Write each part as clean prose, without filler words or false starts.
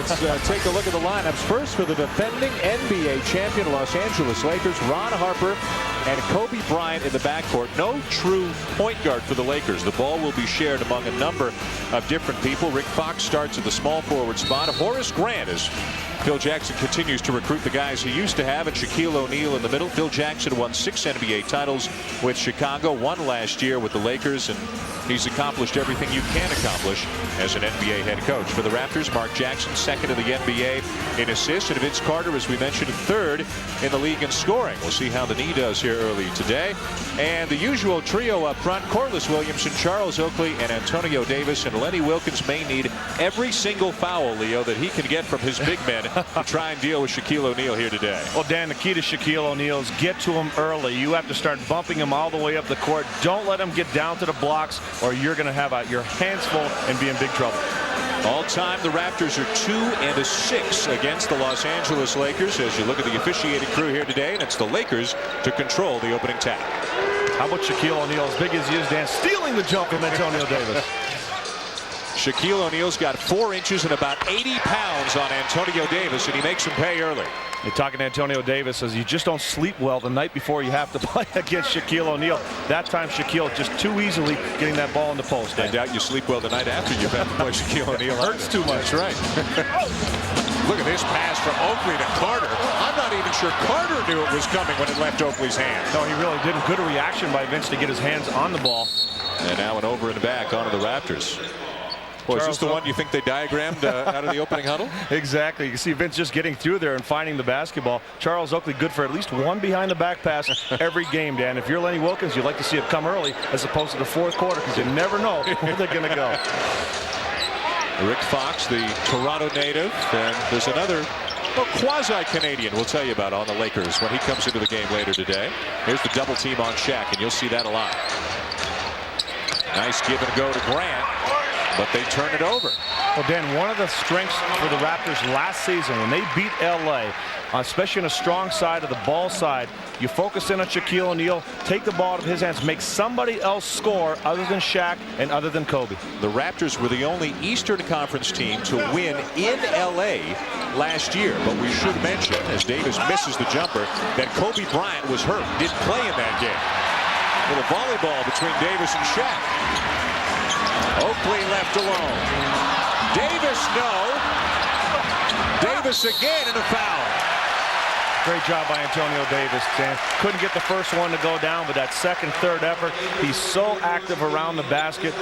Let's take a look at the lineups. First, for the defending NBA champion Los Angeles Lakers, Ron Harper and Kobe Bryant in the backcourt. No true point guard for the Lakers. The ball will be shared among a number of different people. Rick Fox starts at the small forward spot. Horace Grant, as Phil Jackson continues to recruit the guys he used to have, and Shaquille O'Neal in the middle. Phil Jackson won 6 NBA titles with Chicago, 1 last year with the Lakers, and he's accomplished everything you can accomplish as an NBA head coach. For the Raptors, Mark Jackson, 2nd in the NBA in assists, and Vince Carter, as we mentioned, 3rd in the league in scoring. We'll see how the knee does here early today. And the usual trio up front: Corliss Williamson, Charles Oakley, and Antonio Davis. And Lenny Wilkens may need every single foul, Leo, that he can get from his big men to try and deal with Shaquille O'Neal here today. Well, Dan, the key to Shaquille O'Neal is get to him early. You have to start bumping him all the way up the court. Don't let him get down to the blocks, or you're going to have your hands full and be in big trouble. All time, the Raptors are 2-6 against the Los Angeles Lakers. As you look at the officiating crew here today, and it's the Lakers to control the opening tap. How about Shaquille O'Neal, as big as he is, Dan, stealing the jump from Antonio Davis? Shaquille O'Neal's got 4 inches and about 80 pounds on Antonio Davis, and he makes him pay early. You're talking to Antonio Davis, as you just don't sleep well the night before you have to play against Shaquille O'Neal. That time, Shaquille just too easily getting that ball in the post. I doubt you sleep well the night after you've had to play Shaquille O'Neal. Hurts too much. That's right. Look at this pass from Oakley to Carter. I'm not even sure Carter knew it was coming when it left Oakley's hand. No, he really didn't. Good reaction by Vince to get his hands on the ball. And now an over and back onto the Raptors. Well, is this the one you think they diagrammed out of the opening huddle? Exactly. You see Vince just getting through there and finding the basketball. Charles Oakley good for at least 1 behind the back pass every game, Dan. If you're Lenny Wilkens, you'd like to see it come early as opposed to the 4th quarter, because you never know where they're going to go. Rick Fox, the Toronto native, and there's another quasi-Canadian we'll tell you about on the Lakers when he comes into the game later today. Here's the double team on Shaq, and you'll see that a lot. Nice give and go to Grant, but they turn it over. Well, Dan, one of the strengths for the Raptors last season when they beat LA, especially on a strong side of the ball side, you focus in on Shaquille O'Neal, take the ball out of his hands, make somebody else score other than Shaq and other than Kobe. The Raptors were the only Eastern Conference team to win in LA last year, but we should mention, as Davis misses the jumper, that Kobe Bryant was hurt, didn't play in that game. A little volleyball between Davis and Shaq. Oakley left alone. Davis, no. Davis again, and a foul. Great job by Antonio Davis, Dan. Couldn't get the first one to go down, but that second, third effort, he's so active around the basket.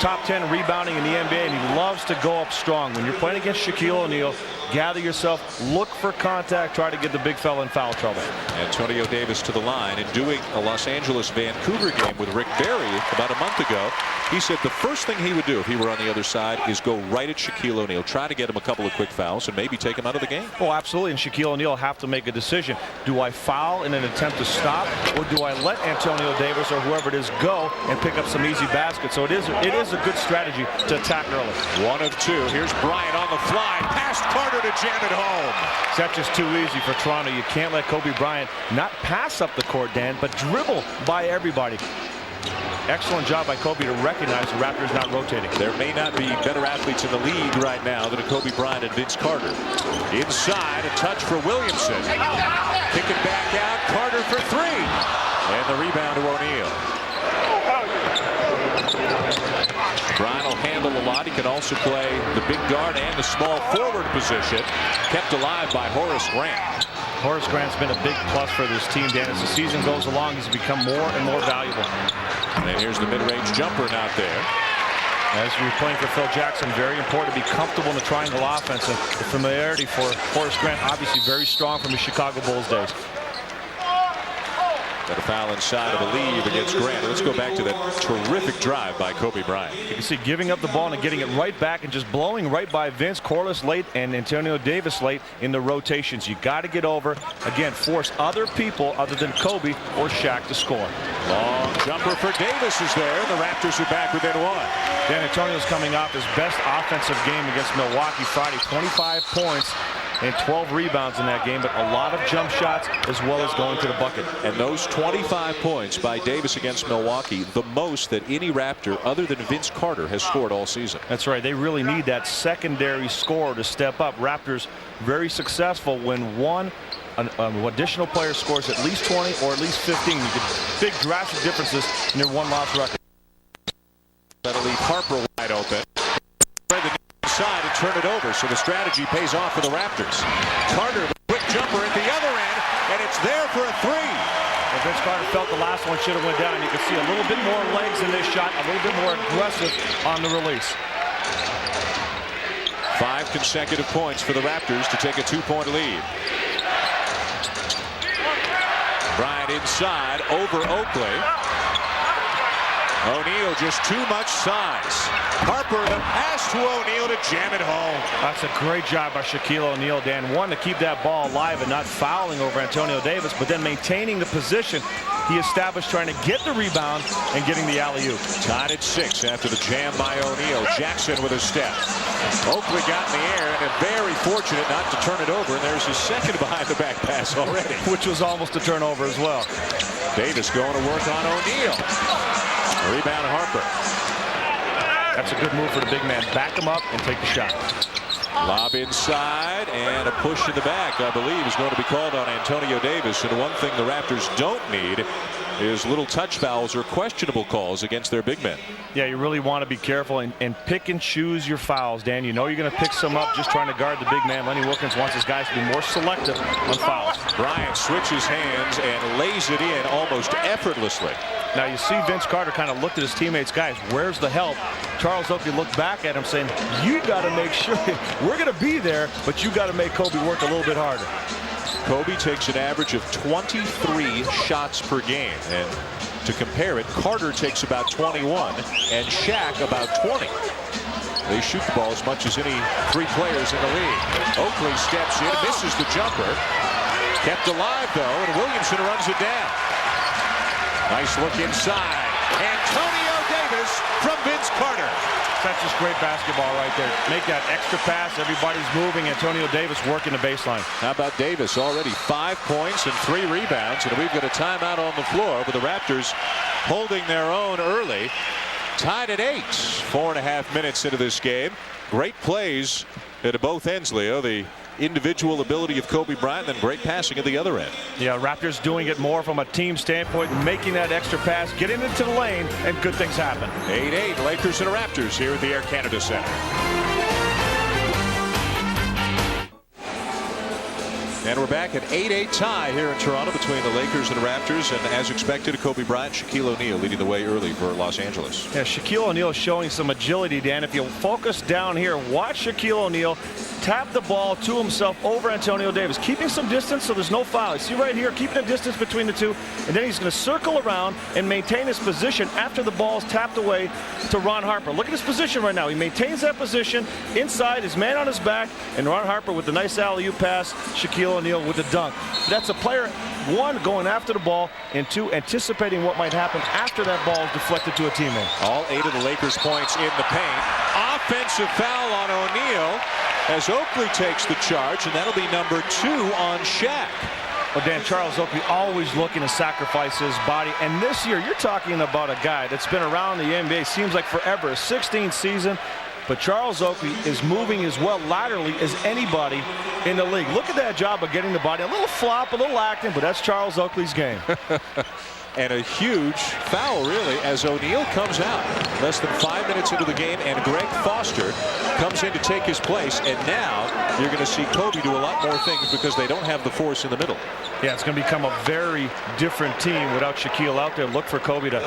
Top 10 rebounding in the NBA, and he loves to go up strong. When you're playing against Shaquille O'Neal, gather yourself, look for contact, try to get the big fella in foul trouble. Antonio Davis to the line, and doing a Los Angeles-Vancouver game with Rick Barry about a month ago, he said the first thing he would do if he were on the other side is go right at Shaquille O'Neal, try to get him a couple of quick fouls, and maybe take him out of the game. Oh, absolutely, and Shaquille O'Neal have to make a decision. Do I foul in an attempt to stop, or do I let Antonio Davis or whoever it is go and pick up some easy baskets? So it is a good strategy to attack early. 1 of 2. Here's Bryant on the fly, past Carter to jam it home. That's just too easy for Toronto. You can't let Kobe Bryant not pass up the court, Dan, but dribble by everybody. Excellent job by Kobe to recognize the Raptors not rotating. There may not be better athletes in the league right now than Kobe Bryant and Vince Carter. Inside, a touch for Williamson. Kick it back out, Carter for 3. And the rebound to O'Neal. Bryant will handle a lot. He can also play the big guard and the small forward position. Kept alive by Horace Grant. Horace Grant's been a big plus for this team, Dan. As the season goes along, he's become more and more valuable. And here's the mid-range jumper not there. As you're playing for Phil Jackson, very important to be comfortable in the triangle offense. And the familiarity for Horace Grant, obviously very strong from his Chicago Bulls days. Got a foul inside of a lead against Grant. Let's go back to that terrific drive by Kobe Bryant. You can see giving up the ball and getting it right back and just blowing right by Vince, Corliss late, and Antonio Davis late in the rotations. You got to get over, again, force other people other than Kobe or Shaq to score. Long jumper for Davis is there, and the Raptors are back within 1. Dan Antonio's coming off his best offensive game against Milwaukee Friday, 25 points. and 12 rebounds in that game, but a lot of jump shots as well as going to the bucket. And those 25 points by Davis against Milwaukee, the most that any Raptor other than Vince Carter has scored all season. That's right. They really need that secondary scorer to step up. Raptors very successful when one additional player scores at least 20 or at least 15. You get big drastic differences in their one-loss record. That'll leave Harper wide open. Spread the side and turn it over, so the strategy pays off for the Raptors. Carter with a quick jumper at the other end, and it's there for a three. And Vince Carter felt the last one should have went down. You can see a little bit more legs in this shot, a little bit more aggressive on the release. 5 consecutive points for the Raptors to take a 2-point lead. Bryant inside over Oakley. O'Neal just too much size. Harper the pass to O'Neal to jam it home. That's a great job by Shaquille O'Neal, Dan. One, to keep that ball alive and not fouling over Antonio Davis, but then maintaining the position he established, trying to get the rebound and getting the alley-oop. Tied at 6 after the jam by O'Neal. Jackson with a step. Oakley got in the air and very fortunate not to turn it over, and there's his second behind-the-back pass already. Which was almost a turnover as well. Davis going to work on O'Neal. Rebound Harper. That's a good move for the big man. Back him up and take the shot. Lob inside and a push in the back, I believe, is going to be called on Antonio Davis. And one thing the Raptors don't need is little touch fouls or questionable calls against their big men. Yeah, you really want to be careful and pick and choose your fouls, Dan. You know you're going to pick some up just trying to guard the big man. Lenny Wilkins wants his guys to be more selective on fouls. Bryant switches hands and lays it in almost effortlessly. Now you see Vince Carter kind of looked at his teammates, guys, where's the help? Charles Oakley looked back at him saying, you got to make sure we're going to be there, but you got to make Kobe work a little bit harder. Kobe takes an average of 23 shots per game, and to compare it, Carter takes about 21 and Shaq about 20. They shoot the ball as much as any 3 players in the league. Oakley steps in, misses the jumper, kept alive though, and Williamson runs it down. Nice look inside. Antonio Davis from Vince Carter. That's just great basketball right there. Make that extra pass. Everybody's moving. Antonio Davis working the baseline. How about Davis? Already 5 points and 3 rebounds. And we've got a timeout on the floor with the Raptors holding their own early. Tied at 8. 4.5 minutes into this game. Great plays at both ends, Leo. The individual ability of Kobe Bryant and great passing at the other end. Yeah, Raptors doing it more from a team standpoint, making that extra pass, getting into the lane, and good things happen. 8-8, Lakers and Raptors here at the Air Canada Center. And we're back at 8-8 tie here in Toronto between the Lakers and Raptors, and as expected, Kobe Bryant, Shaquille O'Neal leading the way early for Los Angeles. Yeah, Shaquille O'Neal showing some agility, Dan. If you focus down here, watch Shaquille O'Neal tap the ball to himself over Antonio Davis, keeping some distance so there's no foul. You see right here, keeping a distance between the two, and then he's going to circle around and maintain his position after the ball's tapped away to Ron Harper. Look at his position right now. He maintains that position inside, his man on his back, and Ron Harper with the nice alley-oop pass, Shaquille O'Neal with the dunk. That's a player, 1, going after the ball, and 2, anticipating what might happen after that ball is deflected to a teammate. All 8 of the Lakers' points in the paint. Offensive foul on O'Neal as Oakley takes the charge, and that'll be number 2 on Shaq. Well, Dan, Charles Oakley always looking to sacrifice his body, and this year you're talking about a guy that's been around the NBA, seems like forever, a 16th season. But Charles Oakley is moving as well laterally as anybody in the league. Look at that job of getting the body. A little flop, a little acting, but that's Charles Oakley's game. And a huge foul, really, as O'Neal comes out. Less than 5 minutes into the game, and Greg Foster comes in to take his place. And now you're going to see Kobe do a lot more things because they don't have the force in the middle. Yeah, it's going to become a very different team without Shaquille out there. Look for Kobe to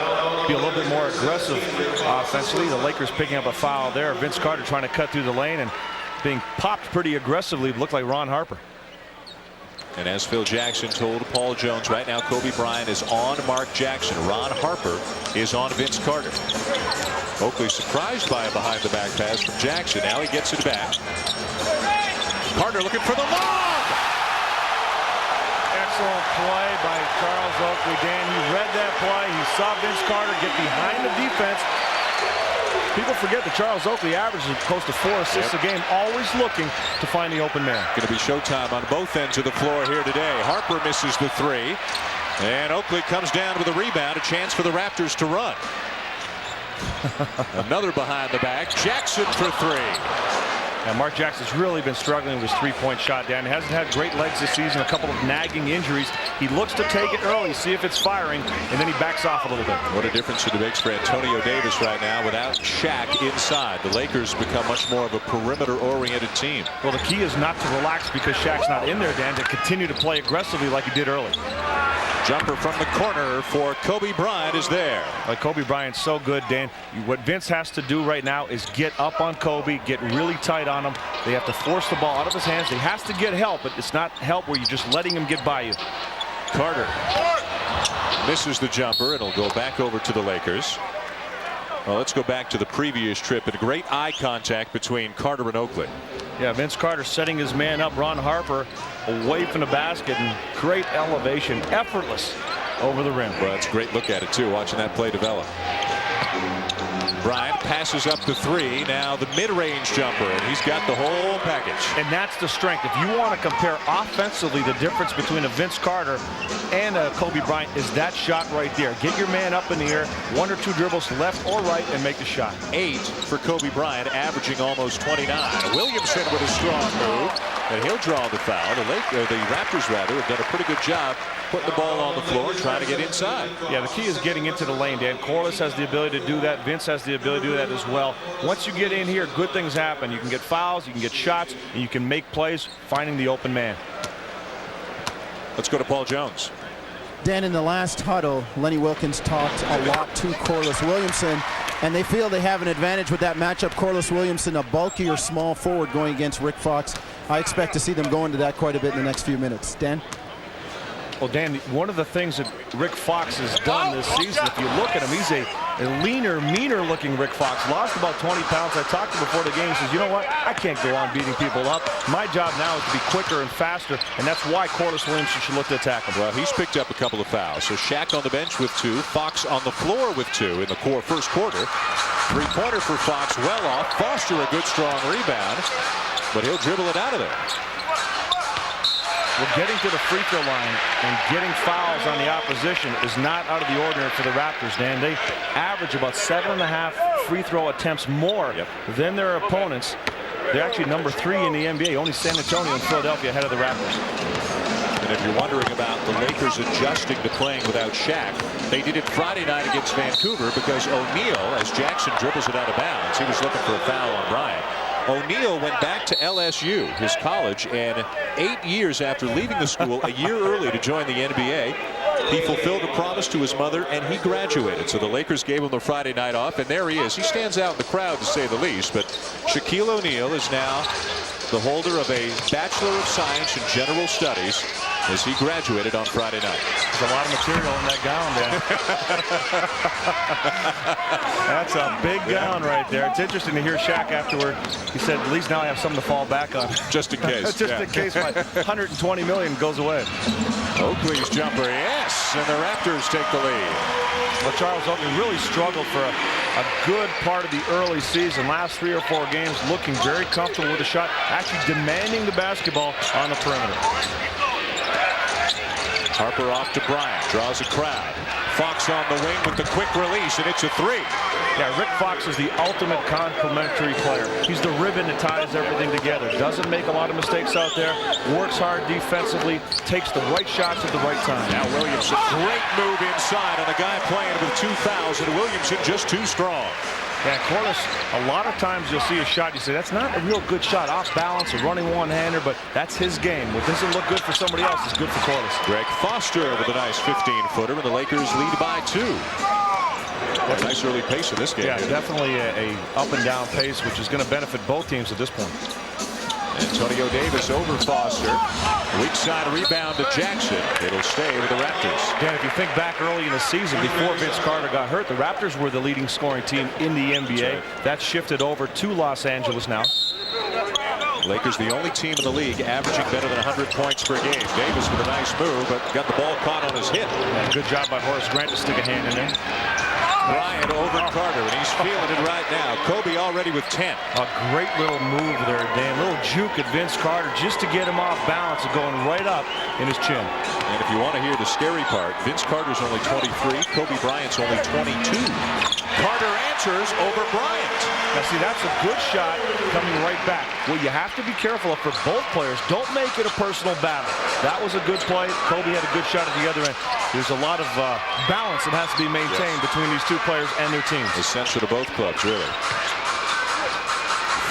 be a little bit more aggressive offensively. The Lakers picking up a foul there. Vince Carter trying to cut through the lane and being popped pretty aggressively. Looked like Ron Harper. And as Phil Jackson told Paul Jones, right now Kobe Bryant is on Mark Jackson. Ron Harper is on Vince Carter. Oakley surprised by a behind-the-back pass from Jackson. Now he gets it back. Carter looking for the lob. Excellent play by Charles Oakley. Dan, he read that play. He saw Vince Carter get behind the defense. People forget that Charles Oakley averages close to 4 assists a game, always looking to find the open man. Going to be showtime on both ends of the floor here today. Harper misses the three, and Oakley comes down with a rebound. A chance for the Raptors to run. Another behind the back. Jackson for three. And Mark Jackson's really been struggling with his three-point shot, Dan. He hasn't had great legs this season, a couple of nagging injuries. He looks to take it early, see if it's firing, and then he backs off a little bit. What a difference it makes for Antonio Davis right now without Shaq inside. The Lakers become much more of a perimeter-oriented team. Well, the key is not to relax because Shaq's not in there, Dan, to continue to play aggressively like he did early. Jumper from the corner for Kobe Bryant is there. Like Kobe Bryant's so good, Dan. What Vince has to do right now is get up on Kobe, get really tight on him. They have to force the ball out of his hands. He has to get help, but it's not help where you're just letting him get by you. Carter misses the jumper. It'll go back over to the Lakers. Well, let's go back to the previous trip, and a great eye contact between Carter and Oakley. Yeah, Vince Carter setting his man up, Ron Harper, away from the basket, and great elevation, effortless over the rim. Well, that's a great look at it, too, watching that play develop. Bryant passes up the three. Now the mid-range jumper, and he's got the whole package. And that's the strength. If you want to compare offensively, the difference between a Vince Carter and a Kobe Bryant is that shot right there. Get your man up in the air, 1 or 2 dribbles left or right, and make the shot. 8 for Kobe Bryant, averaging almost 29. Williamson with a strong move, and he'll draw the foul. The Raptors, rather, have done a pretty good job putting the ball on the floor and trying to get inside. Yeah, the key is getting into the lane, Dan. Corliss has the ability to do that. Vince has the ability to do that as well. Once you get in here, good things happen. You can get fouls, you can get shots, and you can make plays finding the open man. Let's go to Paul Jones. Dan, in the last huddle, Lenny Wilkins talked a lot to Corliss Williamson, and they feel they have an advantage with that matchup. Corliss Williamson, a bulkier small forward going against Rick Fox. I expect to see them go into that quite a bit in the next few minutes. Dan? Well, Dan, one of the things that Rick Fox has done this season, if you look at him, he's a leaner, meaner-looking Rick Fox. Lost about 20 pounds. I talked to him before the game. He says, you know what? I can't go on beating people up. My job now is to be quicker and faster, and that's why Corliss Williamson should look to attack him. Well, he's picked up a couple of fouls. So Shaq on the bench with 2, Fox on the floor with 2 in the first quarter. Three-pointer for Fox, well off. Foster a good, strong rebound, but he'll dribble it out of there. Well, getting to the free throw line and getting fouls on the opposition is not out of the ordinary for the Raptors, Dan. They average about 7.5 free throw attempts more than their opponents. They're actually number 3 in the NBA. Only San Antonio and Philadelphia ahead of the Raptors. And if you're wondering about the Lakers adjusting to playing without Shaq, they did it Friday night against Vancouver because O'Neal, as Jackson dribbles it out of bounds, he was looking for a foul on Bryant. O'Neal went back to LSU, his college, and 8 years after leaving the school, a year early to join the NBA, he fulfilled a promise to his mother, and he graduated. So the Lakers gave him the Friday night off, and there he is. He stands out in the crowd, to say the least, but Shaquille O'Neal is now the holder of a Bachelor of Science in General Studies as he graduated on Friday night. There's a lot of material in that gown, Dan. That's a big gown right there. It's interesting to hear Shaq afterward. He said, at least now I have something to fall back on. Just in case. Just in case my $120 million goes away. Oakley's jumper, yes, and the Raptors take the lead. Well, Charles Oakley really struggled for a good part of the early season. Last 3 or 4 games looking very comfortable with the shot, actually demanding the basketball on the perimeter. Harper off to Bryant, draws a crowd. Fox on the wing with the quick release, and it's a 3. Yeah, Rick Fox is the ultimate complementary player. He's the ribbon that ties everything together. Doesn't make a lot of mistakes out there. Works hard defensively. Takes the right shots at the right time. Now Williamson, great move inside on a guy playing with 2 fouls, and Williamson just too strong. Yeah, Corliss, a lot of times you'll see a shot, you say, that's not a real good shot, off balance, a running one-hander, but that's his game. What doesn't look good for somebody else is good for Corliss. Greg Foster with a nice 15-footer, and the Lakers lead by 2. A nice early pace in this game. Yeah, definitely a up-and-down pace, which is going to benefit both teams at this point. Antonio Davis over Foster. Weak side rebound to Jackson. It'll stay with the Raptors. Dan, if you think back early in the season, before Vince Carter got hurt, the Raptors were the leading scoring team in the NBA. That's shifted over to Los Angeles now. Lakers the only team in the league averaging better than 100 points per game. Davis with a nice move, but got the ball caught on his hip. Yeah, good job by Horace Grant to stick a hand in there. Bryant over Carter, and he's feeling it right now. Kobe already with 10. A great little move there, Dan. Little juke at Vince Carter just to get him off balance and going right up in his chin. And if you want to hear the scary part, Vince Carter's only 23. Kobe Bryant's only 22. Carter answers over Bryant. Now see, that's a good shot coming right back. Well, you have to be careful for both players. Don't make it a personal battle. That was a good play. Kobe had a good shot at the other end. There's a lot of balance that has to be maintained between these two players and their teams. Essential to both clubs, really.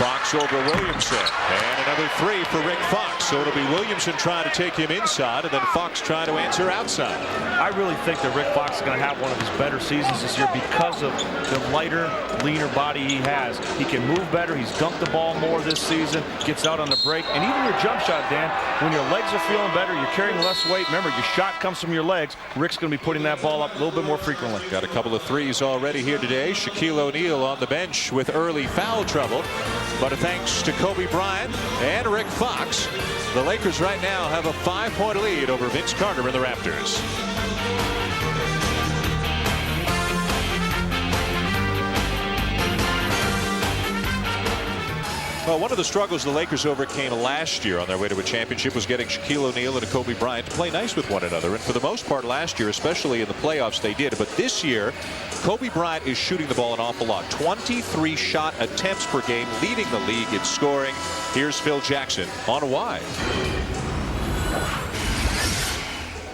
Fox over Williamson, and another three for Rick Fox. So it'll be Williamson trying to take him inside, and then Fox trying to answer outside. I really think that Rick Fox is going to have one of his better seasons this year because of the lighter, leaner body he has. He can move better. He's dunked the ball more this season, gets out on the break, and even your jump shot, Dan, when your legs are feeling better, you're carrying less weight. Remember, your shot comes from your legs. Rick's going to be putting that ball up a little bit more frequently. Got a couple of threes already here today. Shaquille O'Neal on the bench with early foul trouble. But thanks to Kobe Bryant and Rick Fox, the Lakers right now have a 5-point lead over Vince Carter and the Raptors. Well, one of the struggles the Lakers overcame last year on their way to a championship was getting Shaquille O'Neal and Kobe Bryant to play nice with one another. And for the most part last year, especially in the playoffs, they did. But this year, Kobe Bryant is shooting the ball an awful lot. 23 shot attempts per game, leading the league in scoring. Here's Phil Jackson on why.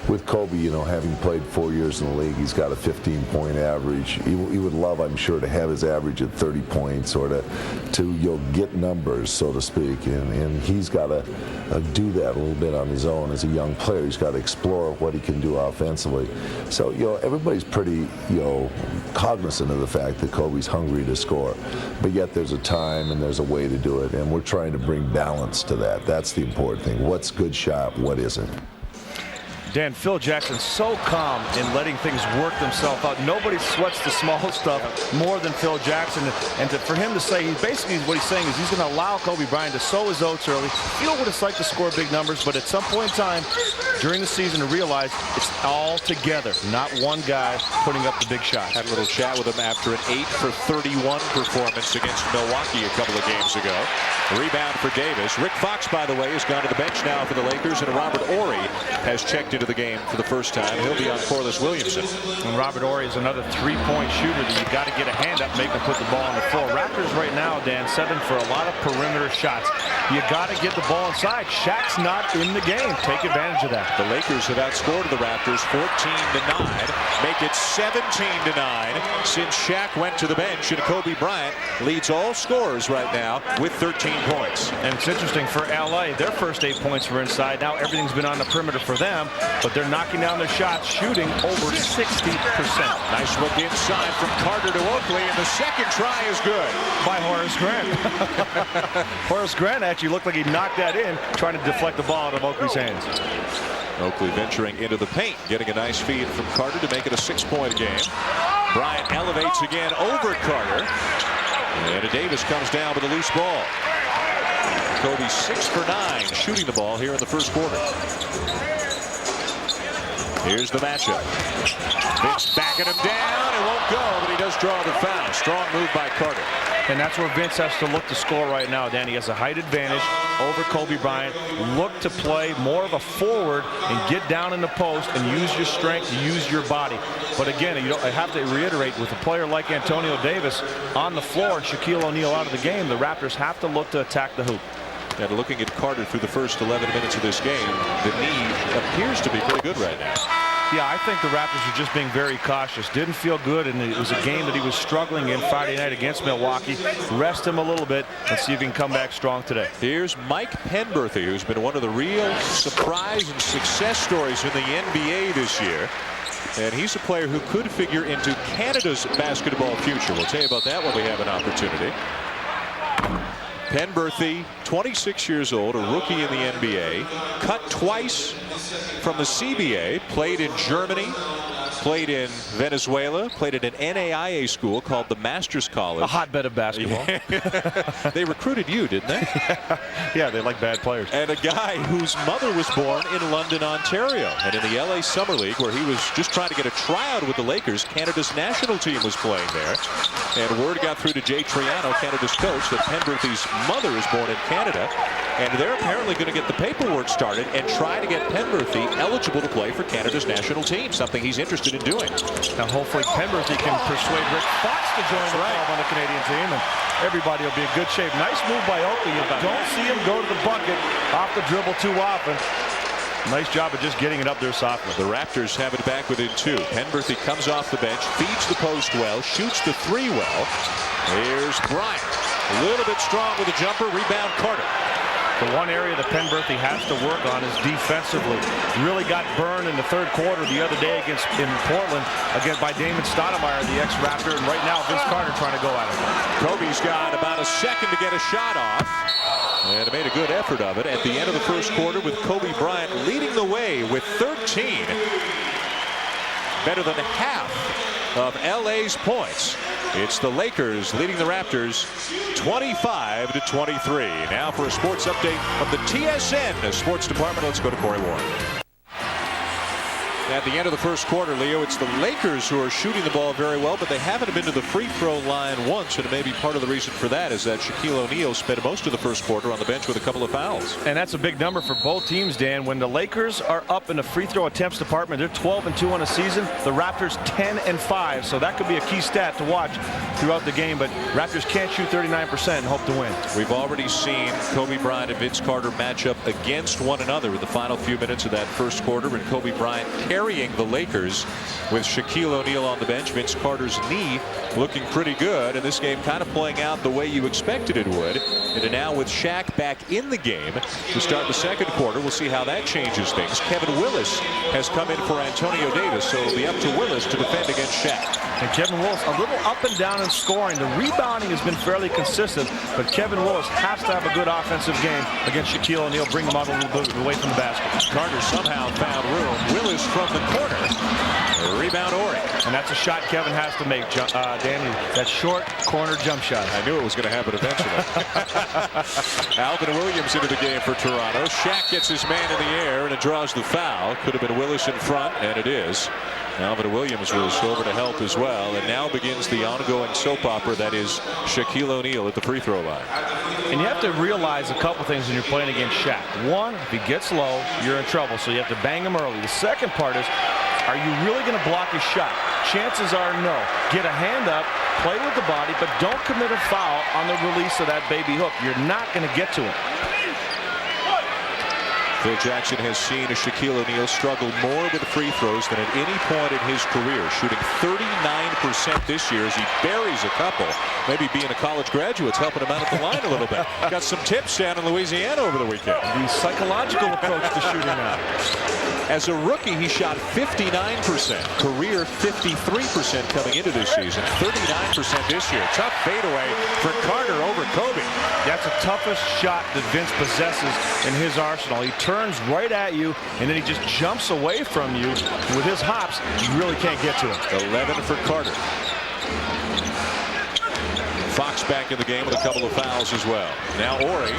With Kobe, you know, having played 4 years in the league, he's got a 15-point average. He would love, I'm sure, to have his average at 30 points or to get numbers, so to speak. And he's got to do that a little bit on his own as a young player. He's got to explore what he can do offensively. So, everybody's pretty, cognizant of the fact that Kobe's hungry to score. But yet there's a time and there's a way to do it. And we're trying to bring balance to that. That's the important thing. What's good shot? What isn't? Dan, Phil Jackson's so calm in letting things work themselves out. Nobody sweats the small stuff more than Phil Jackson. And for him to say, basically what he's saying is he's going to allow Kobe Bryant to sow his oats early. Feel what it's like to score big numbers, but at some point in time during the season to realize it's all together, not one guy putting up the big shots. Had a little chat with him after an 8 for 31 performance against Milwaukee a couple of games ago. Rebound for Davis. Rick Fox, by the way, has gone to the bench now for the Lakers, and Robert Horry has checked into the game for the first time. He'll be on Corliss Williamson. And Robert Horry is another three-point shooter that you've got to get a hand up, make him put the ball on the floor. Raptors right now, Dan, setting for a lot of perimeter shots. You got to get the ball inside. Shaq's not in the game. Take advantage of that. The Lakers have outscored the Raptors 14-9, make it 17-9 since Shaq went to the bench, and Kobe Bryant leads all scorers right now with 13 points. And it's interesting for LA, their first 8 points were inside. Now everything's been on the perimeter for them, but they're knocking down their shots, shooting over 60%. Nice look inside from Carter to Oakley, and the second try is good by Horace Grant. Horace Grant actually looked like he knocked that in, trying to deflect the ball out of Oakley's hands. Oakley venturing into the paint, getting a nice feed from Carter to make it a 6-point game. Bryant elevates again over Carter, and Davis comes down with a loose ball. Kobe 6 for 9 shooting the ball here in the first quarter. Here's the matchup. Vince backing him down. It won't go, but he does draw the foul. Strong move by Carter. And that's where Vince has to look to score right now, Dan. He has a height advantage over Kobe Bryant. Look to play more of a forward and get down in the post and use your strength, use your body. But again, I have to reiterate, with a player like Antonio Davis on the floor and Shaquille O'Neal out of the game, the Raptors have to look to attack the hoop. And looking at Carter through the first 11 minutes of this game, the knee appears to be pretty good right now. Yeah, I think the Raptors are just being very cautious. Didn't feel good, and it was a game that he was struggling in Friday night against Milwaukee. Rest him a little bit and see if he can come back strong today. Here's Mike Penberthy, who's been one of the real surprise and success stories in the NBA this year. And he's a player who could figure into Canada's basketball future. We'll tell you about that when we have an opportunity. Penberthy, 26 years old, a rookie in the NBA, cut twice from the CBA, played in Germany played in Venezuela, played at an NAIA school called the Masters College. A hotbed of basketball. They recruited you, didn't they? Yeah, they like bad players. And a guy whose mother was born in London, Ontario. And in the LA Summer League, where he was just trying to get a tryout with the Lakers, Canada's national team was playing there. And word got through to Jay Triano, Canada's coach, that Penberthy's mother is born in Canada. And they're apparently going to get the paperwork started and try to get Penberthy eligible to play for Canada's national team, something he's interested in doing. Now, hopefully Penberthy can persuade Rick Fox to join the club on the Canadian team, and everybody will be in good shape. Nice move by Oakley. You don't see him go to the bucket off the dribble too often. Nice job of just getting it up there softly. The Raptors have it back within 2. Penberthy comes off the bench, feeds the post well, shoots the 3 well. Here's Bryant. A little bit strong with a jumper. Rebound Carter. The one area that Penberthy has to work on is defensively. Really got burned in the third quarter the other day in Portland again by Damon Stoudemire, the ex-Raptor, and right now Vince Carter trying to go at it. Kobe's got about a second to get a shot off. And made a good effort of it at the end of the first quarter with Kobe Bryant leading the way with 13. Better than half of LA's points. It's the Lakers leading the Raptors 25-23. Now for a sports update from the TSN Sports Department. Let's go to Corey Warren. At the end of the first quarter, Leo, it's the Lakers who are shooting the ball very well, but they haven't been to the free throw line once, and maybe part of the reason for that is that Shaquille O'Neal spent most of the first quarter on the bench with a couple of fouls. And that's a big number for both teams, Dan. When the Lakers are up in the free throw attempts department, they're 12-2 on the season. The Raptors 10-5, so that could be a key stat to watch throughout the game, but Raptors can't shoot 39% and hope to win. We've already seen Kobe Bryant and Vince Carter match up against one another in the final few minutes of that first quarter, and Kobe Bryant carrying the Lakers with Shaquille O'Neal on the bench. Vince Carter's knee looking pretty good, and this game kind of playing out the way you expected it would. And now with Shaq back in the game to start the second quarter, we'll see how that changes things. Kevin Willis has come in for Antonio Davis, so it'll be up to Willis to defend against Shaq. And Kevin Willis a little up and down in scoring. The rebounding has been fairly consistent, but Kevin Willis has to have a good offensive game against Shaquille O'Neal, bring him out a little bit away from the basket. Carter somehow found room. Willis from the corner. Rebound Ori. And that's a shot Kevin has to make, Danny. That short corner jump shot. I knew it was going to happen eventually. Alvin Williams into the game for Toronto. Shaq gets his man in the air and it draws the foul. Could have been Willis in front, and it is. Alvin Williams was over to help as well, and now begins the ongoing soap opera that is Shaquille O'Neal at the free throw line. And you have to realize a couple things when you're playing against Shaq. One, if he gets low, you're in trouble, so you have to bang him early. The second part is, are you really going to block his shot? Chances are no. Get a hand up, play with the body, but don't commit a foul on the release of that baby hook. You're not going to get to him. Phil Jackson has seen Shaquille O'Neal struggle more with free throws than at any point in his career, shooting 39% this year as he buries a couple. Maybe being a college graduate's helping him out at the line a little bit. Got some tips down in Louisiana over the weekend. The psychological approach to shooting now. As a rookie, he shot 59%, career 53% coming into this season, 39% this year. Tough fadeaway for Carter over Kobe. That's the toughest shot that Vince possesses in his arsenal. He turns right at you, and then he just jumps away from you. With his hops, you really can't get to him. 11 for Carter. Fox back in the game with a couple of fouls as well. Now Ori.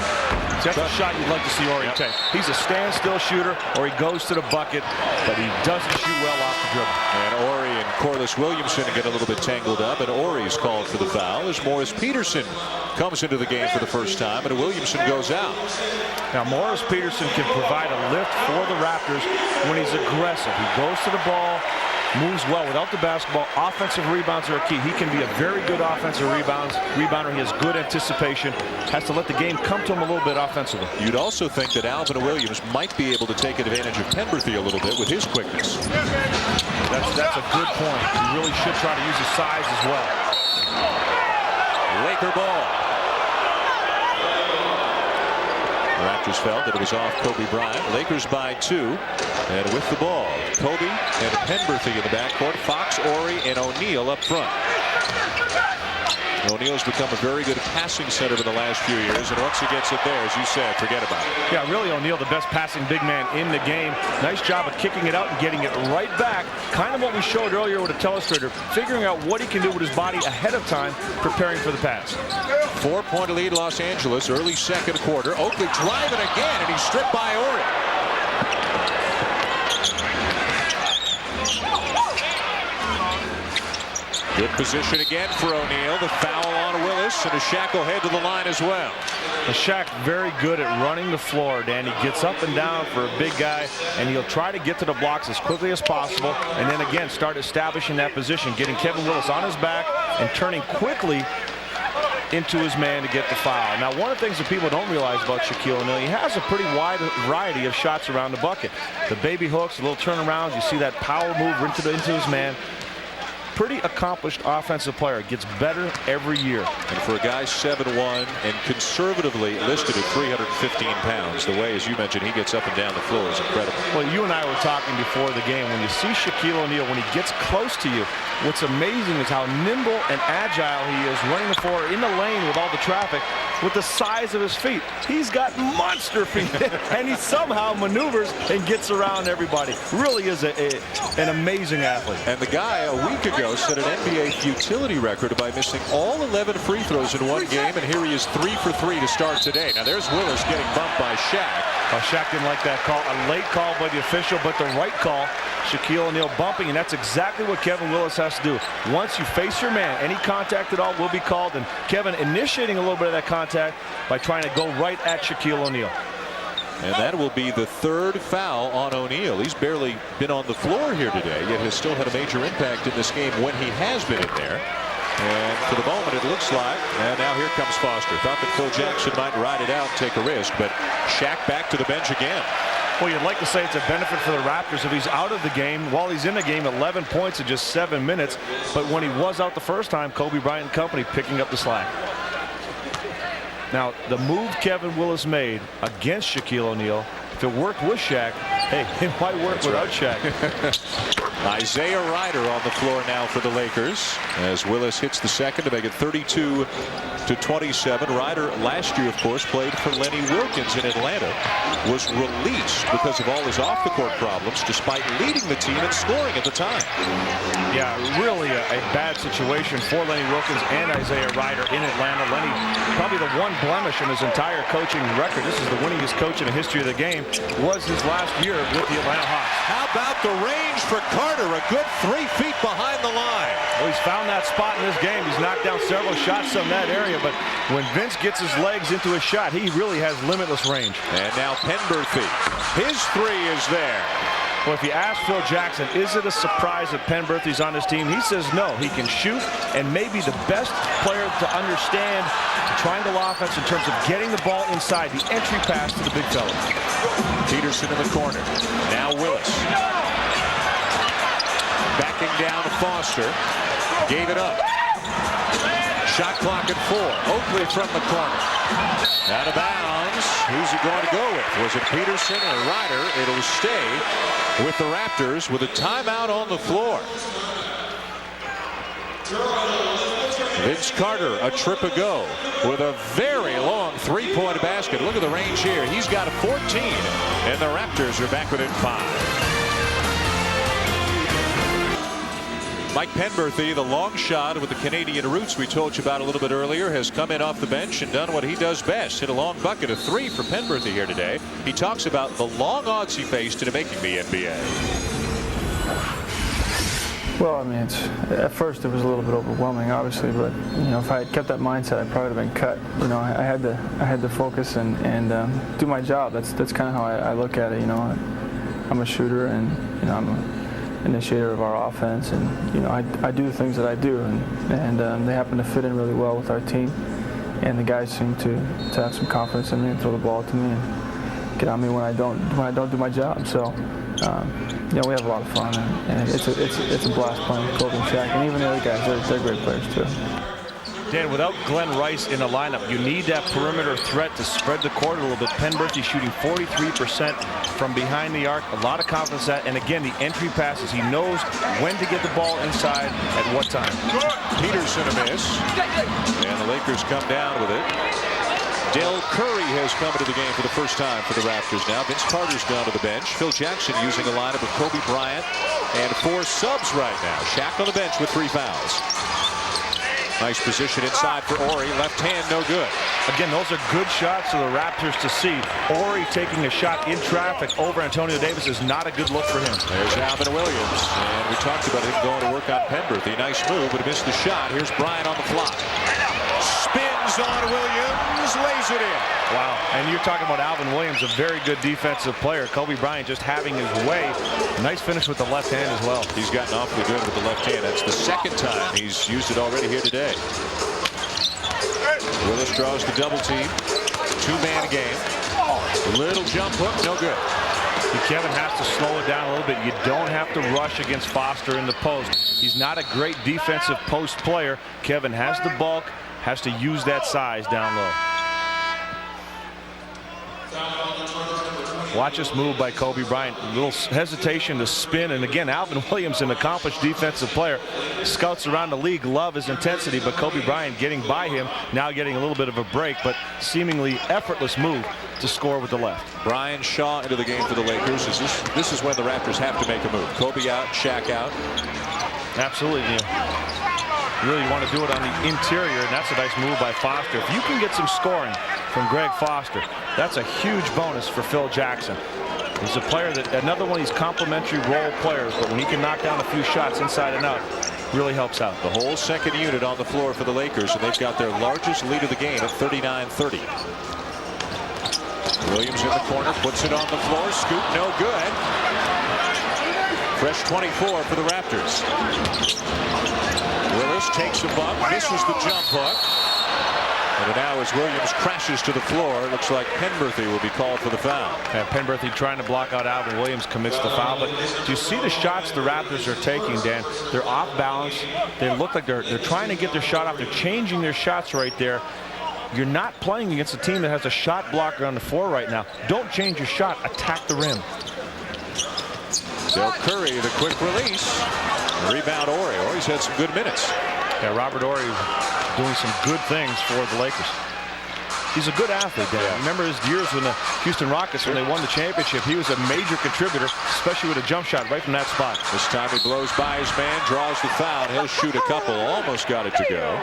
That's a shot you'd like to see Ori take. He's a standstill shooter, or he goes to the bucket, but he doesn't shoot well off the dribble. And Ori and Corliss Williamson get a little bit tangled up, and Ori's called for the foul as Morris Peterson comes into the game for the first time, and Williamson goes out. Now Morris Peterson can provide a lift for the Raptors when he's aggressive. He goes to the ball, moves well without the basketball. Offensive rebounds are a key. He can be a very good offensive rebounder. He has good anticipation. Has to let the game come to him a little bit offensively. You'd also think that Alvin Williams might be able to take advantage of Penberthy a little bit with his quickness. That's a good point. He really should try to use his size as well. Laker ball. The Raptors felt that it was off Kobe Bryant. Lakers by 2. And with the ball, Kobe and Penberthy in the backcourt. Fox, Ori, and O'Neal up front. O'Neal's become a very good passing center in the last few years, and once he gets it there, as you said, forget about it. Yeah, really, O'Neal, the best passing big man in the game. Nice job of kicking it out and getting it right back. Kind of what we showed earlier with a telestrator, figuring out what he can do with his body ahead of time, preparing for the pass. 4-point lead Los Angeles, early second quarter. Oakley driving again, and he's stripped by Ori. Good position again for O'Neal. The foul on Willis, and a Shaq will head to the line as well. Shaq very good at running the floor, Dan. He gets up and down for a big guy, and he'll try to get to the blocks as quickly as possible, and then again start establishing that position, getting Kevin Willis on his back and turning quickly into his man to get the foul. Now, one of the things that people don't realize about Shaquille O'Neal, he has a pretty wide variety of shots around the bucket. The baby hooks, the little turnarounds, you see that power move into his man. Pretty accomplished offensive player. Gets better every year. And for a guy 7'1" and conservatively listed at 315 pounds, the way, as you mentioned, he gets up and down the floor is incredible. Well, you and I were talking before the game. When you see Shaquille O'Neal, when he gets close to you, what's amazing is how nimble and agile he is running the floor in the lane with all the traffic with the size of his feet. He's got monster feet, and he somehow maneuvers and gets around everybody. Really is an amazing athlete. And the guy a week ago set an NBA futility record by missing all 11 free throws in one game, and here he is 3 for 3 to start today. Now there's Willis getting bumped by Shaq. Shaq didn't like that call. A late call by the official, but the right call. Shaquille O'Neal bumping, and that's exactly what Kevin Willis has to do. Once you face your man, any contact at all will be called, and Kevin initiating a little bit of that contact by trying to go right at Shaquille O'Neal. And that will be the third foul on O'Neal. He's barely been on the floor here today, yet has still had a major impact in this game when he has been in there. And for the moment, it looks like, and now here comes Foster. Thought that Phil Jackson might ride it out and take a risk, but Shaq back to the bench again. Well, you'd like to say it's a benefit for the Raptors if he's out of the game. While he's in the game, 11 points in just 7 minutes. But when he was out the first time, Kobe Bryant and company picking up the slack. Now, the move Kevin Willis made against Shaquille O'Neal, if it worked with Shaq, hey, it might work without Shaq. Isaiah Ryder on the floor now for the Lakers as Willis hits the second to make it 32-27. Ryder last year, of course, played for Lenny Wilkins in Atlanta. Was released because of all his off-the-court problems, despite leading the team in scoring at the time. Yeah, really a bad situation for Lenny Wilkins and Isaiah Ryder in Atlanta. Lenny, probably the one blemish in his entire coaching record. This is the winningest coach in the history of the game. Was his last year with the Atlanta Hawks. How about the range for Carter? A good 3 feet behind the line. Well, he's found that spot in this game. He's knocked down several shots from that area, but when Vince gets his legs into a shot, he really has limitless range. And now Penberthy. His three is there. Well, if you ask Phil Jackson, is it a surprise that Penberthy's on his team? He says no. He can shoot and maybe the best player to understand the triangle offense in terms of getting the ball inside, the entry pass to the big fella. Peterson in the corner. Now Willis. Backing down to Foster. Gave it up. Shot clock at 4. Oakley from the corner. Out of bounds. Who's he going to go with? Was it Peterson or Ryder? It'll stay with the Raptors with a timeout on the floor. Vince Carter a trip ago with a very long three-point basket. Look at the range here. He's got a 14, and the Raptors are back within 5. Mike Penberthy, the long shot with the Canadian roots we told you about a little bit earlier, has come in off the bench and done what he does best. Hit a long bucket of 3 for Penberthy here today. He talks about the long odds he faced in making the NBA. Well, I mean, at first it was a little bit overwhelming, obviously, but you know, if I had kept that mindset, I probably would have been cut. You know, I had to focus and do my job. That's kind of how I look at it. You know, I'm a shooter, and you know, I'm an initiator of our offense, and you know, I do the things that I do, and they happen to fit in really well with our team, and the guys seem to have some confidence in me and throw the ball to me and get on me when I don't do my job. So. You know, we have a lot of fun, and it's a blast playing with Kobe and Shaq, and even the other guys, they're great players too. Dan, without Glenn Rice in the lineup, you need that perimeter threat to spread the court a little bit. Penberthy shooting 43% from behind the arc. A lot of confidence that. And again, the entry passes. He knows when to get the ball inside at what time. Peterson a miss. And the Lakers come down with it. Del Curry has come into the game for the first time for the Raptors now. Vince Carter's gone to the bench. Phil Jackson using a lineup of Kobe Bryant and 4 subs right now. Shaq on the bench with 3 fouls. Nice position inside for Ori. Left hand, no good. Again, those are good shots for the Raptors to see. Ori taking a shot in traffic over Antonio Davis is not a good look for him. There's Alvin Williams. And we talked about him going to work on Penberthy. Nice move, but he missed the shot. Here's Bryant on the fly. Spins on Williams, lays it in. Wow, and you're talking about Alvin Williams, a very good defensive player. Kobe Bryant just having his way. Nice finish with the left hand as well. He's gotten awfully good with the left hand. That's the second time he's used it already here today. Willis draws the double team. 2-man game. Little jump hook, no good. Kevin has to slow it down a little bit. You don't have to rush against Foster in the post. He's not a great defensive post player. Kevin has the bulk, has to use that size down low. Watch this move by Kobe Bryant. A little hesitation to spin. And again, Alvin Williams, an accomplished defensive player. Scouts around the league love his intensity, but Kobe Bryant getting by him, now getting a little bit of a break, but seemingly effortless move to score with the left. Brian Shaw into the game for the Lakers. This is when the Raptors have to make a move. Kobe out, Shaq out. Absolutely. You really want to do it on the interior, and that's a nice move by Foster. If you can get some scoring from Greg Foster, that's a huge bonus for Phil Jackson. He's a player that, another one of these complementary role players, but when he can knock down a few shots inside and out, really helps out. The whole second unit on the floor for the Lakers, and they've got their largest lead of the game at 39-30. Williams in the corner, puts it on the floor, scoop, no good. Fresh 24 for the Raptors. Willis takes a bump, misses the jump hook. And now as Williams crashes to the floor, it looks like Penberthy will be called for the foul. And Penberthy trying to block out Alvin Williams, commits the foul. But do you see the shots the Raptors are taking, Dan? They're off balance. They look like they're trying to get their shot off. They're changing their shots right there. You're not playing against a team that has a shot blocker on the floor right now. Don't change your shot. Attack the rim. Del Curry, the quick release. Rebound Ori. Ori's had some good minutes. Yeah, Robert Ori doing some good things for the Lakers. He's a good athlete, Dan. Yeah. Remember his years when the Houston Rockets, when they won the championship, he was a major contributor, especially with a jump shot right from that spot. This time he blows by his man, draws the foul. He'll shoot a couple. Almost got it to go.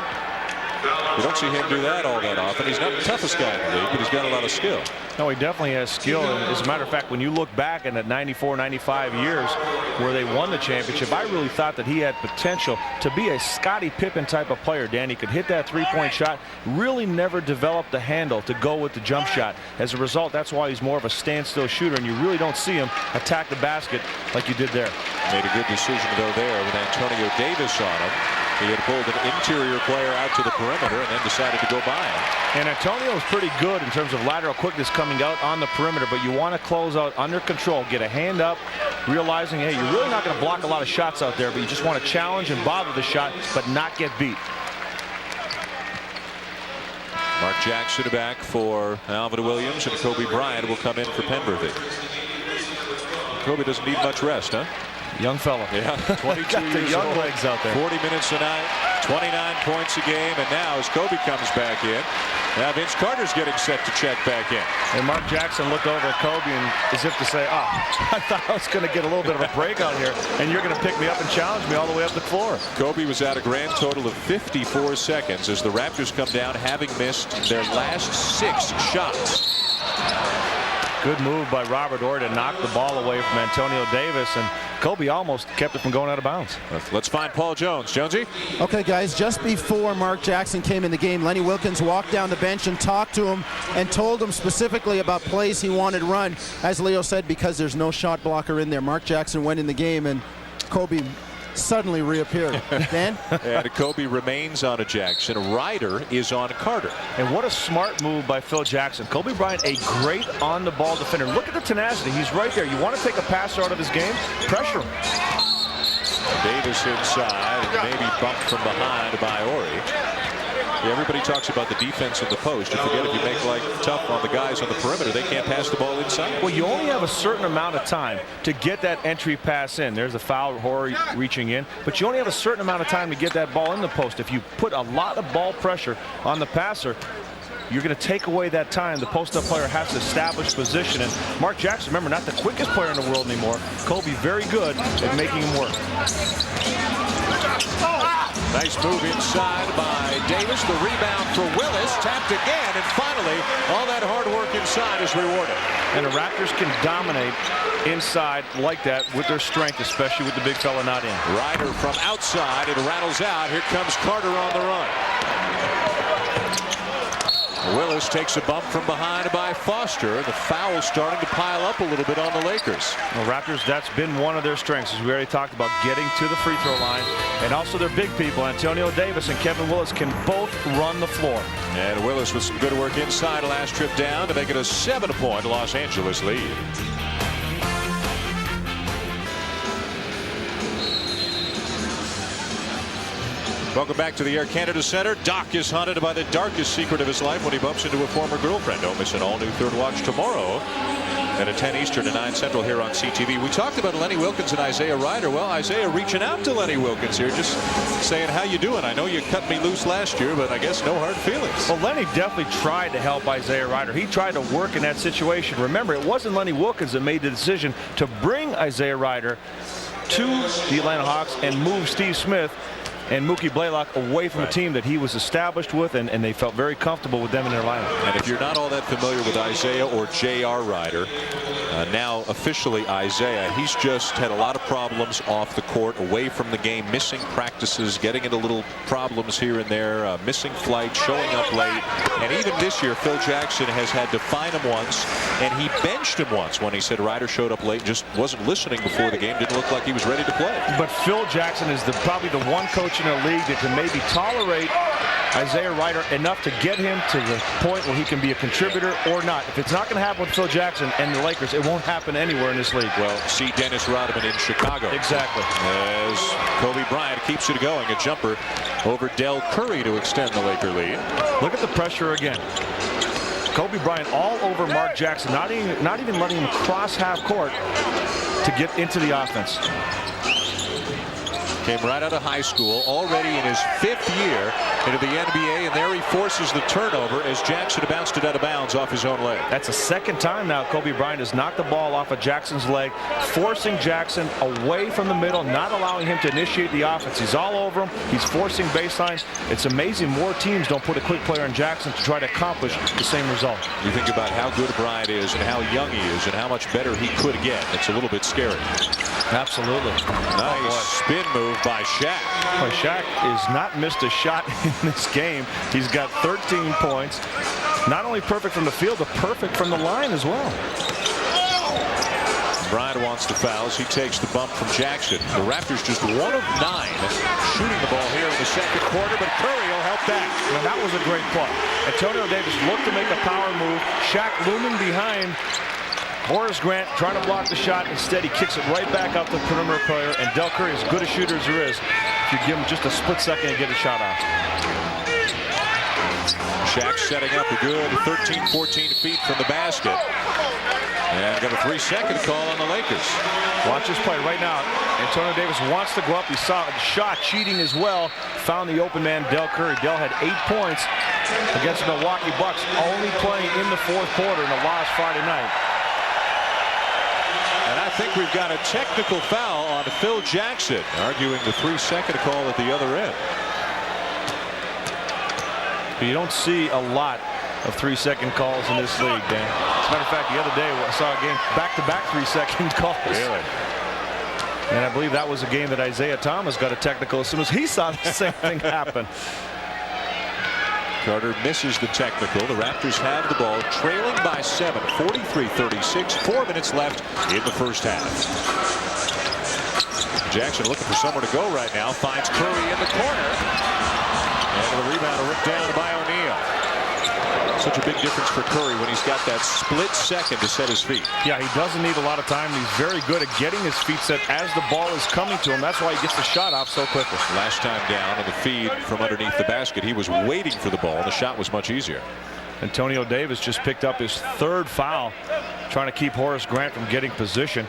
You don't see him do that all that often. He's not the toughest guy in the league, but he's got a lot of skill. No, he definitely has skill. And as a matter of fact, when you look back in that 94, 95 years where they won the championship, I really thought that he had potential to be a Scottie Pippen type of player. Dan, he could hit that three-point shot, really never developed the handle to go with the jump shot. As a result, that's why he's more of a standstill shooter, and you really don't see him attack the basket like you did there. Made a good decision, though, there with Antonio Davis on him. He had pulled an interior player out to the perimeter and then decided to go by him. And Antonio is pretty good in terms of lateral quickness coming out on the perimeter, but you want to close out under control, get a hand up, realizing, hey, you're really not going to block a lot of shots out there, but you just want to challenge and bother the shot, but not get beat. Mark Jackson back for Alvin Williams, and Kobe Bryant will come in for Penberthy. Kobe doesn't need much rest, huh? Young fella. Yeah, 22 years young old. legs out there. 40 minutes a night, 29 points a game, and now as Kobe comes back in, now Vince Carter's getting set to check back in. And Mark Jackson looked over at Kobe and as if to say, I thought I was going to get a little bit of a break out here, and you're going to pick me up and challenge me all the way up the floor. Kobe was out a grand total of 54 seconds as the Raptors come down having missed their last 6 shots. Good move by Robert Ori to knock the ball away from Antonio Davis, and Kobe almost kept it from going out of bounds. Let's find Paul Jones. Jonesy? Okay, guys, just before Mark Jackson came in the game, Lenny Wilkens walked down the bench and talked to him and told him specifically about plays he wanted to run. As Leo said, because there's no shot blocker in there, Mark Jackson went in the game and Kobe suddenly reappeared. Dan? And Kobe remains on a Jackson. Ryder is on Carter. And what a smart move by Phil Jackson. Kobe Bryant, a great on-the-ball defender. Look at the tenacity. He's right there. You want to take a passer out of his game? Pressure him. Davis inside, and maybe bumped from behind by Ori. Yeah, everybody talks about the defense in the post. You forget if you make life tough on the guys on the perimeter, they can't pass the ball inside. Well, you only have a certain amount of time to get that entry pass in. There's a foul, Horry reaching in, but you only have a certain amount of time to get that ball in the post. If you put a lot of ball pressure on the passer, you're going to take away that time. The post-up player has to establish position. And Mark Jackson, remember, not the quickest player in the world anymore. Kobe very good at making him work. Nice move inside by Davis. The rebound for Willis. Tapped again. And finally, all that hard work inside is rewarded. And the Raptors can dominate inside like that with their strength, especially with the big fella not in. Ryder from outside. It rattles out. Here comes Carter on the run. Willis takes a bump from behind by Foster. The foul starting to pile up a little bit on the Lakers. Well, Raptors, that's been one of their strengths, as we already talked about, getting to the free throw line. And also their big people, Antonio Davis and Kevin Willis, can both run the floor. And Willis with some good work inside last trip down to make it a 7-point Los Angeles lead. Welcome back to the Air Canada Center. Doc is haunted by the darkest secret of his life when he bumps into a former girlfriend. Don't miss an all-new Third Watch tomorrow at 10 Eastern to 9 Central here on CTV. We talked about Lenny Wilkens and Isaiah Ryder. Well, Isaiah reaching out to Lenny Wilkens here, just saying, how you doing? I know you cut me loose last year, but I guess no hard feelings. Well, Lenny definitely tried to help Isaiah Ryder. He tried to work in that situation. Remember, it wasn't Lenny Wilkens that made the decision to bring Isaiah Ryder to the Atlanta Hawks and move Steve Smith and Mookie Blaylock away from a team that he was established with, and they felt very comfortable with them in their lineup. And if you're not all that familiar with Isaiah or J.R. Ryder, now officially Isaiah, he's just had a lot of problems off the court, away from the game, missing practices, getting into little problems here and there, missing flights, showing up late. And even this year, Phil Jackson has had to fine him once, and he benched him once when he said Ryder showed up late, just wasn't listening before the game, didn't look like he was ready to play. But Phil Jackson is probably the one coach in a league that can maybe tolerate Isaiah Ryder enough to get him to the point where he can be a contributor or not. If it's not going to happen with Phil Jackson and the Lakers, it won't happen anywhere in this league. Well, see Dennis Rodman in Chicago. Exactly. As Kobe Bryant keeps it going, a jumper over Del Curry to extend the Laker lead. Look at the pressure again. Kobe Bryant all over Mark Jackson, not even letting him cross half court to get into the offense. Came right out of high school, already in his 5th year into the NBA, and there he forces the turnover as Jackson bounced it out of bounds off his own leg. That's the second time now Kobe Bryant has knocked the ball off of Jackson's leg, forcing Jackson away from the middle, not allowing him to initiate the offense. He's all over him. He's forcing baselines. It's amazing more teams don't put a quick player in Jackson to try to accomplish the same result. You think about how good Bryant is and how young he is and how much better he could get. It's a little bit scary. Absolutely. Nice spin move by Shaq. Well, Shaq has not missed a shot in this game. He's got 13 points. Not only perfect from the field, but perfect from the line as well. Bryant wants the fouls. He takes the bump from Jackson. The Raptors just 1 of 9 shooting the ball here in the second quarter, but Curry will help that. Now that was a great play. Antonio Davis looked to make a power move. Shaq looming behind Horace Grant, trying to block the shot. Instead, he kicks it right back up the perimeter player, and Del Curry, as good a shooter as there is, if you give him just a split second and get a shot off. Shaq setting up a good 13, 14 feet from the basket. And got a 3-second call on the Lakers. Watch this play right now. Antonio Davis wants to go up. He saw a shot cheating as well. Found the open man, Del Curry. Del had 8 points against the Milwaukee Bucks, only playing in the 4th quarter in the loss Friday night. And I think we've got a technical foul on Phil Jackson, arguing the 3-second call at the other end. You don't see a lot of 3-second calls in this league, Dan. As a matter of fact, the other day I saw a game back-to-back 3-second calls. Really? And I believe that was a game that Isaiah Thomas got a technical as soon as he saw the same thing happen. Carter misses the technical. The Raptors have the ball, trailing by 7, 43-36. 4 minutes left in the first half. Jackson looking for somewhere to go right now. Finds Curry in the corner. And the rebound ripped down by O'Neal. Such a big difference for Curry when he's got that split second to set his feet. Yeah, he doesn't need a lot of time. He's very good at getting his feet set as the ball is coming to him. That's why he gets the shot off so quickly. Last time down on the feed from underneath the basket, he was waiting for the ball. The shot was much easier. Antonio Davis just picked up his 3rd foul, trying to keep Horace Grant from getting position.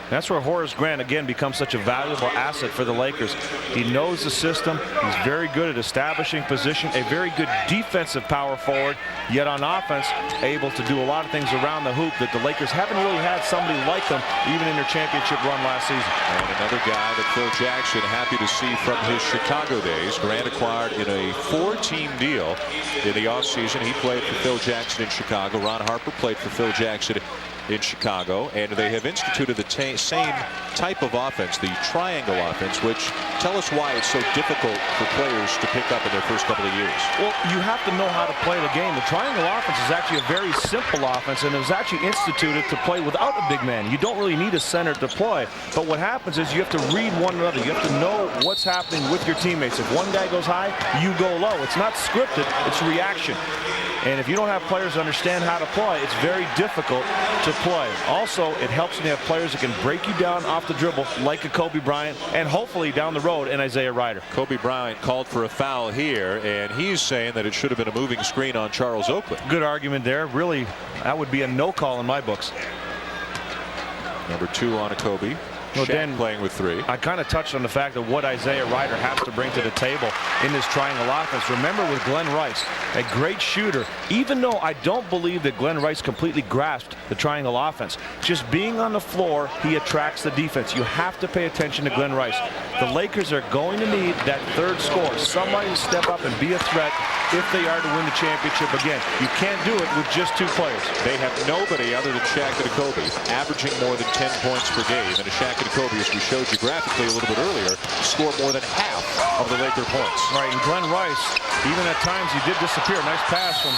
That's where Horace Grant again becomes such a valuable asset for the Lakers. He knows the system. He's very good at establishing position, a very good defensive power forward, yet on offense able to do a lot of things around the hoop that the Lakers haven't really had somebody like him even in their championship run last season. And another guy that Phil Jackson happy to see from his Chicago days. Grant acquired in a 4-team deal in the offseason. He played for Phil Jackson in Chicago. Ron Harper played for Phil Jackson in Chicago, and they have instituted the same type of offense, the triangle offense, which tell us why it's so difficult for players to pick up in their first couple of years. Well, you have to know how to play the game. The triangle offense is actually a very simple offense, and it was actually instituted to play without a big man. You don't really need a center to play, but what happens is you have to read one another. You have to know what's happening with your teammates. If one guy goes high, you go low. It's not scripted, it's reaction. And if you don't have players that understand how to play, it's very difficult to play. Also, it helps when you have players that can break you down off the dribble, like a Kobe Bryant, and hopefully down the road, an Isaiah Ryder. Kobe Bryant called for a foul here, and he's saying that it should have been a moving screen on Charles Oakley. Good argument there. Really, that would be a no call in my books. Number 2 on a Kobe. Well, Shaq Dan, playing with 3. I kind of touched on the fact of what Isaiah Ryder has to bring to the table in this triangle offense. Remember with Glenn Rice, a great shooter, even though I don't believe that Glenn Rice completely grasped the triangle offense. Just being on the floor, he attracts the defense. You have to pay attention to Glenn Rice. The Lakers are going to need that 3rd scorer, somebody to step up and be a threat if they are to win the championship again. You can't do it with just 2 players. They have nobody other than Shaq and Kobe averaging more than 10 points per game, and Shaq and Kobe, as we showed you graphically a little bit earlier, score more than half of the Laker points. Right, and Glenn Rice, even at times he did disappear. Nice pass from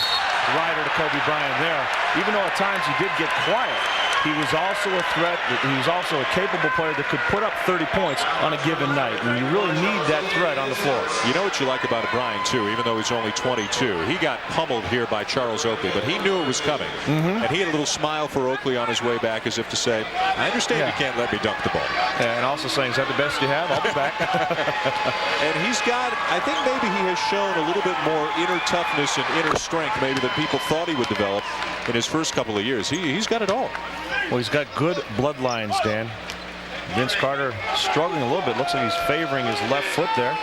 Ryder to Kobe Bryant there. Even though at times he did get quiet, he was also a threat. He was also a capable player that could put up 30 points on a given night. And you really need that threat on the floor. You know what you like about Bryant, too, even though he's only 22. He got pummeled here by Charles Oakley, but he knew it was coming. And he had a little smile for Oakley on his way back, as if to say, I understand you can't let me dunk the ball. And also saying, is that the best you have? I'll be back. And he's got, I think maybe he has shown a little bit more inner toughness and inner strength maybe than people thought he would develop in his first couple of years. He's got it all. Well, he's got good bloodlines, Dan. Vince Carter struggling a little bit. Looks like he's favoring his left foot there.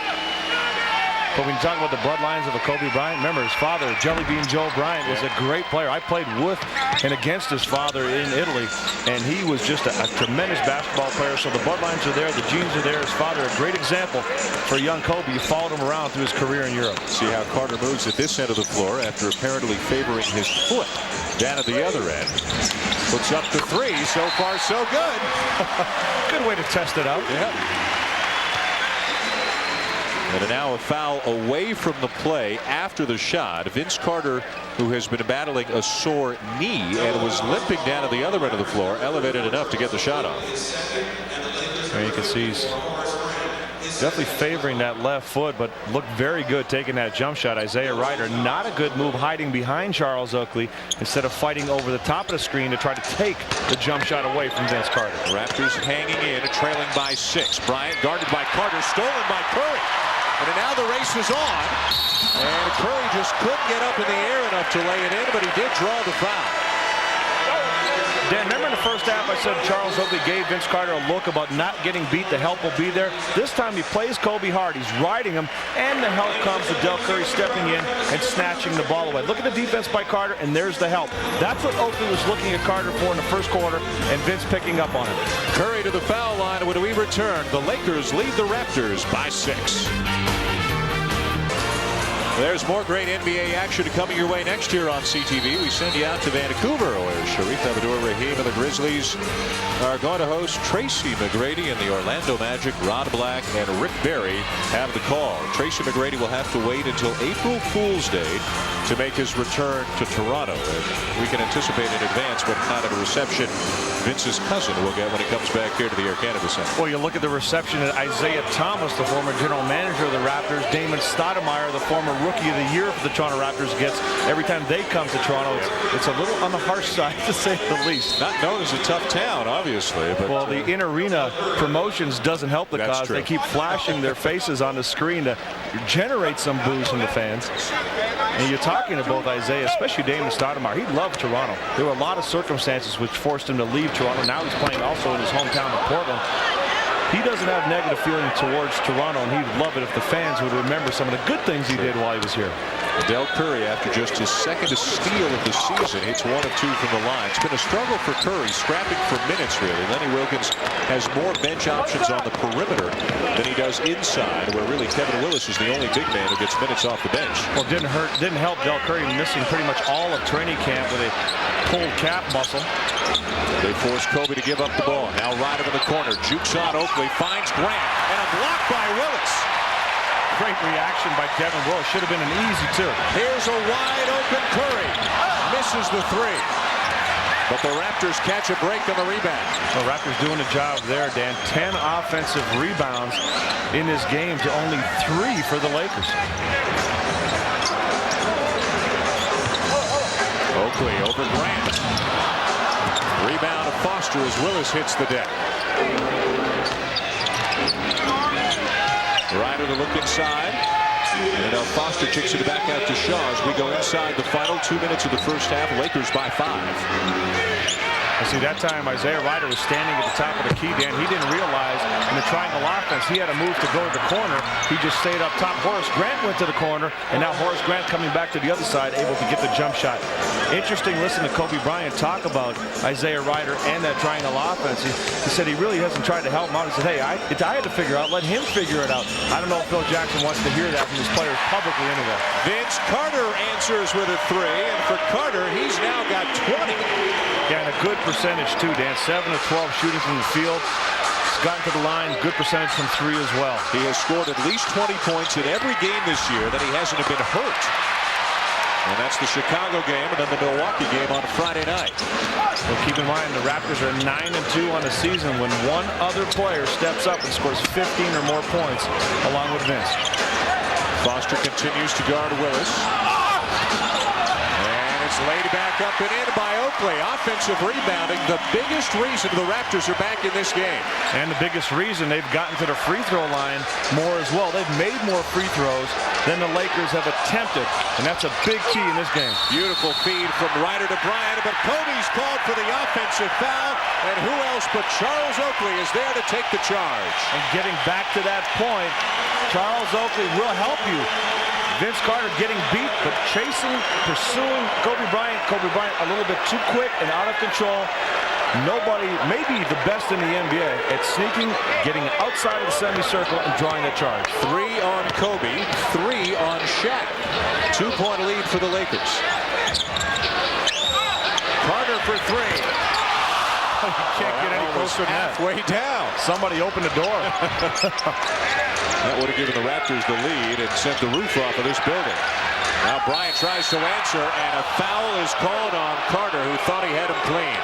But when you talk about the bloodlines of a Kobe Bryant, remember his father, Jelly Bean Joe Bryant, was a great player. I played with and against his father in Italy, and he was just a tremendous basketball player. So the bloodlines are there, the genes are there. His father, a great example for young Kobe. You followed him around through his career in Europe. See how Carter moves at this end of the floor after apparently favoring his foot down at the other end. Puts up the 3. So far, so good. Good way to test it out. Yeah. And now a foul away from the play after the shot. Vince Carter, who has been battling a sore knee and was limping down at the other end of the floor, elevated enough to get the shot off. And you can see he's definitely favoring that left foot, but looked very good taking that jump shot. Isaiah Ryder, not a good move, hiding behind Charles Oakley instead of fighting over the top of the screen to try to take the jump shot away from Vince Carter. Raptors hanging in, trailing by 6. Bryant guarded by Carter, stolen by Curry. And now the race is on. And Curry just couldn't get up in the air enough to lay it in, but he did draw the foul. Dan, remember in the first half I said Charles Oakley gave Vince Carter a look about not getting beat. The help will be there. This time he plays Kobe hard. He's riding him, and the help comes with Del Curry stepping in and snatching the ball away. Look at the defense by Carter, and there's the help. That's what Oakley was looking at Carter for in the first quarter, and Vince picking up on it. Curry to the foul line. When we return, the Lakers lead the Raptors by 6. There's more great NBA action coming your way next year on CTV. We send you out to Vancouver, where Sharif Abdur-Rahim and the Grizzlies are going to host Tracy McGrady and the Orlando Magic. Rod Black and Rick Barry have the call. Tracy McGrady will have to wait until April Fool's Day to make his return to Toronto. And we can anticipate in advance what kind of a reception Vince's cousin will get when he comes back here to the Air Canada Center. Well, you look at the reception at Isaiah Thomas, the former general manager of the Raptors, Damon Stoudemire, the former Rookie of the Year for the Toronto Raptors gets every time they come to Toronto. It's a little on the harsh side, to say the least. Not known as a tough town, obviously. But, well, the in-arena promotions doesn't help the cause. True. They keep flashing their faces on the screen to generate some boos from the fans. And you're talking to both Isaiah, especially Damon Stoudemire. He loved Toronto. There were a lot of circumstances which forced him to leave Toronto. Now he's playing also in his hometown of Portland. He doesn't have negative feeling towards Toronto, and he'd love it if the fans would remember some of the good things he did while he was here. Del Curry, after just his second steal of the season, hits 1 of 2 from the line. It's been a struggle for Curry, scrapping for minutes, really. Lenny Wilkins has more bench options on the perimeter than he does inside, where really Kevin Willis is the only big man who gets minutes off the bench. Well, didn't help Del Curry missing pretty much all of training camp with a pulled calf muscle. They force Kobe to give up the ball. Now Ryder in the corner, jukes on Oakley, finds Grant, and a block by Willis. Great reaction by Kevin Willis. Should have been an easy 2. Here's a wide open Curry. Misses the 3. But the Raptors catch a break on the rebound. The Raptors doing a job there, Dan. 10 offensive rebounds in this game to only 3 for the Lakers. Oakley over Grant. Rebound of Foster as Willis hits the deck. Ryder to look inside. And now Foster kicks it back out to Shaw as we go inside the final 2 minutes of the first half. Lakers by 5. And see, that time Isaiah Ryder was standing at the top of the key, Dan. He didn't realize in the triangle offense he had to move to go to the corner. He just stayed up top. Horace Grant went to the corner, and now Horace Grant coming back to the other side, able to get the jump shot. Interesting, listen to Kobe Bryant talk about Isaiah Ryder and that triangle offense. He said he really hasn't tried to help him out. He said, hey, I had to figure out, let him figure it out. I don't know if Phil Jackson wants to hear that from his players publicly anyway. Vince Carter answers with a 3, and for Carter, he's now got 20. Yeah, and a good percentage too, Dan. 7 of 12 shooting from the field. He's gotten to the line. Good percentage from 3 as well. He has scored at least 20 points in every game this year that he hasn't been hurt. And that's the Chicago game and then the Milwaukee game on Friday night. Well, keep in mind the Raptors are 9-2 on the season when one other player steps up and scores 15 or more points along with Vince. Foster continues to guard Willis. Laid back up and in by Oakley. Offensive rebounding, the biggest reason the Raptors are back in this game. And the biggest reason they've gotten to the free throw line more as well. They've made more free throws than the Lakers have attempted, and that's a big key in this game. Beautiful feed from Ryder to Bryant, but Kobe's called for the offensive foul, and who else but Charles Oakley is there to take the charge. And getting back to that point, Charles Oakley will help you. Vince Carter getting beat, but chasing, pursuing Kobe Bryant a little bit too quick and out of control. Nobody, maybe the best in the NBA at sneaking, getting outside of the semicircle and drawing the charge. 3 on Kobe, 3 on Shaq. 2-point lead for the Lakers. Carter for 3. You can't get any closer than that. Halfway down. Somebody opened the door. That would have given the Raptors the lead and sent the roof off of this building. Now Bryant tries to answer, and a foul is called on Carter, who thought he had him clean.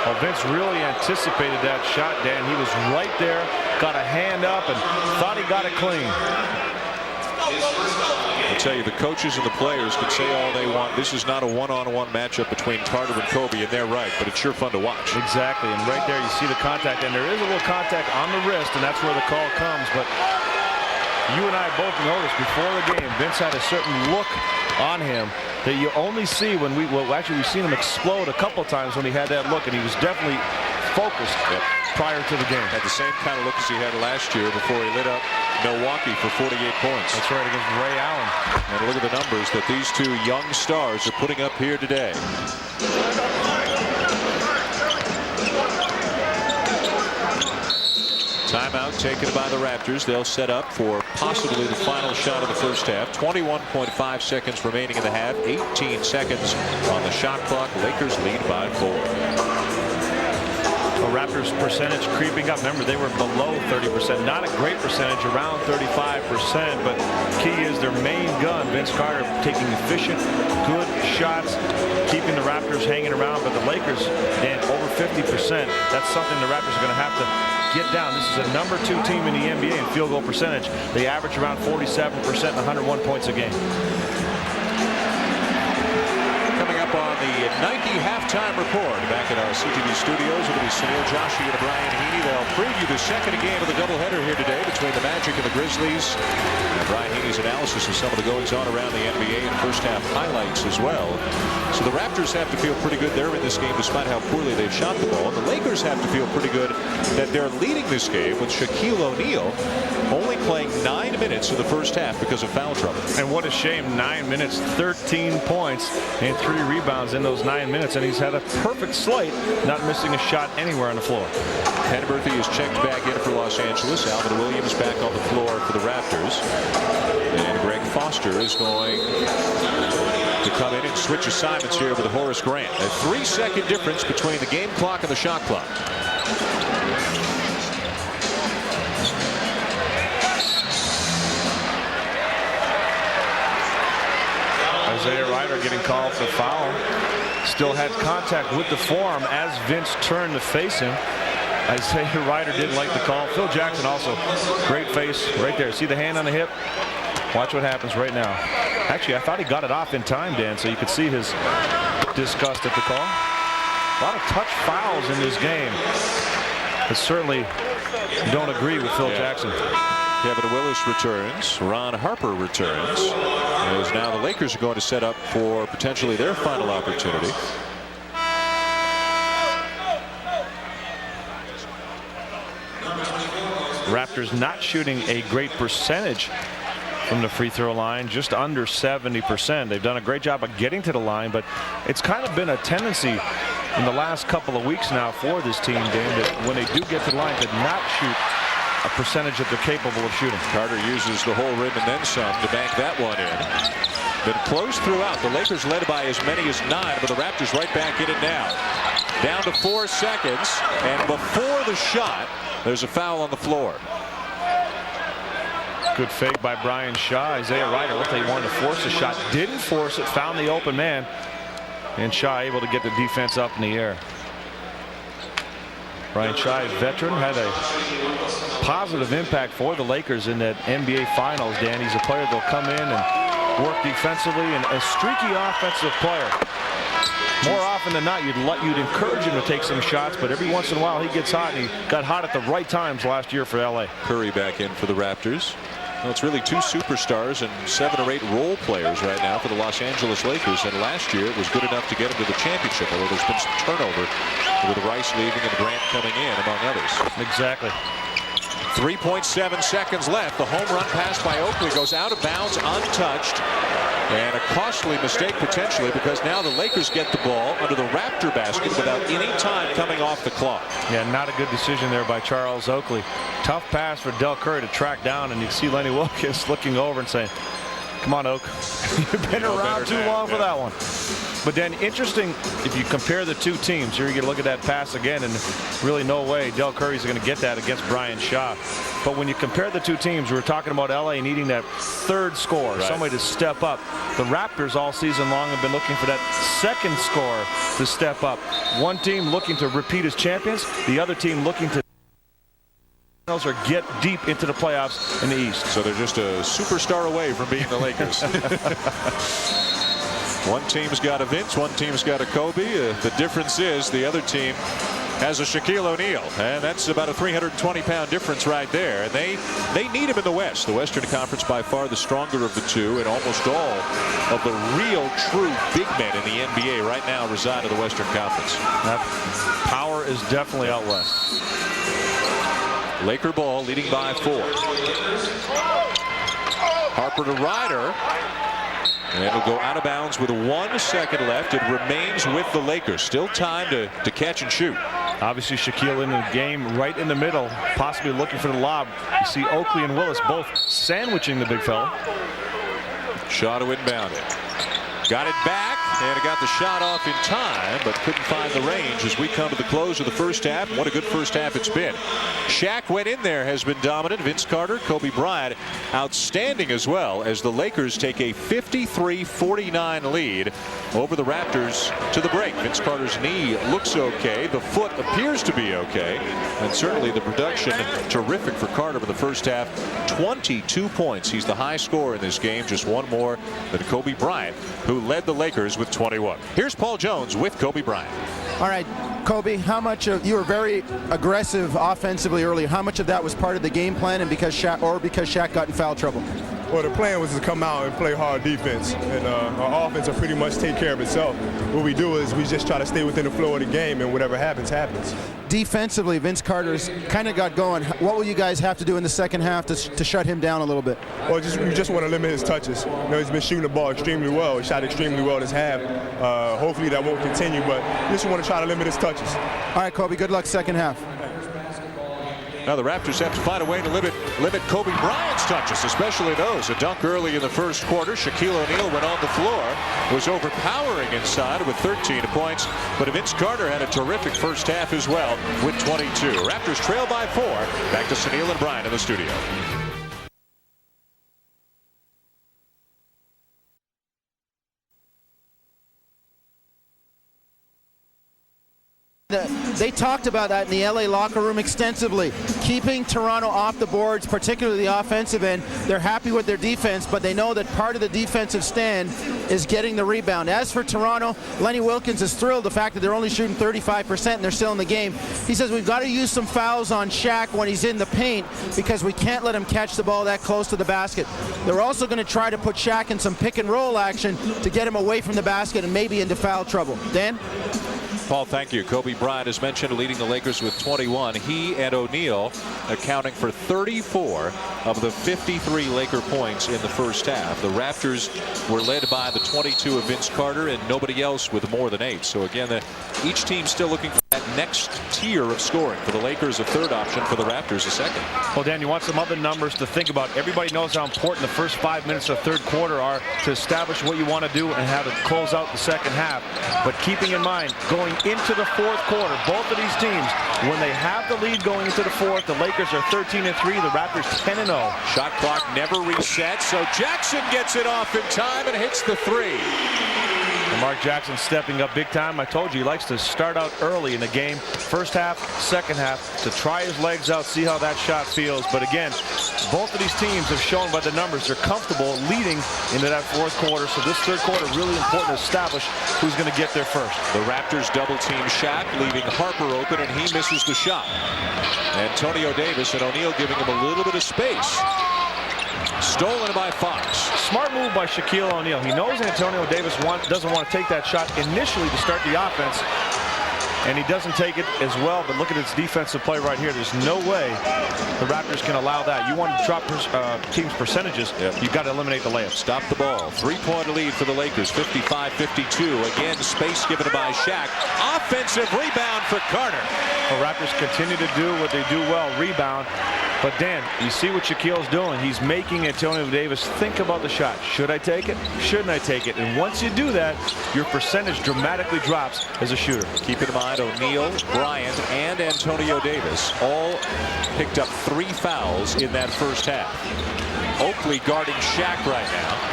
Well, Vince really anticipated that shot, Dan. He was right there, got a hand up, and thought he got it clean. I'll tell you, the coaches and the players can say all they want. This is not a one-on-one matchup between Carter and Kobe, and they're right, but it's sure fun to watch. Exactly, and right there you see the contact, and there is a little contact on the wrist, and that's where the call comes, but you and I both noticed before the game, Vince had a certain look on him that you only see when we've seen him explode a couple times when he had that look, and he was definitely focused prior to the game. Had the same kind of look as he had last year before he lit up Milwaukee for 48 points. That's right, against Ray Allen. And look at the numbers that these two young stars are putting up here today. Timeout taken by the Raptors. They'll set up for possibly the final shot of the first half. 21.5 seconds remaining in the half. 18 seconds on the shot clock. Lakers lead by 4. The Raptors percentage creeping up. Remember, they were below 30%. Not a great percentage, around 35%. But key is their main gun, Vince Carter, taking efficient, good shots, keeping the Raptors hanging around, but the Lakers, and over 50%, that's something the Raptors are going to have to get down. This is a #2 team in the NBA in field goal percentage. They average around 47% and 101 points a game. Coming up on the Nike halftime report back at our CTV studios, it'll be Sunil Joshi and Bryant Heaney. They'll preview the second game of the doubleheader here today between the Magic and the Grizzlies. And Bryant Heaney's analysis of some of the goings-on around the NBA and first half highlights as well. So the Raptors have to feel pretty good they're in this game despite how poorly they've shot the ball. And the Lakers have to feel pretty good that they're leading this game with Shaquille O'Neal only playing 9 minutes in the first half because of foul trouble. And what a shame, 9 minutes, 13 points, and 3 rebounds in those 9 minutes, and he's had a perfect slate, not missing a shot anywhere on the floor. Penberthy is checked back in for Los Angeles. Alvin Williams back on the floor for the Raptors. And Greg Foster is going to come in and switch assignments here with Horace Grant. A 3-second difference between the game clock and the shot clock. Isaiah Ryder getting called for foul. Still had contact with the forearm as Vince turned to face him. Isaiah Ryder didn't like the call. Phil Jackson also, great face right there. See the hand on the hip? Watch what happens right now. Actually, I thought he got it off in time, Dan, so you could see his disgust at the call. A lot of touch fouls in this game. I certainly don't agree with Phil Jackson. Kevin Willis returns. Ron Harper returns. As now the Lakers are going to set up for potentially their final opportunity. Raptors not shooting a great percentage from the free throw line, just under 70%. They've done a great job of getting to the line, but it's kind of been a tendency in the last couple of weeks now for this team, Dan, that when they do get to the line, to not shoot a percentage that they're capable of shooting. Carter uses the whole rim and then some to bank that one in. Been close throughout. The Lakers led by as many as 9, but the Raptors right back in it now. Down to 4 seconds, and before the shot, there's a foul on the floor. Good fake by Brian Shaw. Isaiah Ryder looked like he wanted to force a shot. Didn't force it. Found the open man. And Shaw able to get the defense up in the air. Brian Shaw is veteran. Had a positive impact for the Lakers in that NBA Finals, Dan. He's a player that'll come in and work defensively, and a streaky offensive player. More often than not, you'd encourage him to take some shots, but every once in a while he gets hot, and he got hot at the right times last year for LA. Curry back in for the Raptors. Well, it's really 2 superstars and 7 or 8 role players right now for the Los Angeles Lakers. And last year it was good enough to get them to the championship, although there's been some turnover with Rice leaving and Grant coming in, among others. Exactly. 3.7 seconds left. The home run pass by Oakley goes out of bounds, untouched. And a costly mistake potentially, because now the Lakers get the ball under the Raptor basket without any time coming off the clock. Yeah, not a good decision there by Charles Oakley. Tough pass for Del Curry to track down, and you see Lenny Wilkens looking over and saying, come on, Oak. You've been around too long for that one. But then interesting, if you compare the two teams, here you get to look at that pass again, and really no way Del Curry's going to get that against Brian Shaw. But when you compare the two teams, we were talking about LA needing that third score, somebody to step up. The Raptors all season long have been looking for that second scorer to step up. One team looking to repeat as champions, the other team looking to or get deep into the playoffs in the East. So they're just a superstar away from being the Lakers. One team's got a Vince, one team's got a Kobe. The difference is the other team has a Shaquille O'Neal, and that's about a 320-pound difference right there. And they need him in the West. The Western Conference by far the stronger of the two, and almost all of the real true big men in the NBA right now reside in the Western Conference. That power is definitely out west. Laker ball, leading by 4. Harper to Ryder. And it'll go out of bounds with 1 second left. It remains with the Lakers. Still time to catch and shoot. Obviously Shaquille in the game right in the middle, possibly looking for the lob. You see Oakley and Willis both sandwiching the big fella. Shaw to inbound it. Got it back, and it got the shot off in time, but couldn't find the range as we come to the close of the first half. What a good first half it's been. Shaq went in there, has been dominant. Vince Carter, Kobe Bryant, outstanding as well, as the Lakers take a 53-49 lead over the Raptors to the break. Vince Carter's knee looks okay. The foot appears to be okay. And certainly the production terrific for Carter in the first half. 22 points. He's the high scorer in this game, just one more than Kobe Bryant, who led the Lakers with 21. Here's Paul Jones with Kobe Bryant. All right, Kobe, how much of you were very aggressive offensively earlier? How much of that was part of the game plan and because Shaq got in foul trouble? Well, the plan was to come out and play hard defense, and our offense will pretty much take care of itself. What we do is we just try to stay within the flow of the game, and whatever happens, happens. Defensively, Vince Carter's kind of got going. What will you guys have to do in the second half to shut him down a little bit? Well, we just want to limit his touches. You know, he's been shooting the ball extremely well. He shot extremely well this half. Hopefully that won't continue, but we just want to try to limit his touches. All right, Kobe, good luck second half. Now the Raptors have to find a way to limit Kobe Bryant's touches, especially those. A dunk early in the first quarter. Shaquille O'Neal went on the floor, was overpowering inside with 13 points. But Vince Carter had a terrific first half as well with 22. Raptors trail by 4. Back to Sunil and Bryant in the studio. They talked about that in the LA locker room extensively, keeping Toronto off the boards, particularly the offensive end. They're happy with their defense, but they know that part of the defensive stand is getting the rebound. As for Toronto, Lenny Wilkens is thrilled the fact that they're only shooting 35% and they're still in the game. He says we've got to use some fouls on Shaq when he's in the paint because we can't let him catch the ball that close to the basket. They're also going to try to put Shaq in some pick and roll action to get him away from the basket and maybe into foul trouble. Dan? Paul, thank you. Kobe Bryant, as mentioned, leading the Lakers with 21. He and O'Neal accounting for 34 of the 53 Laker points in the first half. The Raptors were led by the 22 of Vince Carter and nobody else with more than 8. So again, each team still looking for that next tier of scoring. For the Lakers, a third option. For the Raptors, a second. Well, Dan, you want some other numbers to think about. Everybody knows how important the first 5 minutes of the third quarter are to establish what you want to do and how to close out the second half. But keeping in mind, going into the fourth quarter, both of these teams, when they have the lead going into the fourth, the Lakers are 13-3, the Raptors 10-0. Shot clock never resets, so Jackson gets it off in time and hits the 3. And Mark Jackson stepping up big time. I told you he likes to start out early in the game. First half, second half, to try his legs out, see how that shot feels. But again, both of these teams have shown by the numbers they're comfortable leading into that fourth quarter. So this third quarter really important to establish who's going to get there first. The Raptors double team Shaq, leaving Harper open, and he misses the shot. Antonio Davis and O'Neal giving him a little bit of space. Stolen by Fox. Smart move by Shaquille O'Neal. He knows Antonio Davis doesn't want to take that shot initially to start the offense, and he doesn't take it as well. But look at his defensive play right here. There's no way the Raptors can allow that. You want to drop team's percentages, you've got to eliminate the layup. Stop the ball. 3-point lead for the Lakers, 55-52. Again, space given by Shaq. Offensive rebound for Carter. The Raptors continue to do what they do well, rebound. But Dan, you see what Shaquille's doing. He's making Antonio Davis think about the shot. Should I take it? Shouldn't I take it? And once you do that, your percentage dramatically drops as a shooter. Keep in mind, O'Neal, Bryant, and Antonio Davis all picked up 3 fouls in that first half. Oakley guarding Shaq right now.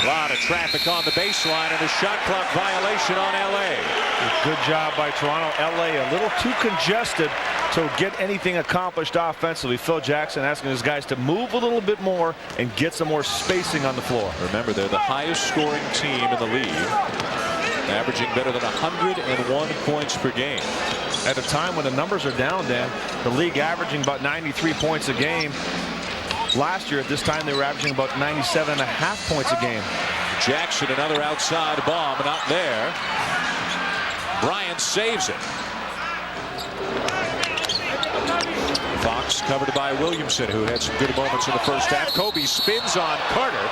A lot of traffic on the baseline and a shot clock violation on LA. Good job by Toronto. LA a little too congested to get anything accomplished offensively. Phil Jackson asking his guys to move a little bit more and get some more spacing on the floor. Remember, they're the highest scoring team in the league, averaging better than 101 points per game. At a time when the numbers are down, Dan, the league averaging about 93 points a game. Last year at this time they were averaging about 97.5 points a game. Jackson, another outside bomb, not there. Bryant saves it. Fox covered by Williamson, who had some good moments in the first half. Kobe spins on Carter,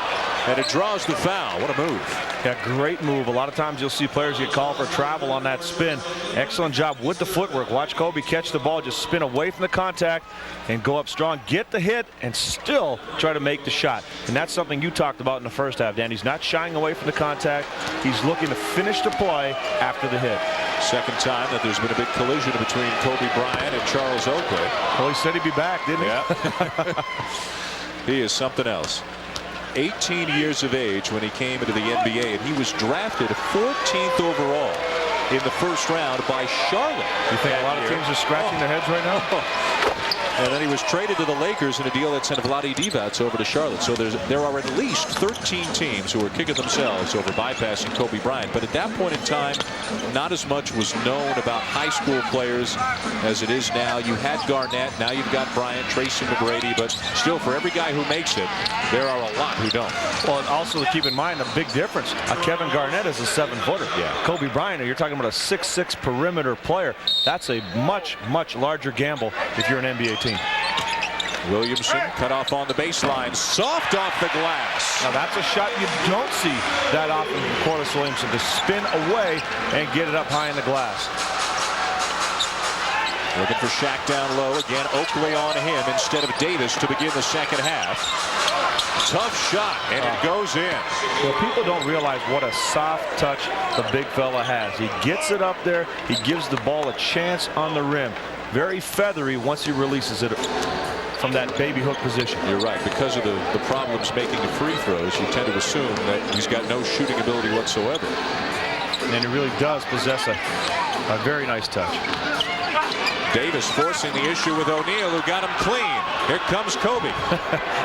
and it draws the foul. What a move. Yeah, great move. A lot of times you'll see players get called for travel on that spin. Excellent job with the footwork. Watch Kobe catch the ball, just spin away from the contact and go up strong, get the hit, and still try to make the shot. And that's something you talked about in the first half, Dan. He's not shying away from the contact. He's looking to finish the play after the hit. Second time that there's been a big collision between Kobe Bryant and Charles Oakley. Well, he said he'd be back, didn't he? Yeah. He is something else. 18 years of age when he came into the NBA, and he was drafted 14th overall in the first round by Charlotte. You think a lot of teams are scratching their heads right now? And then he was traded to the Lakers in a deal that sent Vlade Divac over to Charlotte. So there are at least 13 teams who are kicking themselves over bypassing Kobe Bryant. But at that point in time, not as much was known about high school players as it is now. You had Garnett, now you've got Bryant, Tracy, McGrady, but still, for every guy who makes it, there are a lot who don't. Well, and also to keep in mind, a big difference. Kevin Garnett is a 7-footer. Yeah. Kobe Bryant, you're talking about a 6'6" perimeter player. That's a much, much larger gamble if you're an NBA team. Williamson cut off on the baseline, soft off the glass. Now that's a shot you don't see that often from Corliss Williamson, to spin away and get it up high in the glass. Looking for Shaq down low. Again, Oakley on him instead of Davis to begin the second half. Tough shot, and it goes in. Well, people don't realize what a soft touch the big fella has. He gets it up there. He gives the ball a chance on the rim. Very feathery once he releases it from that baby hook position. You're right. Because of the problems making the free throws, you tend to assume that he's got no shooting ability whatsoever. And he really does possess a very nice touch. Davis forcing the issue with O'Neal, who got him clean. Here comes Kobe.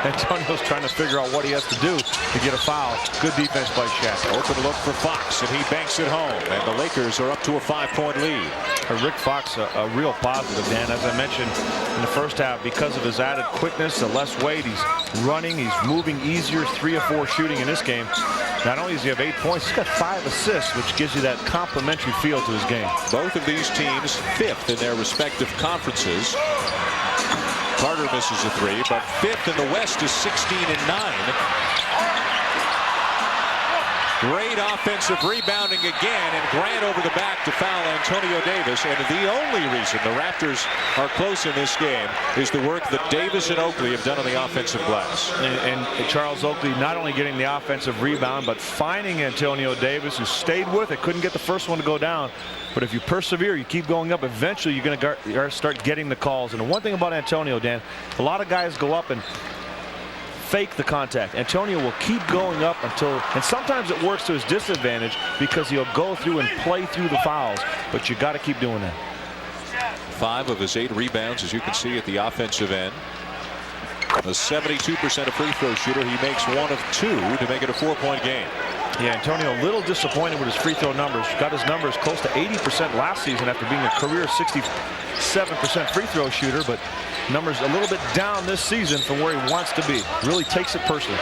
Antonio's trying to figure out what he has to do to get a foul. Good defense by Shaq. Open look for Fox, and he banks it home. And the Lakers are up to a 5-point lead. Rick Fox, a real positive, Dan. As I mentioned in the first half, because of his added quickness, the less weight, he's running, he's moving easier, 3 of 4 shooting in this game. Not only does he have 8 points, he's got 5 assists, which gives you that complimentary feel to his game. Both of these teams 5th in their respective conferences. Carter misses a 3, but 5th in the West is 16-9. Great offensive rebounding again, and Grant over the back to foul Antonio Davis. And the only reason the Raptors are close in this game is the work that Davis and Oakley have done on the offensive glass. And Charles Oakley not only getting the offensive rebound, but finding Antonio Davis, who stayed with it, couldn't get the first one to go down. But if you persevere, you keep going up, eventually you're going to start getting the calls. And the one thing about Antonio, Dan, a lot of guys go up and fake the contact. Antonio will keep going up until, and sometimes it works to his disadvantage because he'll go through and play through the fouls, but you got to keep doing that. 5 of his 8 rebounds, as you can see, at the offensive end. A 72% free throw shooter. He makes 1 of 2 to make it a 4-point game. Yeah, Antonio a little disappointed with his free throw numbers. Got his numbers close to 80% last season after being a career 67% free throw shooter, but numbers a little bit down this season from where he wants to be. Really takes it personally.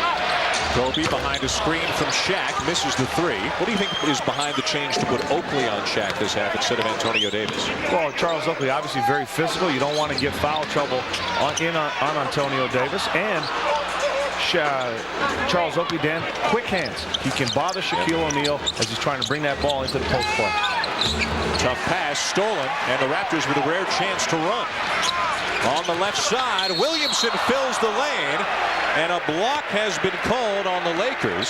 Kobe behind a screen from Shaq, misses the 3. What do you think is behind the change to put Oakley on Shaq this half instead of Antonio Davis? Well, Charles Oakley obviously very physical. You don't want to get foul trouble on Antonio Davis. And Charles Oakley, Dan, quick hands. He can bother Shaquille O'Neal as he's trying to bring that ball into the post play. Tough pass, stolen, and the Raptors with a rare chance to run. On the left side, Williamson fills the lane, and a block has been called on the Lakers.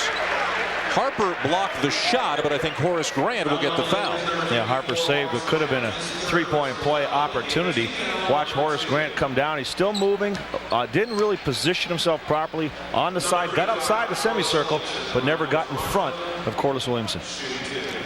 Harper blocked the shot, but I think Horace Grant will get the foul. Yeah, Harper saved what could have been a 3-point play opportunity. Watch Horace Grant come down. He's still moving. Didn't really position himself properly on the side. Got outside the semicircle, but never got in front of Corliss Williamson.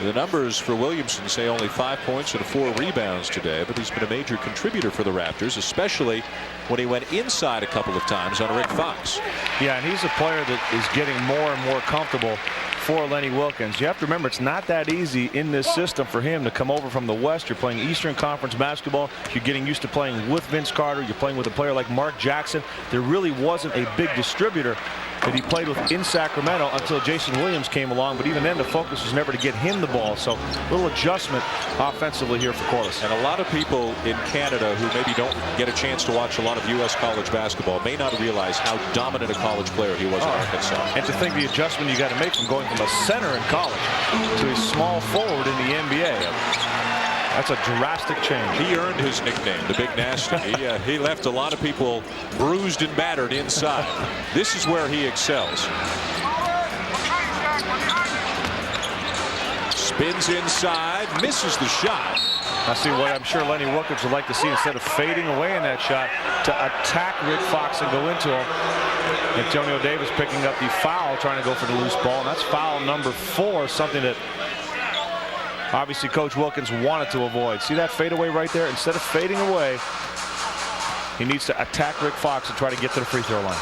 The numbers for Williamson say only 5 points and 4 rebounds today, but he's been a major contributor for the Raptors, especially when he went inside a couple of times on Rick Fox. Yeah, and he's a player that is getting more and more comfortable for Lenny Wilkens. You have to remember, it's not that easy in this system for him to come over from the West. You're playing Eastern Conference basketball. You're getting used to playing with Vince Carter. You're playing with a player like Mark Jackson. There really wasn't a big distributor that he played with in Sacramento until Jason Williams came along. But even then, the focus was never to get him the ball. So a little adjustment offensively here for Corliss. And a lot of people in Canada who maybe don't get a chance to watch a lot of U.S. college basketball may not realize how dominant a college player he was in Arkansas. And to think the adjustment you got to make from going from a center in college to a small forward in the NBA. That's a drastic change. He earned his nickname, the Big Nasty. He left a lot of people bruised and battered inside. This is where he excels. Spins inside, misses the shot. I see what I'm sure Lenny Wilkins would like to see, instead of fading away in that shot, to attack Rick Fox and go into him. Antonio Davis picking up the foul, trying to go for the loose ball, and that's foul number 4, something that obviously Coach Wilkins wanted to avoid. See that fadeaway right there? Instead of fading away, he needs to attack Rick Fox and try to get to the free throw line.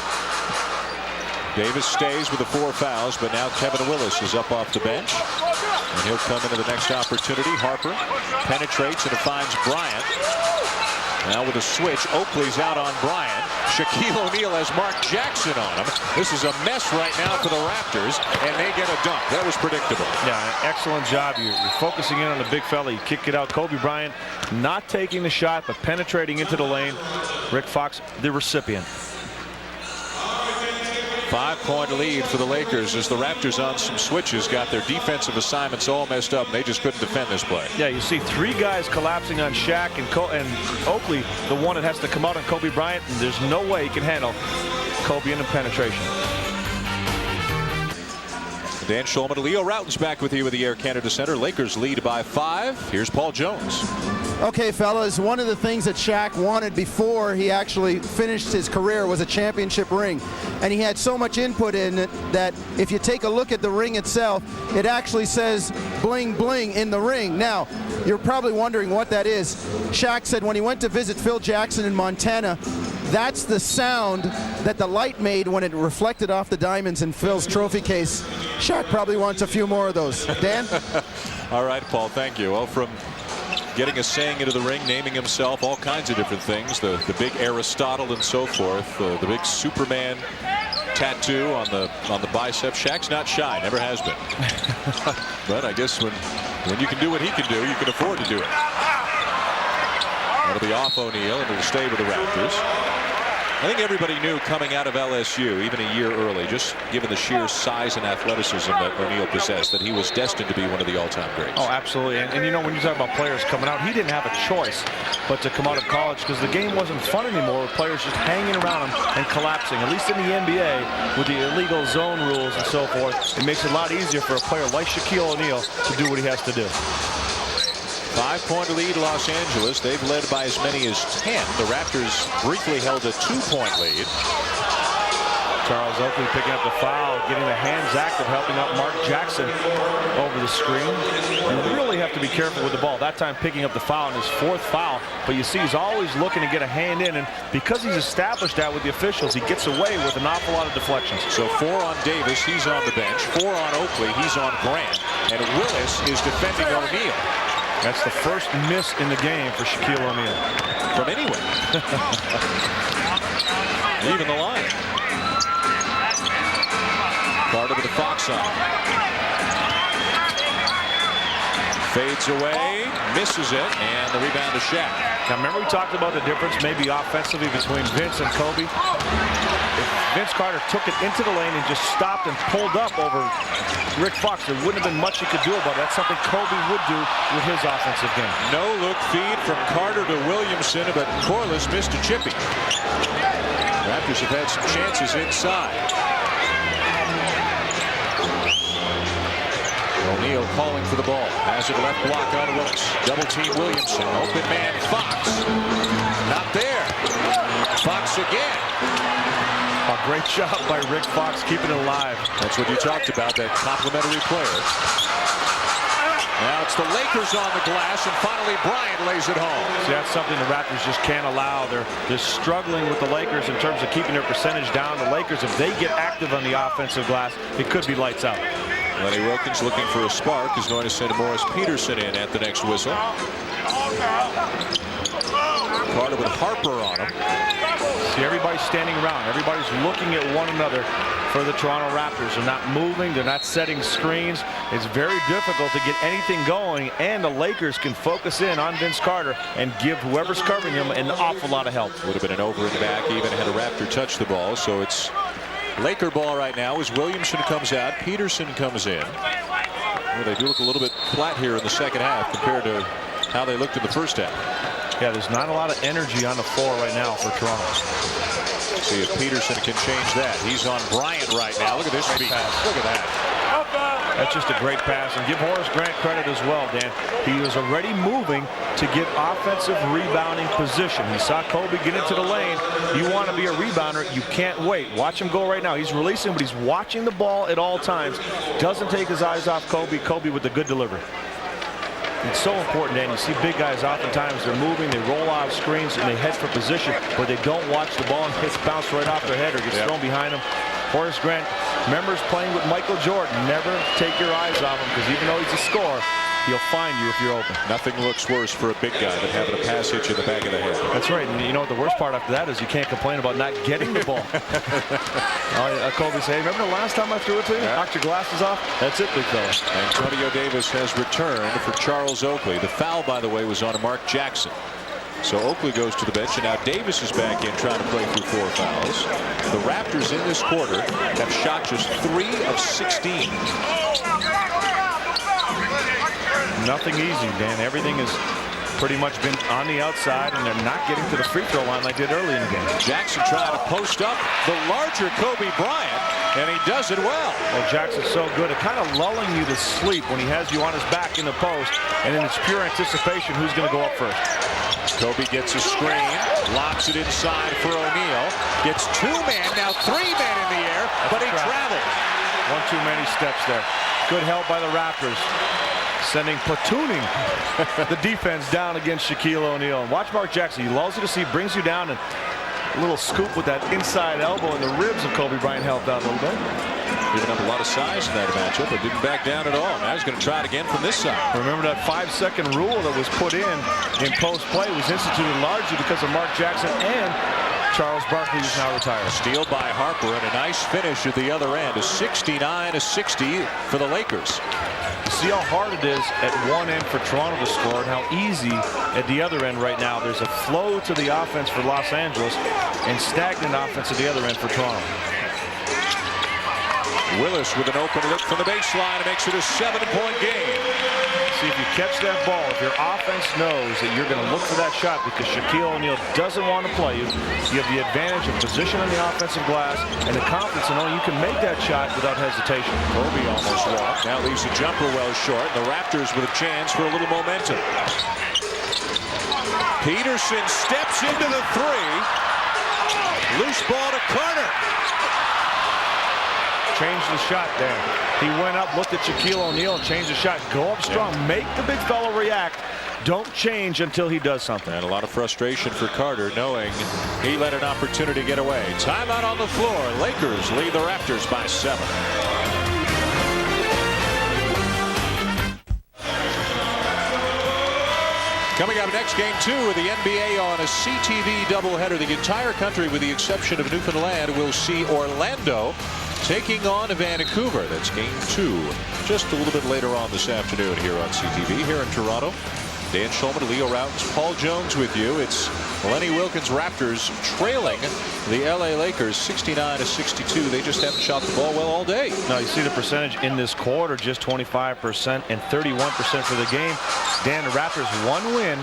Davis stays with the 4 fouls, but now Kevin Willis is up off the bench, and he'll come into the next opportunity. Harper penetrates and finds Bryant. Now with a switch, Oakley's out on Bryant. Shaquille O'Neal has Mark Jackson on him. This is a mess right now for the Raptors, and they get a dunk. That was predictable. Yeah, excellent job. You're focusing in on the big fella. You kick it out. Kobe Bryant not taking the shot, but penetrating into the lane. Rick Fox, the recipient. 5-point lead for the Lakers as the Raptors on some switches got their defensive assignments all messed up, and they just couldn't defend this play. Yeah, you see 3 guys collapsing on Shaq and Oakley, the one that has to come out on Kobe Bryant, and there's no way he can handle Kobe in the penetration. Dan Schulman, Leo Routen's back with you with the Air Canada Center. Lakers lead by 5. Here's Paul Jones. Okay, fellas, one of the things that Shaq wanted before he actually finished his career was a championship ring. And he had so much input in it that if you take a look at the ring itself, it actually says bling bling in the ring. Now, you're probably wondering what that is. Shaq said when he went to visit Phil Jackson in Montana, that's the sound that the light made when it reflected off the diamonds in Phil's trophy case. Shaq probably wants a few more of those. Dan? All right, Paul, thank you. Well, from getting a saying into the ring, naming himself, all kinds of different things, the big Aristotle and so forth, the big Superman tattoo on the bicep. Shaq's not shy, never has been. But I guess when you can do what he can do, you can afford to do it. That'll be off O'Neal, and it'll stay with the Raptors. I think everybody knew coming out of LSU, even a year early, just given the sheer size and athleticism that O'Neal possessed, that he was destined to be one of the all-time greats. Oh, absolutely. And you know, when you talk about players coming out, he didn't have a choice but to come out of college, because the game wasn't fun anymore with players just hanging around him and collapsing. At least in the NBA, with the illegal zone rules and so forth, it makes it a lot easier for a player like Shaquille O'Neal to do what he has to do. 5-point lead, Los Angeles. They've led by as many as 10. The Raptors briefly held a 2-point lead. Charles Oakley picking up the foul, getting the hands active, helping out Mark Jackson over the screen. You really have to be careful with the ball. That time picking up the foul in his 4th foul. But you see he's always looking to get a hand in, and because he's established that with the officials, he gets away with an awful lot of deflections. So 4 on Davis, he's on the bench. 4 on Oakley, he's on Grant. And Willis is defending O'Neal. That's the first miss in the game for Shaquille O'Neal. From anywhere. Even the line. Carter with the Fox on. Fades away, misses it, and the rebound to Shaq. Now remember we talked about the difference maybe offensively between Vince and Kobe. If Vince Carter took it into the lane and just stopped and pulled up over Rick Fox, there wouldn't have been much he could do about it. That's something Kobe would do with his offensive game. No look feed from Carter to Williamson, but Corliss missed a chippy. Raptors have had some chances inside. O'Neal calling for the ball. Has it left block on Willis. Double team Williamson. Open man Fox. Not there. Fox again. A great job by Rick Fox keeping it alive. That's what you talked about, that complimentary player. Now it's the Lakers on the glass, and finally Bryant lays it home. See, that's something the Raptors just can't allow. They're struggling with the Lakers in terms of keeping their percentage down. The Lakers, if they get active on the offensive glass, it could be lights out. Lenny Wilkins, looking for a spark, is going to send Morris Peterson in at the next whistle. Carter with Harper on him. See, everybody's standing around. Everybody's looking at one another for the Toronto Raptors. They're not moving. They're not setting screens. It's very difficult to get anything going, and the Lakers can focus in on Vince Carter and give whoever's covering him an awful lot of help. Would have been an over and back even had a Raptor touched the ball, so it's Laker ball right now as Williamson comes out, Peterson comes in. Well, they do look a little bit flat here in the second half compared to how they looked in the first half. Yeah, there's not a lot of energy on the floor right now for Toronto. See if Peterson can change that. He's on Bryant right now. Look at this feat. Look at that. That's just a great pass. And give Horace Grant credit as well, Dan. He was already moving to get offensive rebounding position. He saw Kobe get into the lane. You want to be a rebounder, you can't wait. Watch him go right now. He's releasing, but he's watching the ball at all times. Doesn't take his eyes off Kobe. Kobe with the good delivery. It's so important, Dan. You see big guys oftentimes, they're moving, they roll out screens, and they head for position, but they don't watch the ball and it's bounced right off their head or gets thrown behind them. Horace Grant remembers playing with Michael Jordan. Never take your eyes off him, because even though he's a scorer, he'll find you if you're open. Nothing looks worse for a big guy than having a pass hit you in the back of the head. That's right. And you know what the worst part after that is? You can't complain about not getting the ball. Kobe say, remember the last time I threw it to you? Yeah. Knocked your glasses off? That's it, big fella. Antonio Davis has returned for Charles Oakley. The foul, by the way, was on Mark Jackson. So Oakley goes to the bench, and now Davis is back in trying to play through 4 fouls. The Raptors in this quarter have shot just 3 of 16. Nothing easy, Dan. Everything has pretty much been on the outside, and they're not getting to the free throw line like they did early in the game. Jackson trying to post up the larger Kobe Bryant, and he does it well. Well, Jackson's so good at kind of lulling you to sleep when he has you on his back in the post, and then it's pure anticipation who's going to go up first. Kobe gets a screen, lobs it inside for O'Neal, gets 2-man, now 3-man in the air, but he traveled. One too many steps there. Good help by the Raptors, sending platooning the defense down against Shaquille O'Neal. And watch Mark Jackson. He lulls you to see, brings you down, and a little scoop with that inside elbow, and the ribs of Kobe Bryant helped out a little bit. Giving up a lot of size in that matchup, but didn't back down at all. Now he's going to try it again from this side. Remember that 5-second rule that was put in post play was instituted largely because of Mark Jackson and Charles Barkley, who's now retired. Steal by Harper, and a nice finish at the other end. A 69-60 for the Lakers. You see how hard it is at one end for Toronto to score, and how easy at the other end right now. There's a flow to the offense for Los Angeles and stagnant offense at the other end for Toronto. Willis with an open look from the baseline. It makes it a 7-point game. See, if you catch that ball, if your offense knows that you're going to look for that shot because Shaquille O'Neal doesn't want to play you, you have the advantage of position on the offensive glass and the confidence in knowing you can make that shot without hesitation. Kobe almost walked. Now leaves the jumper well short. The Raptors with a chance for a little momentum. Peterson steps into the 3. Loose ball to Carter. Changed the shot there. He went up, looked at Shaquille O'Neal, and changed the shot. Go up strong. Make the big fellow react. Don't change until he does something. And a lot of frustration for Carter, knowing he let an opportunity get away. Timeout on the floor. Lakers lead the Raptors by 7. Coming up next, Game 2 of the NBA on a CTV doubleheader. The entire country, with the exception of Newfoundland, will see Orlando taking on Vancouver. That's Game 2 just a little bit later on this afternoon here on CTV. Here in Toronto, Dan Schulman, Leo Routens, Paul Jones with you. It's Lenny Wilkens Raptors trailing the LA Lakers 69-62. They just haven't shot the ball well all day. Now you see the percentage in this quarter, just 25% and 31% for the game. Dan, the Raptors 1 win,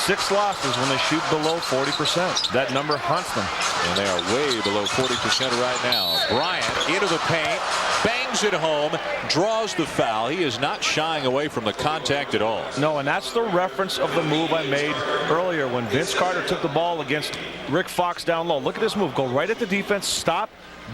6 losses when they shoot below 40%. That number haunts them. And they are way below 40% right now. Bryant into the paint, bangs it home, draws the foul. He is not shying away from the contact at all. No, and that's the reference of the move I made earlier when Vince Carter took the ball against Rick Fox down low. Look at this move. Go right at the defense, stop,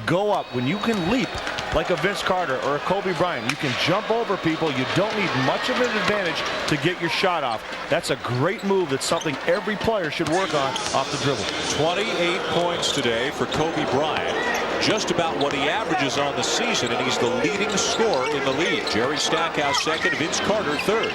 go up. When you can leap like a Vince Carter or a Kobe Bryant, you can jump over people. You don't need much of an advantage to get your shot off. That's a great move. That's something every player should work on off the dribble. 28 points today for Kobe Bryant. Just about what he averages on the season, and he's the leading scorer in the league. Jerry Stackhouse second, Vince Carter third.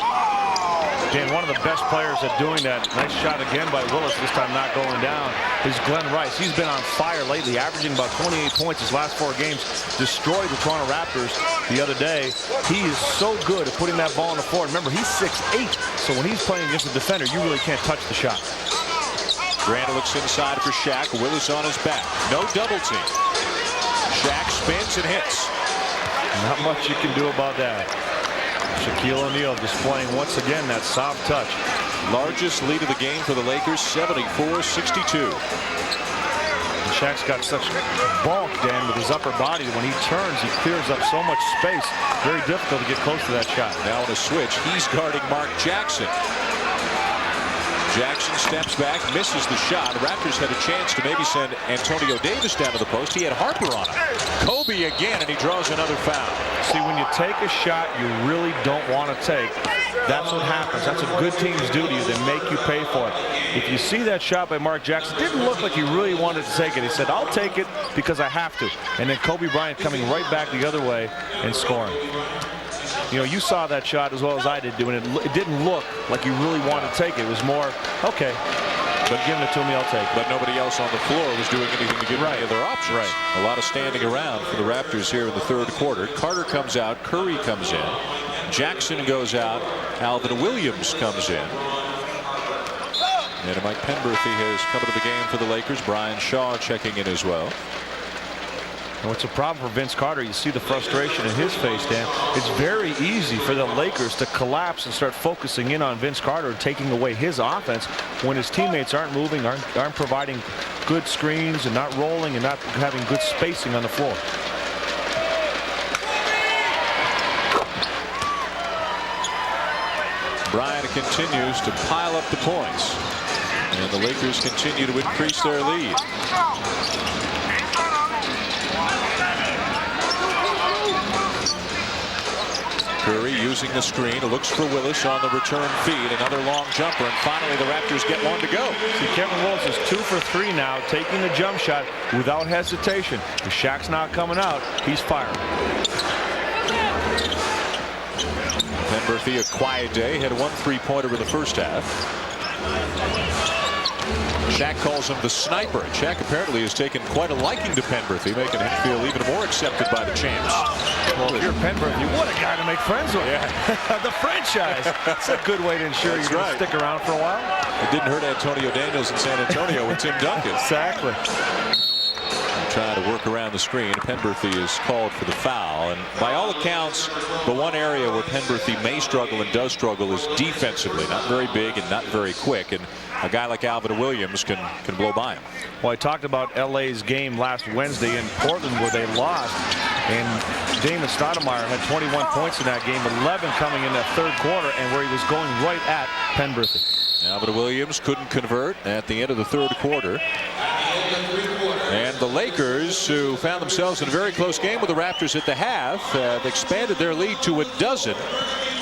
Dan, one of the best players at doing that. Nice shot again by Willis, this time not going down, is Glenn Rice. He's been on fire lately, averaging about 28 points his last 4 games. Destroyed the Toronto Raptors the other day. He is so good at putting that ball on the floor. Remember, he's 6'8", so when he's playing against a defender, you really can't touch the shot. Grant looks inside for Shaq. Willis on his back. No double team. Shaq spins and hits. Not much you can do about that. Shaquille O'Neal displaying once again that soft touch. Largest lead of the game for the Lakers, 74-62. Shaq's got such bulk, Dan, with his upper body. When he turns, he clears up so much space. Very difficult to get close to that shot. Now on a switch, he's guarding Mark Jackson. Jackson steps back, misses the shot. The Raptors had a chance to maybe send Antonio Davis down to the post. He had Harper on him. Kobe again, and he draws another foul. See, when you take a shot you really don't want to take, that's what happens. That's what good teams do to you. They make you pay for it. If you see that shot by Mark Jackson, it didn't look like he really wanted to take it. He said, I'll take it because I have to. And then Kobe Bryant coming right back the other way and scoring. You know, you saw that shot as well as I did, doing it. It didn't look like you really wanted to take it. It was more, okay, but giving it to me, I'll take it. But nobody else on the floor was doing anything to give any other options. Right. A lot of standing around for the Raptors here in the third quarter. Carter comes out, Curry comes in, Jackson goes out, Alvin Williams comes in. And Mike Penberthy has come into the game for the Lakers. Brian Shaw checking in as well. And what's a problem for Vince Carter, you see the frustration in his face, Dan. It's very easy for the Lakers to collapse and start focusing in on Vince Carter and taking away his offense when his teammates aren't moving, aren't providing good screens and not rolling and not having good spacing on the floor. Bryant continues to pile up the points. And the Lakers continue to increase their lead. Curry using the screen, looks for Willis on the return feed, another long jumper, and finally the Raptors get one to go. See, Kevin Willis is 2 for 3 now, taking the jump shot without hesitation. If Shaq's not coming out, he's firing. Penberthy, a quiet day, had 1 3-pointer in the first half. Shaq calls him the sniper. Shaq apparently has taken quite a liking to Penberthy, making him feel even more accepted by the champs. Well, if you're Penberthy, what a guy to make friends with. Yeah. The franchise. That's a good way to ensure you're going to stick around for a while. It didn't hurt Antonio Daniels in San Antonio with Tim Duncan. Exactly. Trying to work around the screen. Penberthy is called for the foul, and by all accounts the one area where Penberthy may struggle and does struggle is defensively. Not very big and not very quick, and a guy like Alvin Williams can blow by him. Well, I talked about LA's game last Wednesday in Portland where they lost, and Damon Stoudemire had 21 points in that game, 11 coming in that third quarter, and where he was going right at Penberthy. Alvin Williams couldn't convert at the end of the third quarter. And the Lakers, who found themselves in a very close game with the Raptors at the half, have expanded their lead to 12,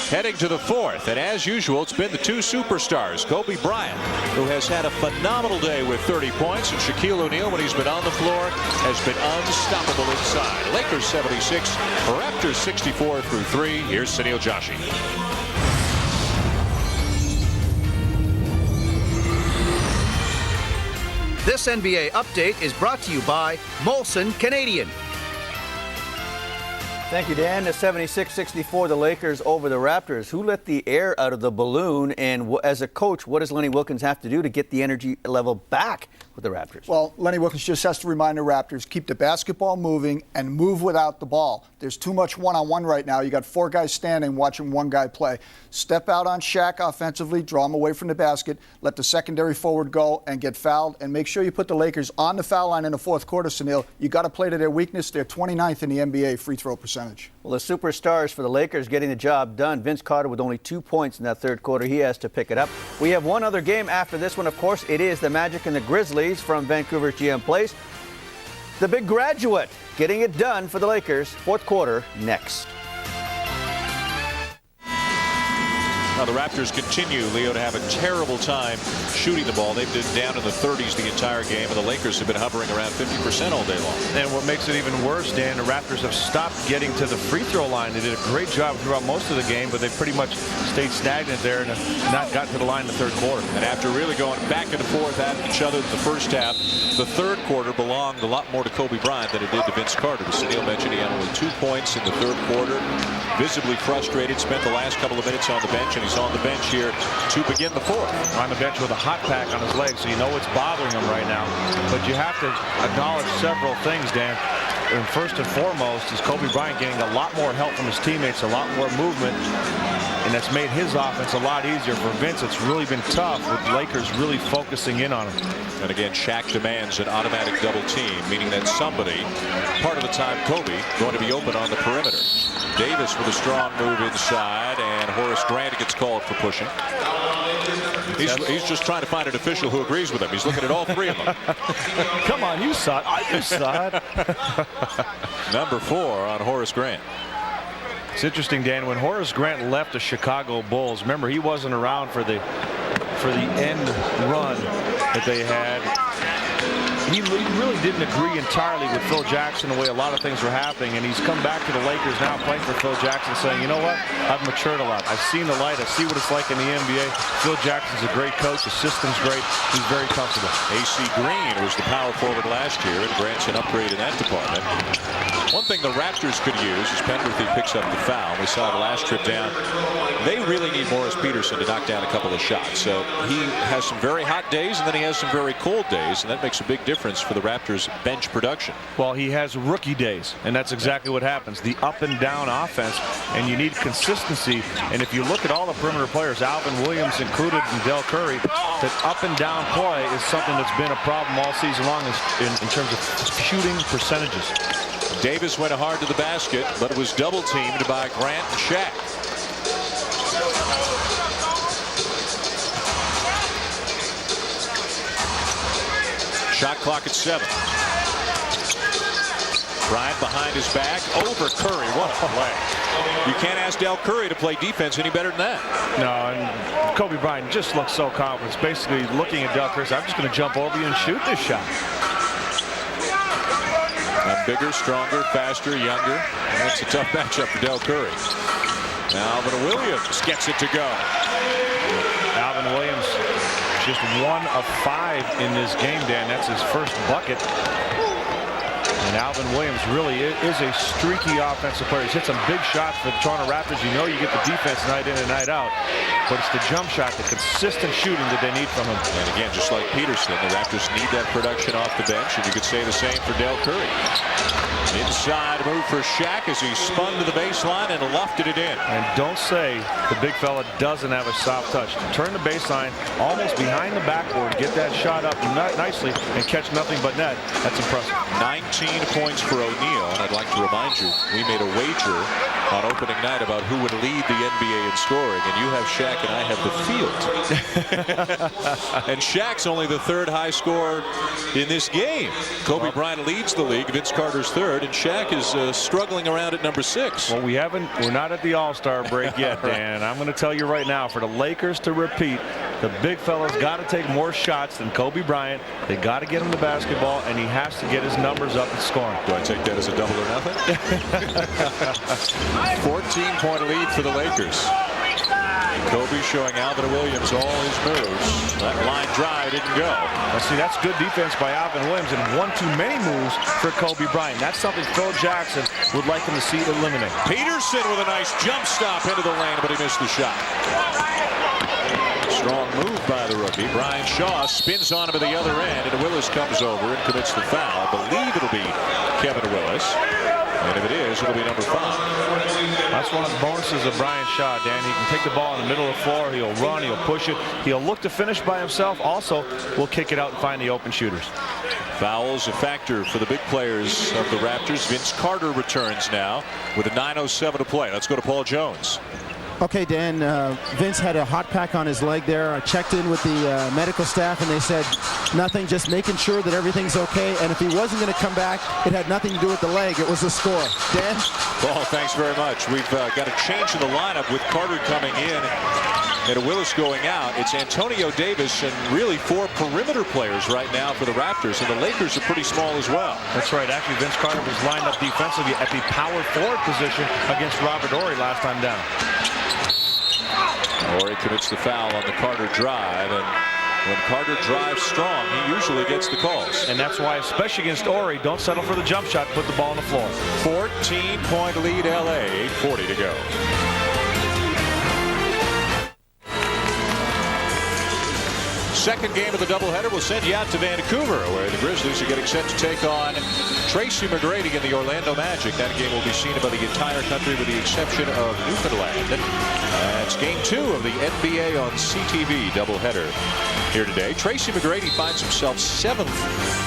heading to the fourth. And as usual, it's been the 2 superstars, Kobe Bryant, who has had a phenomenal day with 30 points, and Shaquille O'Neal, when he's been on the floor, has been unstoppable inside. Lakers 76, Raptors 64 through 3. Here's Sunil Joshi. This NBA update is brought to you by Molson Canadian. Thank you, Dan. The 76-64, the Lakers over the Raptors. Who let the air out of the balloon? And as a coach, what does Lenny Wilkens have to do to get the energy level back with the Raptors? Well, Lenny Wilkens just has to remind the Raptors, keep the basketball moving and move without the ball. There's too much one-on-one right now. You got 4 guys standing watching one guy play. Step out on Shaq offensively, draw him away from the basket, let the secondary forward go and get fouled, and make sure you put the Lakers on the foul line in the fourth quarter, Sunil. You got to play to their weakness. They're 29th in the NBA free throw percentage. Well, the superstars for the Lakers getting the job done. Vince Carter with only 2 points in that third quarter. He has to pick it up. We have one other game after this one, of course. It is the Magic and the Grizzlies from Vancouver's GM Place. The big graduate getting it done for the Lakers. Fourth quarter next. Now the Raptors continue, Leo, to have a terrible time shooting the ball. They've been down in the 30s the entire game, and the Lakers have been hovering around 50% all day long. And what makes it even worse, Dan, the Raptors have stopped getting to the free throw line. They did a great job throughout most of the game, but they pretty much stayed stagnant there and have not gotten to the line in the third quarter. And after really going back and forth at each other in the first half, the third quarter belonged a lot more to Kobe Bryant than it did to Vince Carter. As Sunil mentioned, he had only 2 points in the third quarter. Visibly frustrated, spent the last couple of minutes on the bench, and he's on the bench here to begin the fourth. On the bench with a hot pack on his leg, so you know what's bothering him right now. But you have to acknowledge several things, Dan. And first and foremost is Kobe Bryant getting a lot more help from his teammates, a lot more movement. and that's made his offense a lot easier. For Vince, it's really been tough with Lakers really focusing in on him. And again, Shaq demands an automatic double team, meaning that somebody, part of the time Kobe, going to be open on the perimeter. Davis with a strong move inside, and Horace Grant gets called for pushing. He's just trying to find an official who agrees with him. He's looking at all three of them. Come on, you saw it. You saw it. Number 4 on Horace Grant. It's interesting, Dan, when Horace Grant left the Chicago Bulls, remember, he wasn't around for the end run that they had. He really didn't agree entirely with Phil Jackson the way a lot of things were happening, and he's come back to the Lakers now playing for Phil Jackson saying, you know what, I've matured a lot. I've seen the light. I see what it's like in the NBA. Phil Jackson's a great coach. The system's great. He's very comfortable. A.C. Green was the power forward last year, and Grant's an upgrade in that department. One thing the Raptors could use is Penberthy picks up the foul. We saw the last trip down. They really need Morris Peterson to knock down a couple of shots. So he has some very hot days, and then he has some very cold days, and that makes a big difference for the Raptors bench production. Well, he has rookie days, and that's exactly what happens. The up and down offense, and you need consistency. And if you look at all the perimeter players, Alvin Williams included and Del Curry, that up and down play is something that's been a problem all season long in terms of shooting percentages. Davis went hard to the basket, but it was double teamed by Grant and Shaq. Shot clock at 7. Bryant behind his back over Curry. What a play. You can't ask Del Curry to play defense any better than that. No, and Kobe Bryant just looks so confident. Basically looking at Del Curry, I'm just going to jump over you and shoot this shot. I'm bigger, stronger, faster, younger. That's a tough matchup for Del Curry. Now Alvin Williams gets it to go. Alvin Williams just 1 of 5 in this game, Dan. That's his first bucket. And Alvin Williams really is a streaky offensive player. He's hit some big shots for the Toronto Raptors. You know you get the defense night in and night out. But it's the jump shot, the consistent shooting that they need from him. And again, just like Peterson, the Raptors need that production off the bench. And you could say the same for Del Curry. Inside move for Shaq as he spun to the baseline and lofted it in. And don't say the big fella doesn't have a soft touch. Turn the baseline almost behind the backboard, get that shot up nicely, and catch nothing but net. That's impressive. 19 points for O'Neal. And I'd like to remind you, we made a wager on opening night about who would lead the NBA in scoring. And you have Shaq and I have the field. And Shaq's only the 3rd high scorer in this game. Kobe Bryant leads the league. Vince Carter's 3rd. And Shaq is struggling around at number 6. Well, we're not at the All-Star break yet, Dan. I'm going to tell you right now, for the Lakers to repeat, the big fella's got to take more shots than Kobe Bryant. They got to get him the basketball, and he has to get his numbers up in scoring. Do I take that as a double or nothing? 14-point lead for the Lakers. Kobe showing Alvin Williams all his moves. That line drive didn't go. Now see, that's good defense by Alvin Williams, and one too many moves for Kobe Bryant. That's something Phil Jackson would like him to see eliminate. Peterson with a nice jump stop into the lane, but he missed the shot. Strong move by the rookie. Brian Shaw spins on him at the other end, and Willis comes over and commits the foul. I believe it'll be Kevin Willis. And if it is, it'll be number 5. That's one of the bonuses of Brian Shaw, Dan. He can take the ball in the middle of the floor. He'll run. He'll push it. He'll look to finish by himself. Also, will kick it out and find the open shooters. Fouls a factor for the big players of the Raptors. Vince Carter returns now with a 9:07 to play. Let's go to Paul Jones. Okay, Dan, Vince had a hot pack on his leg there. I checked in with the medical staff, and they said nothing, just making sure that everything's okay. And if he wasn't going to come back, it had nothing to do with the leg. It was the score. Dan? Paul, thanks very much. We've got a change in the lineup with Carter coming in and Willis going out. It's Antonio Davis and really 4 perimeter players right now for the Raptors, and the Lakers are pretty small as well. That's right. Actually, Vince Carter was lined up defensively at the power forward position against Robert Horry last time down. Horry commits the foul on the Carter drive, and when Carter drives strong, he usually gets the calls. And that's why, especially against Horry, don't settle for the jump shot. Put the ball on the floor. 14-point lead LA, 8:40 to go. Second game of the doubleheader will send you out to Vancouver, where the Grizzlies are getting set to take on Tracy McGrady and the Orlando Magic. That game will be seen by the entire country with the exception of Newfoundland. That's game 2 of the NBA on CTV doubleheader here today. Tracy McGrady finds himself 7th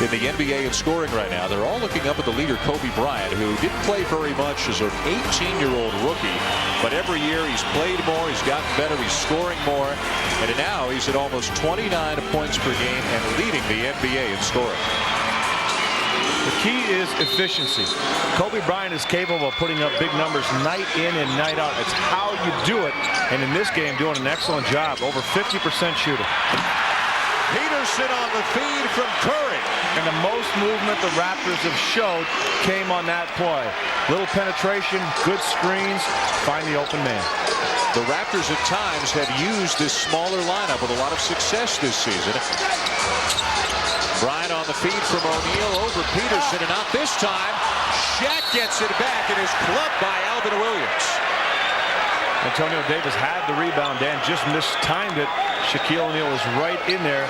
in the NBA in scoring right now. They're all looking up at the leader, Kobe Bryant, who didn't play very much as an 18-year-old rookie. But every year he's played more, he's gotten better, he's scoring more. And now he's at almost 29 points per game and leading the NBA in scoring. The key is efficiency. Kobe Bryant is capable of putting up big numbers night in and night out. It's how you do it. And in this game, doing an excellent job. Over 50% shooting. Peterson on the feed from Curry. And the most movement the Raptors have showed came on that play. Little penetration, good screens, find the open man. The Raptors at times have used this smaller lineup with a lot of success this season. Bryant on the feed from O'Neal over Peterson, and not this time. Shaq gets it back and is clubbed by Alvin Williams. Antonio Davis had the rebound. Dan just mistimed it. Shaquille O'Neal was right in there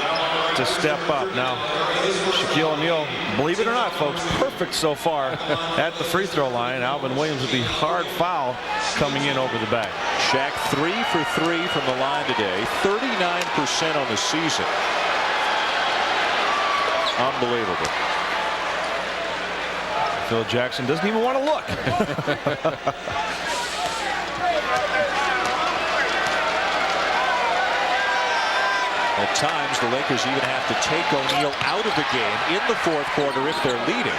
to step up. Now, Shaquille O'Neal, believe it or not, folks, perfect so far at the free throw line. Alvin Williams with the hard foul coming in over the back. Shaq 3 for 3 from the line today, 39% on the season. Unbelievable. Phil Jackson doesn't even want to look. At times, the Lakers even have to take O'Neal out of the game in the fourth quarter if they're leading,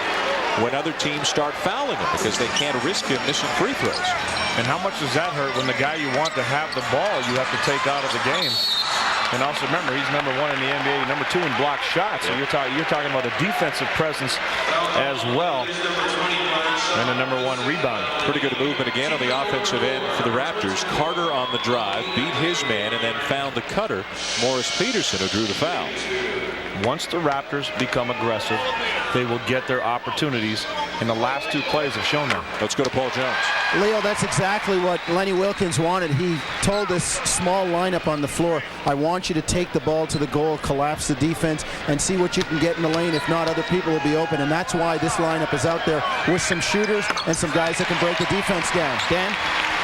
when other teams start fouling him because they can't risk him missing free throws. And how much does that hurt when the guy you want to have the ball you have to take out of the game? And also remember, he's #1 in the NBA, #2 in block shots. So you're talking about a defensive presence as well, and a #1 rebound. Pretty good movement again on the offensive end for the Raptors. Carter on the drive, beat his man, and then found the cutter, Morris Peterson, who drew the foul. Once the Raptors become aggressive, they will get their opportunities, and the last 2 plays have shown them. Let's go to Paul Jones. Leo, that's exactly what Lenny Wilkens wanted. He told this small lineup on the floor, I want you to take the ball to the goal, collapse the defense, and see what you can get in the lane. If not, other people will be open. And that's why this lineup is out there with some shooters and some guys that can break the defense down. Dan?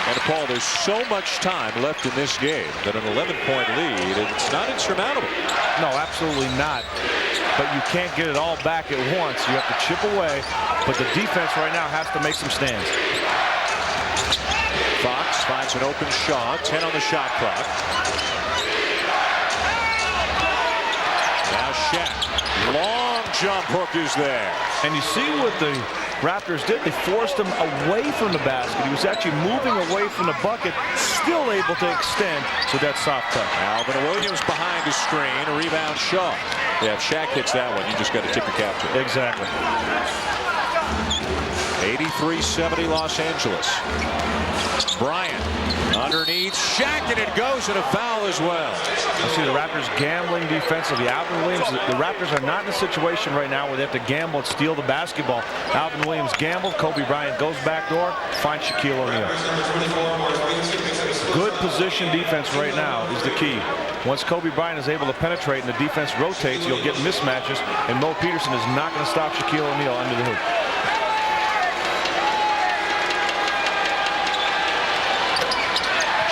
And Paul, there's so much time left in this game that an 11-point lead, it's not insurmountable. No, absolutely not. But you can't get it all back at once. You have to chip away. But the defense right now has to make some stands. Fox finds an open Shaw, 10 on the shot clock. Now Shaq, long jump hook is there. And you see what the Raptors did. They forced him away from the basket. He was actually moving away from the bucket, still able to extend with that soft touch. Alvin Williams behind his screen, a rebound Shaw. Yeah, if Shaq hits that one, you just got to tip your cap to it. Exactly. 83-70 Los Angeles. Bryant underneath Shaq, and it goes, and a foul as well. I see the Raptors gambling defensively. Alvin Williams, the Raptors are not in a situation right now where they have to gamble and steal the basketball. Alvin Williams gambled. Kobe Bryant goes back door, finds Shaquille O'Neal. Good position defense right now is the key. Once Kobe Bryant is able to penetrate and the defense rotates, you'll get mismatches, and Mo Peterson is not going to stop Shaquille O'Neal under the hoop.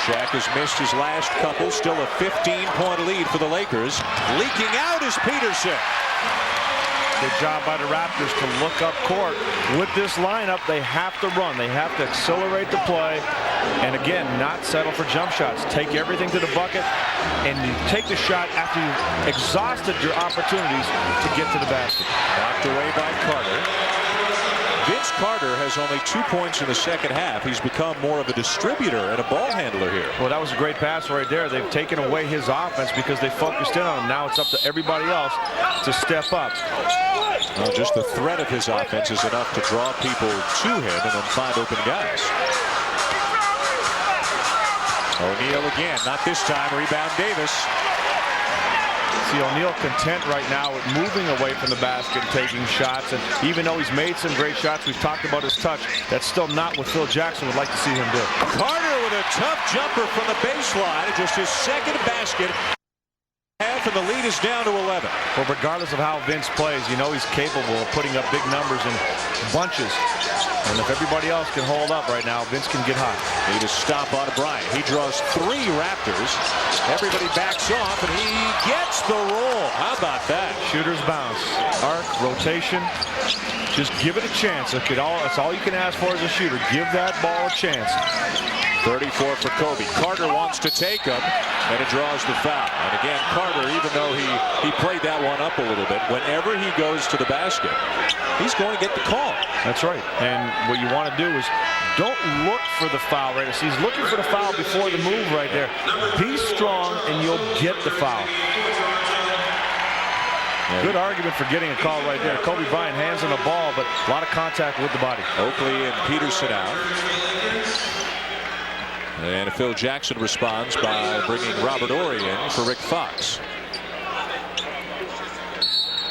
Shaq has missed his last couple. Still a 15-point lead for the Lakers. Leaking out is Peterson. Good job by the Raptors to look up court. With this lineup, they have to run. They have to accelerate the play. And again, not settle for jump shots. Take everything to the bucket, and you take the shot after you've exhausted your opportunities to get to the basket. Knocked away by Carter. Vince Carter has only 2 points in the second half. He's become more of a distributor and a ball handler here. Well, that was a great pass right there. They've taken away his offense because they focused in on him. Now it's up to everybody else to step up. Well, just the threat of his offense is enough to draw people to him and then find open guys. O'Neal again, not this time. Rebound Davis. See O'Neal content right now with moving away from the basket and taking shots. And even though he's made some great shots, we've talked about his touch, that's still not what Phil Jackson would like to see him do. Carter with a tough jumper from the baseline. Just his second basket. Half off, and the lead is down to 11. Well, regardless of how Vince plays, you know he's capable of putting up big numbers in bunches. And if everybody else can hold up right now, Vince can get hot. Need a stop on Bryant. He draws 3 Raptors. Everybody backs off, and he gets the roll. How about that? Shooter's bounce. Arc, rotation. Just give it a chance. That's all you can ask for as a shooter. Give that ball a chance. 34 for Kobe. Carter wants to take him, and it draws the foul. And again, Carter, even though he played that one up a little bit, whenever he goes to the basket, he's going to get the call. That's right. And what you want to do is don't look for the foul right now. He's looking for the foul before the move right there. Be strong, and you'll get the foul. Good argument for getting a call right there. Kobe Bryant hands on the ball, but a lot of contact with the body. Oakley and Peterson out. And Phil Jackson responds by bringing Robert Horry in for Rick Fox.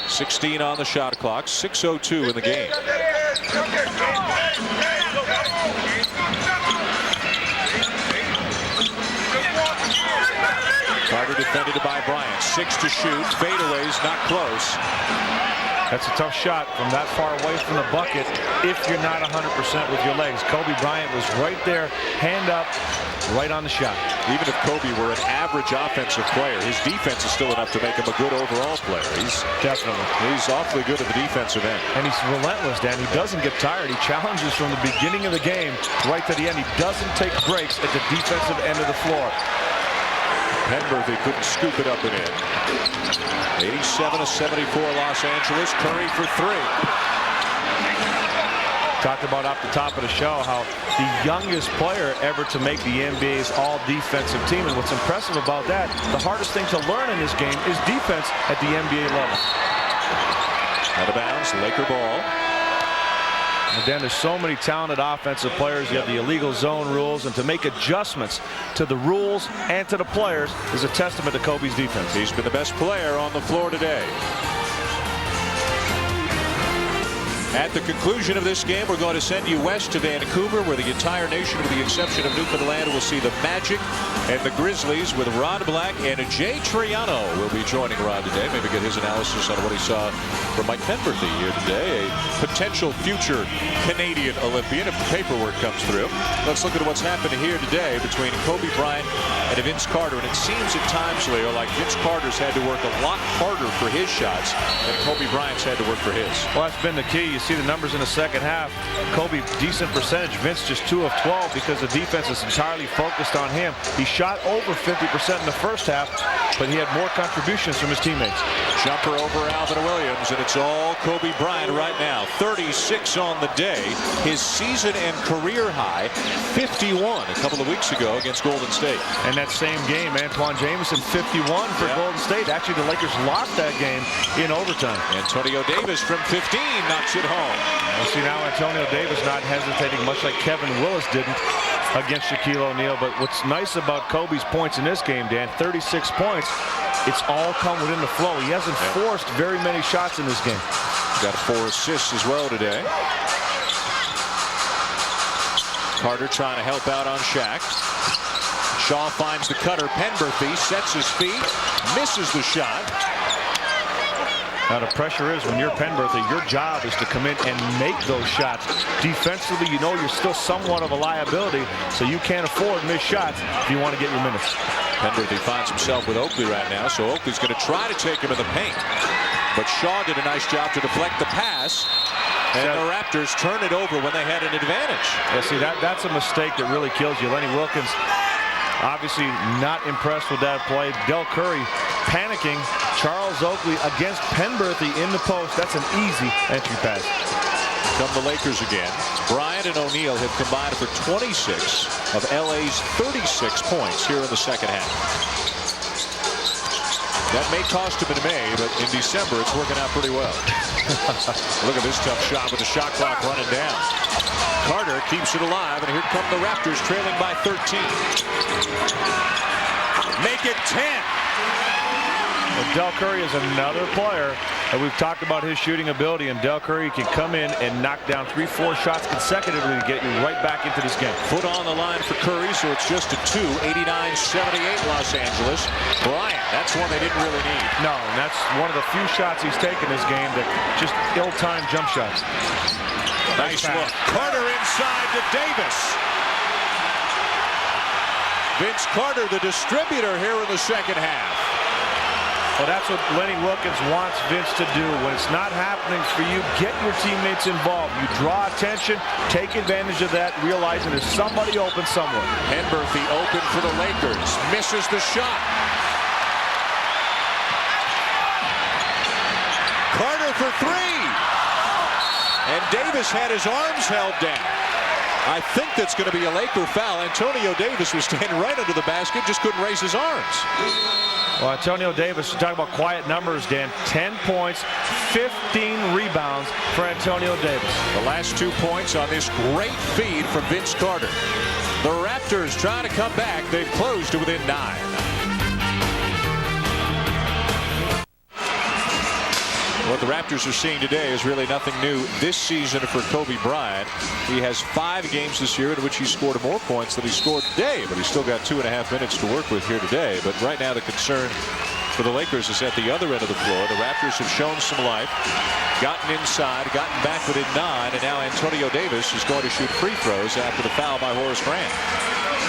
16 on the shot clock, 6:02 in the game. Carter defended by Bryant. 6 to shoot. Fadeaways not close. That's a tough shot from that far away from the bucket if you're not 100% with your legs. Kobe Bryant was right there, hand up, right on the shot. Even if Kobe were an average offensive player, his defense is still enough to make him a good overall player. He's awfully good at the defensive end. And he's relentless, Dan. He doesn't get tired. He challenges from the beginning of the game right to the end. He doesn't take breaks at the defensive end of the floor. Penberthy couldn't scoop it up and in. 87-74 Los Angeles. Curry for 3. Talked about off the top of the show how the youngest player ever to make the NBA's all-defensive team. And what's impressive about that, the hardest thing to learn in this game is defense at the NBA level. Out of bounds, Laker ball. And then there's so many talented offensive players. You have the illegal zone rules, and to make adjustments to the rules and to the players is a testament to Kobe's defense. He's been the best player on the floor today. At the conclusion of this game, we're going to send you west to Vancouver, where the entire nation, with the exception of Newfoundland, will see the Magic and the Grizzlies, with Rod Black and Jay Triano will be joining Rod today. Maybe get his analysis on what he saw from Mike Penberthy here today, a potential future Canadian Olympian if the paperwork comes through. Let's look at what's happened here today between Kobe Bryant and Vince Carter. And it seems at times, Leo, like Vince Carter's had to work a lot harder for his shots than Kobe Bryant's had to work for his. Well, that's been the key. You see the numbers in the second half. Kobe, decent percentage. Vince just 2 of 12 because the defense is entirely focused on him. He shot over 50% in the first half, but he had more contributions from his teammates. Jumper over Alvin Williams, and it's all Kobe Bryant right now. 36 on the day. His season and career high, 51 a couple of weeks ago against Golden State. And that same game, Antoine Jameson, 51 for Golden State. Actually, the Lakers lost that game in overtime. Antonio Davis from 15 knocks it home. Well, see, now Antonio Davis not hesitating, much like Kevin Willis didn't against Shaquille O'Neal. But what's nice about Kobe's points in this game, Dan, 36 points, it's all come within the flow. He hasn't forced very many shots in this game. Got 4 assists as well today. Carter trying to help out on Shaq. Shaw finds the cutter. Penberthy sets his feet, misses the shot. Now the pressure is when you're Penberthy, your job is to come in and make those shots. Defensively, you know you're still somewhat of a liability, so you can't afford missed shots if you want to get your minutes. Penberthy finds himself with Oakley right now, so Oakley's going to try to take him in the paint. But Shaw did a nice job to deflect the pass, and the Raptors turn it over when they had an advantage. Yeah, see, that's a mistake that really kills you. Lenny Wilkins obviously not impressed with that play. Del Curry panicking. Charles Oakley against Penberthy in the post. That's an easy entry pass. Come the Lakers again. Bryant and O'Neal have combined for 26 of LA's 36 points here in the second half. That may cost him in May, but in December it's working out pretty well. Look at this tough shot with the shot clock running down. Carter keeps it alive, and here come the Raptors trailing by 13. Make it 10. Well, Del Curry is another player that we've talked about his shooting ability, and Del Curry can come in and knock down 3-4 shots consecutively to get you right back into this game. Foot on the line for Curry, so it's just a 2. 89-78 Los Angeles. Bryant, that's one they didn't really need. No, and that's one of the few shots he's taken this game that just ill-timed jump shots. Nice look. Carter inside to Davis. Vince Carter, the distributor here in the second half. Well, that's what Lenny Wilkens wants Vince to do. When it's not happening for you, get your teammates involved. You draw attention, take advantage of that, realizing there's somebody open somewhere. Henberthy open for the Lakers. Misses the shot. Carter for 3. And Davis had his arms held down. I think that's going to be a Laker foul. Antonio Davis was standing right under the basket, just couldn't raise his arms. Well, Antonio Davis, you're talking about quiet numbers, Dan. 10 points, 15 rebounds for Antonio Davis. The last 2 points on this great feed from Vince Carter. The Raptors trying to come back. They've closed to within 9. What the Raptors are seeing today is really nothing new this season for Kobe Bryant. He has 5 games this year in which he scored more points than he scored today, but he's still got 2.5 minutes to work with here today. But right now the concern for the Lakers is at the other end of the floor. The Raptors have shown some life, gotten inside, gotten back within 9, and now Antonio Davis is going to shoot free throws after the foul by Horace Grant.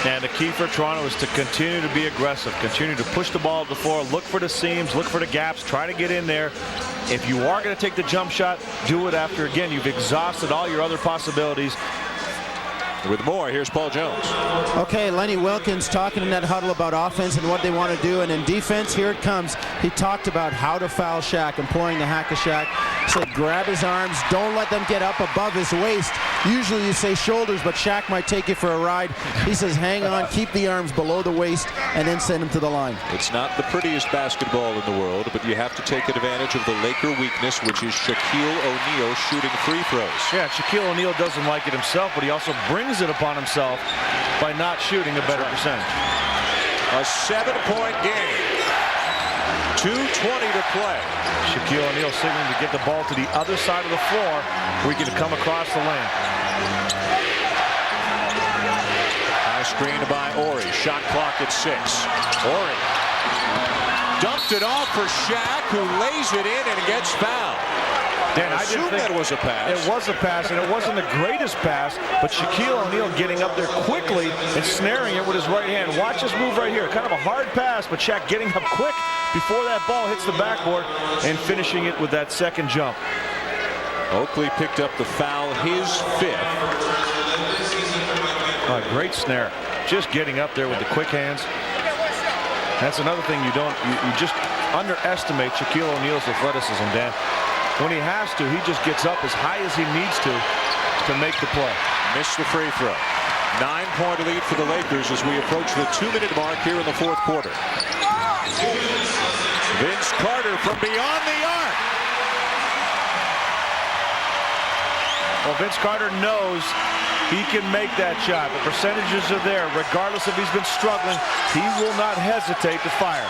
And the key for Toronto is to continue to be aggressive, continue to push the ball to the floor, look for the seams, look for the gaps, try to get in there. If you are going to take the jump shot, do it after, again, you've exhausted all your other possibilities. With more, here's Paul Jones. Okay, Lenny Wilkens talking in that huddle about offense and what they want to do. And in defense, here it comes. He talked about how to foul Shaq, employing the hack of Shaq. Said grab his arms, don't let them get up above his waist. Usually you say shoulders, but Shaq might take you for a ride. He says hang on, keep the arms below the waist, and then send him to the line. It's not the prettiest basketball in the world, but you have to take advantage of the Laker weakness, which is Shaquille O'Neal shooting free throws. Yeah, Shaquille O'Neal doesn't like it himself, but he also brings it upon himself by not shooting a better percentage. A 7-point game. 2:20 to play. Shaquille O'Neal signaling to get the ball to the other side of the floor where he can come across the lane. High screen by Ori. Shot clock at 6. Ori dumped it off for Shaq, who lays it in and gets fouled. Dan, I didn't think that was a pass. It was a pass, and it wasn't the greatest pass, but Shaquille O'Neal getting up there quickly and snaring it with his right hand. Watch this move right here. Kind of a hard pass, but Shaq getting up quick before that ball hits the backboard and finishing it with that second jump. Oakley picked up the foul, his 5th. A great snare. Just getting up there with the quick hands. That's another thing you just underestimate Shaquille O'Neal's athleticism, Dan. When he has to, he just gets up as high as he needs to make the play. Missed the free throw. 9-point lead for the Lakers as we approach the 2-minute mark here in the 4th quarter. Vince Carter from beyond the arc. Well, Vince Carter knows he can make that shot. The percentages are there. Regardless if he's been struggling, he will not hesitate to fire.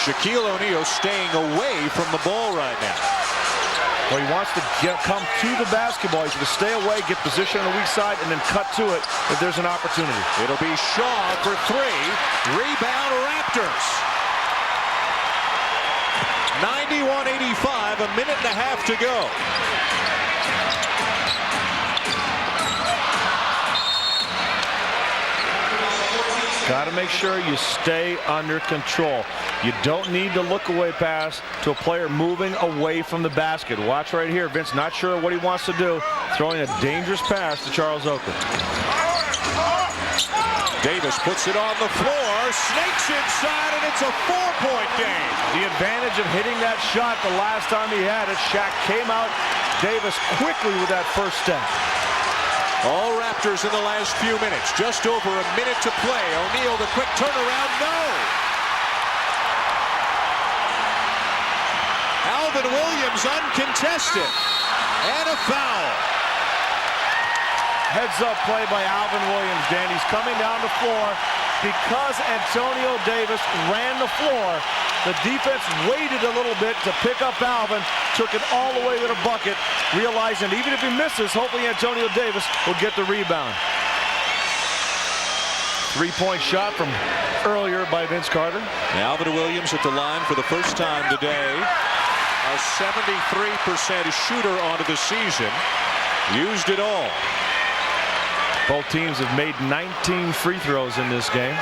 Shaquille O'Neal staying away from the ball right now. Well, he wants to come to the basketball. He's going to stay away, get position on the weak side, and then cut to it if there's an opportunity. It'll be Shaw for 3. Rebound Raptors. 91-85, a minute and a half to go. Got to make sure you stay under control. You don't need to look away pass to a player moving away from the basket. Watch right here. Vince not sure what he wants to do. Throwing a dangerous pass to Charles Oakley. Davis puts it on the floor, snakes inside, and it's a 4-point game. The advantage of hitting that shot the last time he had it. Shaq came out Davis quickly with that first step. All Raptors in the last few minutes. Just over a minute to play. O'Neal, the quick turnaround. No! Alvin Williams uncontested. And a foul. Heads up play by Alvin Williams, Dan. He's coming down the floor. because Antonio Davis ran the floor, the defense waited a little bit to pick up Alvin, took it all the way to the bucket, realizing even if he misses, hopefully Antonio Davis will get the rebound. Three-point shot from earlier by Vince Carter. Alvin Williams at the line for the first time today. A 73% shooter onto the season. Used it all. Both teams have made 19 free throws in this game.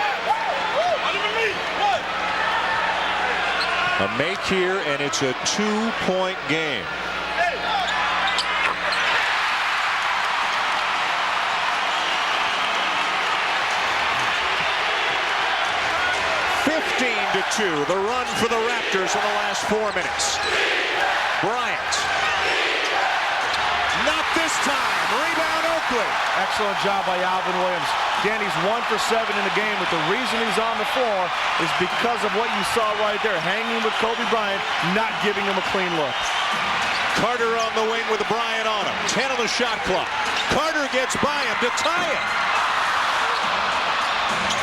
A make here, and it's a 2-point game. To 2, the run for the Raptors in the last 4 minutes. Bryant. Not this time. Rebound Oakley. Excellent job by Alvin Williams. Danny's 1 for 7 in the game, but the reason he's on the floor is because of what you saw right there, hanging with Kobe Bryant, not giving him a clean look. Carter on the wing with Bryant on him. 10 on the shot clock. Carter gets by him to tie it.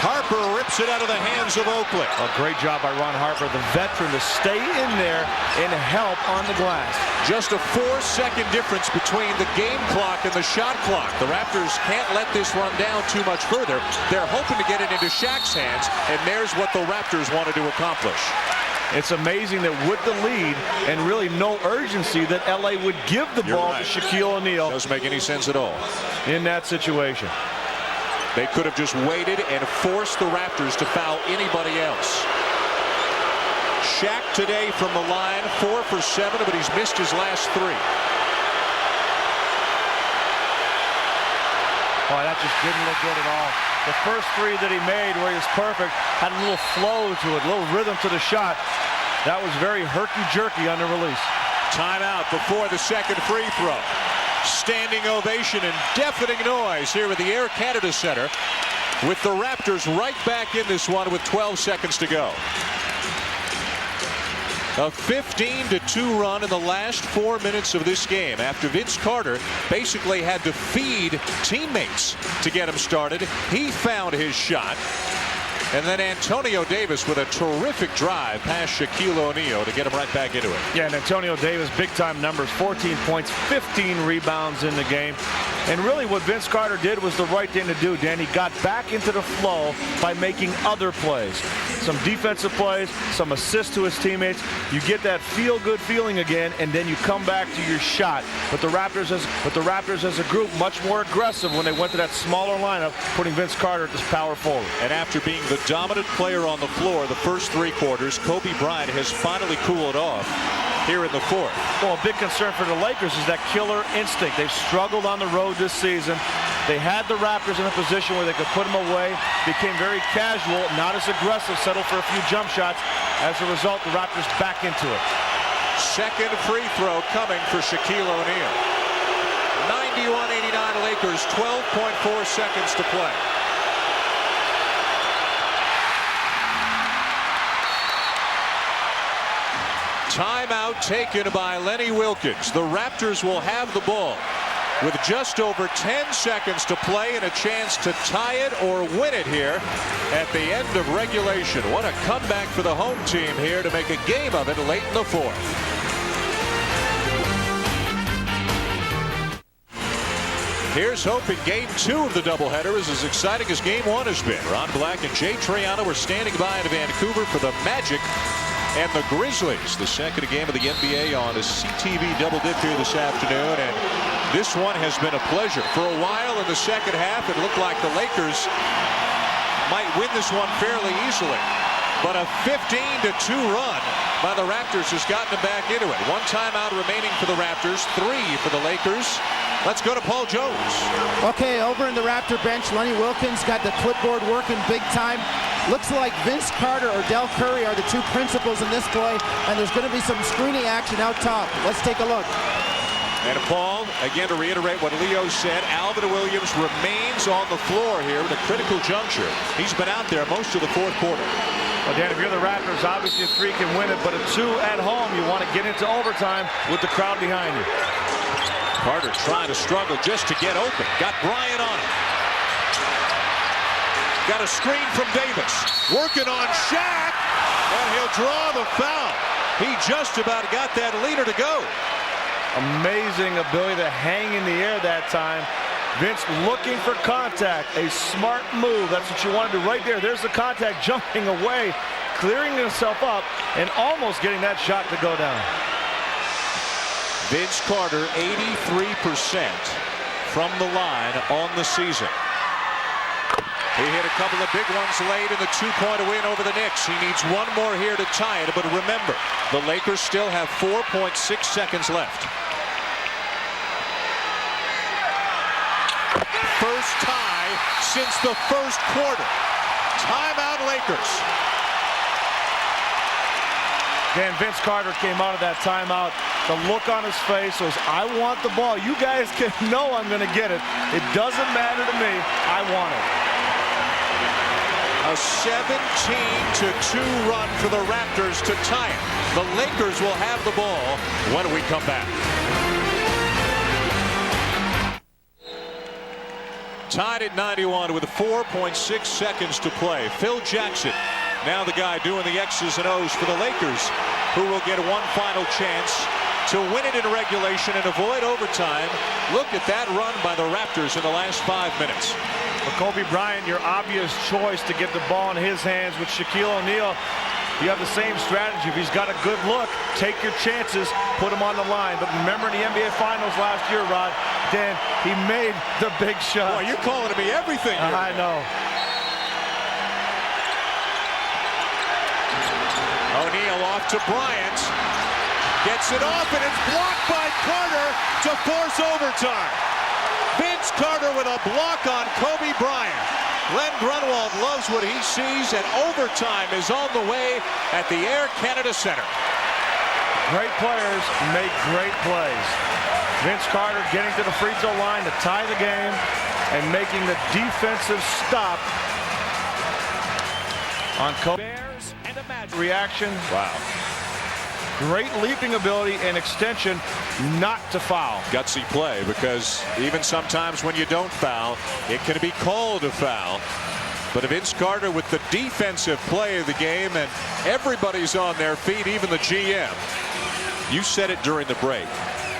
Harper rips it out of the hands of Oakley. A great job by Ron Harper, the veteran, to stay in there and help on the glass. Just a 4-second difference between the game clock and the shot clock. The Raptors can't let this run down too much further. They're hoping to get it into Shaq's hands, and there's what the Raptors wanted to accomplish. It's amazing that with the lead and really no urgency that LA would give the ball to Shaquille O'Neal. Doesn't make any sense at all in that situation. They could have just waited and forced the Raptors to foul anybody else. Shaq today from the line, 4 for 7, but he's missed his last 3. Oh, that just didn't look good at all. The first 3 that he made where he was perfect had a little flow to it, a little rhythm to the shot. That was very herky-jerky on the release. Timeout before the second free throw. Standing ovation and deafening noise here at the Air Canada Center, with the Raptors right back in this one with 12 seconds to go. A 15-2 run in the last 4 minutes of this game after Vince Carter basically had to feed teammates to get him started. He found his shot. And then Antonio Davis with a terrific drive past Shaquille O'Neal to get him right back into it. Yeah, and Antonio Davis, big-time numbers, 14 points, 15 rebounds in the game. And really what Vince Carter did was the right thing to do, Dan. He got back into the flow by making other plays. Some defensive plays, some assists to his teammates. You get that feel-good feeling again, and then you come back to your shot. But the Raptors as a group, much more aggressive when they went to that smaller lineup, putting Vince Carter at this power forward. And after being the dominant player on the floor the first 3 quarters, Kobe Bryant has finally cooled off here in the 4th. Well, a big concern for the Lakers is that killer instinct. They've struggled on the road this season. They had the Raptors in a position where they could put them away, became very casual, not as aggressive, settled for a few jump shots. As a result, the Raptors back into it. Second free throw coming for Shaquille O'Neal. 91-89 Lakers, 12.4 seconds to play. Timeout taken by Lenny Wilkins. The Raptors will have the ball with just over 10 seconds to play and a chance to tie it or win it here at the end of regulation. What a comeback for the home team here to make a game of it late in the 4th. Here's hope in Game 2 of the doubleheader is as exciting as Game 1 has been. Ron Black and Jay Triano are standing by in Vancouver for the Magic and the Grizzlies. The second game of the NBA on a CTV double dip here this afternoon, and this one has been a pleasure. For a while in the second half, it looked like the Lakers might win this one fairly easily, but a 15-2 run by the Raptors has gotten them back into it. 1 timeout remaining for the Raptors, 3 for the Lakers. Let's go to Paul Jones. Okay, over in the Raptor bench, Lenny Wilkins got the clipboard working big time. Looks like Vince Carter or Del Curry are the 2 principals in this play, and there's going to be some screening action out top. Let's take a look. And Paul, again to reiterate what Leo said, Alvin Williams remains on the floor here at a critical juncture. He's been out there most of the 4th quarter. Well, Dan, if you're the Raptors, obviously a 3 can win it, but a 2 at home, you want to get into overtime with the crowd behind you. Carter trying to struggle just to get open. Got Bryant on him. Got a screen from Davis. Working on Shaq. And he'll draw the foul. He just about got that leader to go. Amazing ability to hang in the air that time. Vince looking for contact. A smart move. That's what you want to do right there. There's the contact, jumping away, clearing himself up, and almost getting that shot to go down. Vince Carter, 83% from the line on the season. He hit a couple of big ones late in the two-point win over the Knicks. He needs one more here to tie it. But remember, the Lakers still have 4.6 seconds left. First tie since the first quarter. Timeout, Lakers. Then Vince Carter came out of that timeout. The look on his face was, I want the ball. You guys can know I'm going to get it. It doesn't matter to me. I want it. A 17-2 run for the Raptors to tie it. The Lakers will have the ball when we come back. Tied at 91 with 4.6 seconds to play. Phil Jackson, now the guy doing the X's and O's for the Lakers, who will get one final chance to win it in regulation and avoid overtime. Look at that run by the Raptors in the last 5 minutes. For Kobe Bryant, your obvious choice to get the ball in his hands. With Shaquille O'Neal, you have the same strategy. If he's got a good look, take your chances, put him on the line. But remember in the NBA Finals last year, Rod, Dan, he made the big shot. Boy, you're calling to me everything here. I know. O'Neal off to Bryant. Gets it off, and it's blocked by Carter to force overtime. Vince Carter with a block on Kobe Bryant. Glenn Grunwald loves what he sees, and overtime is on the way at the Air Canada Center. Great players make great plays. Vince Carter getting to the free throw line to tie the game and making the defensive stop on Kobe. Bears and a magic reaction. Wow. Great leaping ability and extension not to foul. Gutsy play, because even sometimes when you don't foul, it can be called a foul. But Vince Carter with the defensive play of the game, and everybody's on their feet, even the GM. You said it during the break.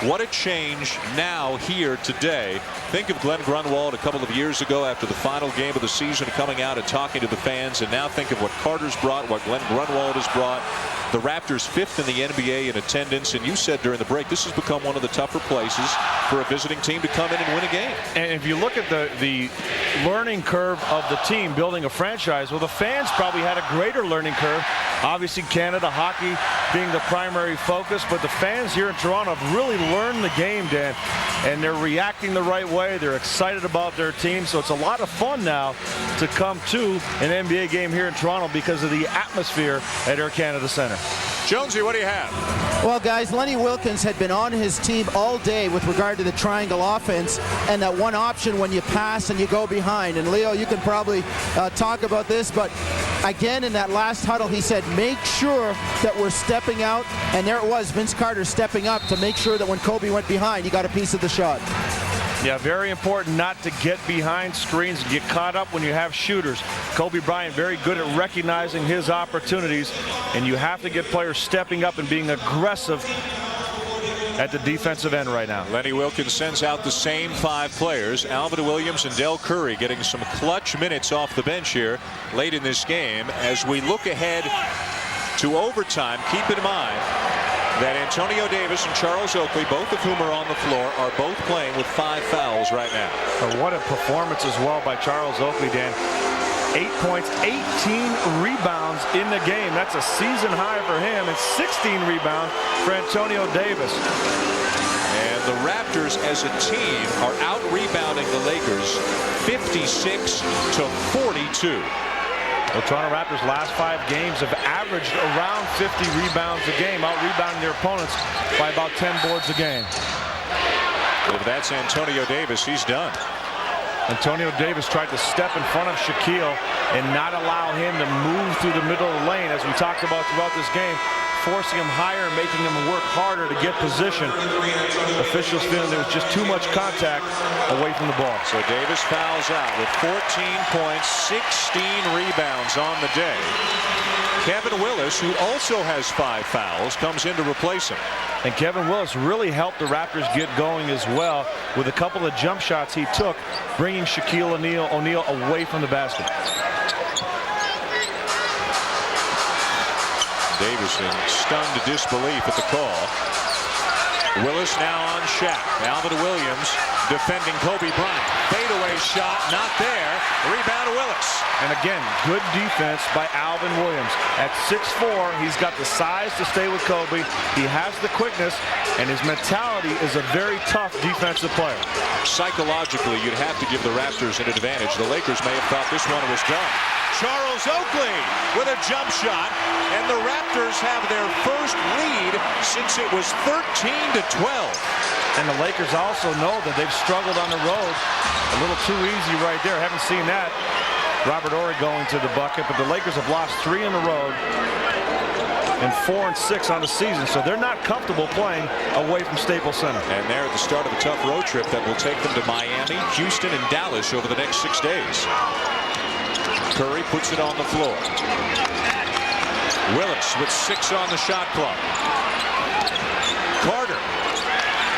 What a change now here today. Think of Glenn Grunwald a couple of years ago after the final game of the season, coming out and talking to the fans, and now think of what Carter's brought, what Glenn Grunwald has brought. The Raptors 5th in the NBA in attendance, and you said during the break this has become one of the tougher places for a visiting team to come in and win a game. And if you look at the learning curve of the team building a franchise, well, the fans probably had a greater learning curve. Obviously Canada hockey being the primary focus, but the fans here in Toronto have really learned the game, Dan, and they're reacting the right way. They're excited about their team, so it's a lot of fun now to come to an NBA game here in Toronto because of the atmosphere at Air Canada Center. Jonesy, what do you have? Well, guys, Lenny Wilkins had been on his team all day with regard to the triangle offense and that one option when you pass and you go behind. And Leo, you can probably talk about this, but again in that last huddle he said make sure that we're stepping out, and there it was, Vince Carter stepping up to make sure that when Kobe went behind he got a piece of the shot. Yeah, very important not to get behind screens and get caught up when you have shooters. Kobe Bryant very good at recognizing his opportunities, and you have to get players stepping up and being aggressive at the defensive end right now. Lenny Wilkins sends out the same 5 players. Alvin Williams and Del Curry getting some clutch minutes off the bench here late in this game. As we look ahead to overtime, keep in mind that Antonio Davis and Charles Oakley, both of whom are on the floor, are both playing with 5 fouls right now. What a performance as well by Charles Oakley, Dan. 8 points, 18 rebounds in the game. That's a season high for him, and 16 rebounds for Antonio Davis. And the Raptors as a team are out-rebounding the Lakers 56-42. The Toronto Raptors last 5 games have averaged around 50 rebounds a game, out-rebounding their opponents by about 10 boards a game. If that's Antonio Davis, he's done. Antonio Davis tried to step in front of Shaquille and not allow him to move through the middle of the lane, as we talked about throughout this game. forcing him higher and making him work harder to get position. Officials feeling there was just too much contact away from the ball. So Davis fouls out with 14 points, 16 rebounds on the day. Kevin Willis, who also has 5 fouls, comes in to replace him. And Kevin Willis really helped the Raptors get going as well with a couple of jump shots he took, bringing Shaquille O'Neal away from the basket. Davison stunned to disbelief at the call. Willis now on Shaq. Alvin Williams defending Kobe Bryant. Fadeaway shot, not there. Rebound to Willis. And again, good defense by Alvin Williams. At 6'4", he's got the size to stay with Kobe. He has the quickness, and his mentality is a very tough defensive player. Psychologically, you'd have to give the Raptors an advantage. The Lakers may have thought this one was done. Charles Oakley with a jump shot, and the Raptors have their first lead since it was 13-12. And the Lakers also know that they've struggled on the road. A little too easy right there. Haven't seen that. Robert Horry going to the bucket, but the Lakers have lost 3 on the road and 4 and 6 on the season, so they're not comfortable playing away from Staples Center. And they're at the start of a tough road trip that will take them to Miami, Houston, and Dallas over the next 6 days. Curry puts it on the floor. Willis with 6 on the shot clock. Carter,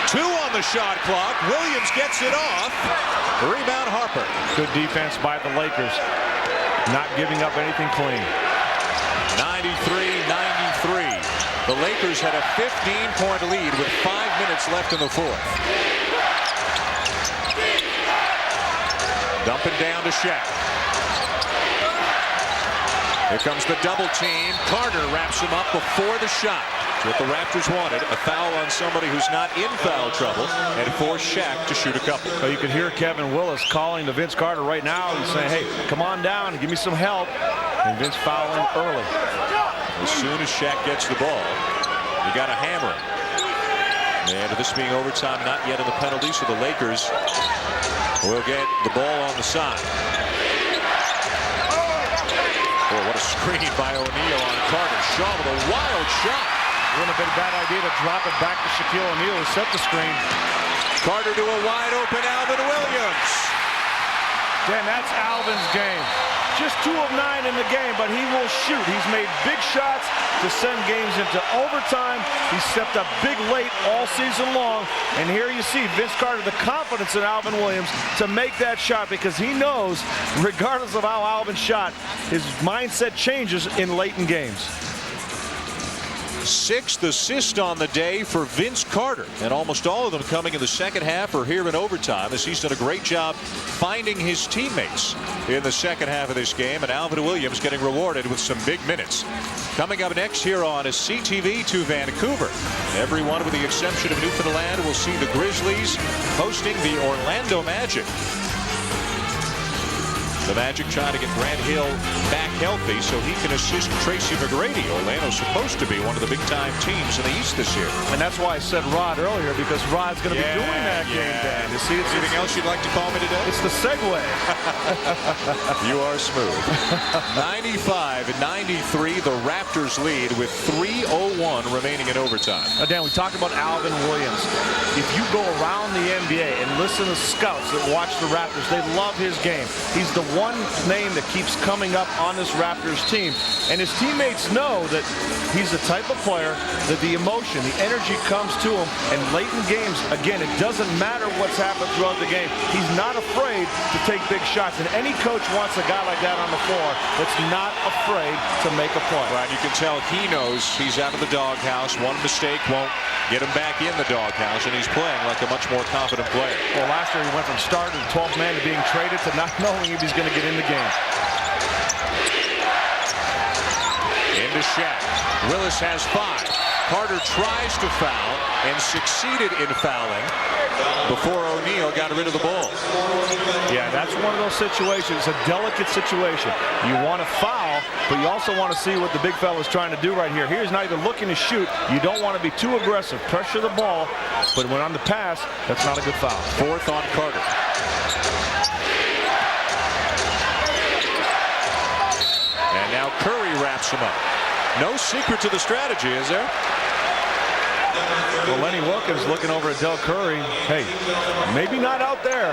2 on the shot clock. Williams gets it off. Rebound Harper. Good defense by the Lakers, not giving up anything clean. 93-93. The Lakers had a 15-point lead with 5 minutes left in the fourth. Dumping down to Shaq. Here comes the double team. Carter wraps him up before the shot. It's what the Raptors wanted, a foul on somebody who's not in foul trouble, and force Shaq to shoot a couple. So you can hear Kevin Willis calling to Vince Carter right now. He's saying, hey, come on down and give me some help. And Vince fouling early. As soon as Shaq gets the ball, you got to hammer him. And this being overtime, not yet in the penalty, so the Lakers will get the ball on the side. Oh, what a screen by O'Neal on Carter. Shaw with a wild shot. Wouldn't have been a bad idea to drop it back to Shaquille O'Neal who set the screen. Carter to a wide open Alvin Williams. Dan, that's Alvin's game. Just 2 of 9 in the game, but he will shoot. He's made big shots to send games into overtime. He stepped up big late all season long. And here you see Vince Carter, the confidence in Alvin Williams to make that shot, because he knows, regardless of how Alvin shot, his mindset changes in late in games. 6th assist on the day for Vince Carter, and almost all of them coming in the second half or here in overtime, as he's done a great job finding his teammates in the second half of this game, and Alvin Williams getting rewarded with some big minutes. Coming up next here on a CTV to Vancouver, everyone with the exception of Newfoundland will see the Grizzlies hosting the Orlando Magic. The Magic trying to get Grant Hill back healthy so he can assist Tracy McGrady. Orlando's supposed to be one of the big-time teams in the East this year. And that's why I said Rod earlier, because Rod's going to be doing that game day. You see, anything else you'd like to call me today? It's the segue. You are smooth. 95-93, the Raptors lead with 3:01 remaining in overtime. Now, Dan, we talked about Alvin Williams. If you go around the NBA and listen to scouts that watch the Raptors, they love his game. He's the one name that keeps coming up on this Raptors team, and his teammates know that he's the type of player that the emotion, the energy comes to him, and late in games, again, it doesn't matter what's happened throughout the game. He's not afraid to take big shots, and any coach wants a guy like that on the floor that's not afraid to make a play. Right, you can tell he knows he's out of the doghouse. One mistake won't get him back in the doghouse, and he's playing like a much more confident player. Well, last year he went from starter to 12th man to being traded to not knowing if he's going to get in the game. Into Shaq. Willis has 5. Carter tries to foul and succeeded in fouling before O'Neal got rid of the ball. Yeah, that's one of those situations. It's a delicate situation. You want to foul, but you also want to see what the big fella's trying to do right here. Here's neither looking to shoot. You don't want to be too aggressive. Pressure the ball, but when on the pass, that's not a good foul. 4th on Carter. And now Curry wraps him up. No secret to the strategy, is there? Well, Lenny Wilkins looking over at Del Curry. Hey, maybe not out there.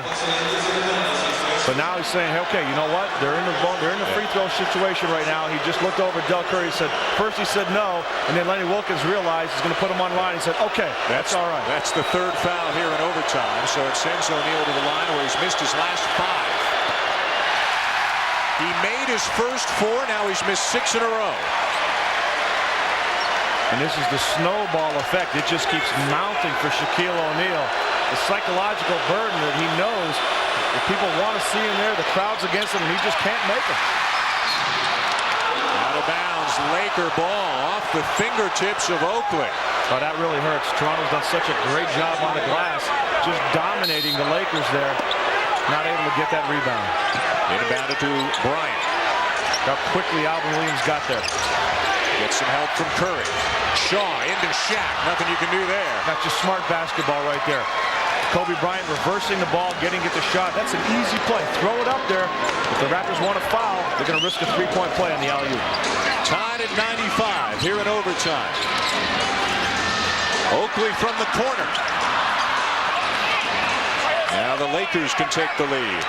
But now he's saying, hey, okay, you know what? They're in the free throw situation right now. He just looked over at Del Curry and said, first he said no, and then Lenny Wilkins realized he's going to put him on line. He said, okay, that's all right. That's the third foul here in overtime, so it sends O'Neal to the line where he's missed his last 5. He made his first 4, now he's missed 6 in a row. And this is the snowball effect. It just keeps mounting for Shaquille O'Neal. The psychological burden that he knows if people want to see him there, the crowd's against him, and he just can't make them. Out of bounds, Laker ball off the fingertips of Oakley. Oh, that really hurts. Toronto's done such a great job on the glass, just dominating the Lakers there. Not able to get that rebound. Inbounded to Bryant. How quickly Alvin Williams got there. Gets some help from Curry. Shaw into Shaq. Nothing you can do there. That's just smart basketball right there. Kobe Bryant reversing the ball, getting it the shot. That's an easy play. Throw it up there. If the Raptors want to foul, they're going to risk a three-point play on the alley-oop. Tied at 95 here in overtime. Oakley from the corner. Now the Lakers can take the lead.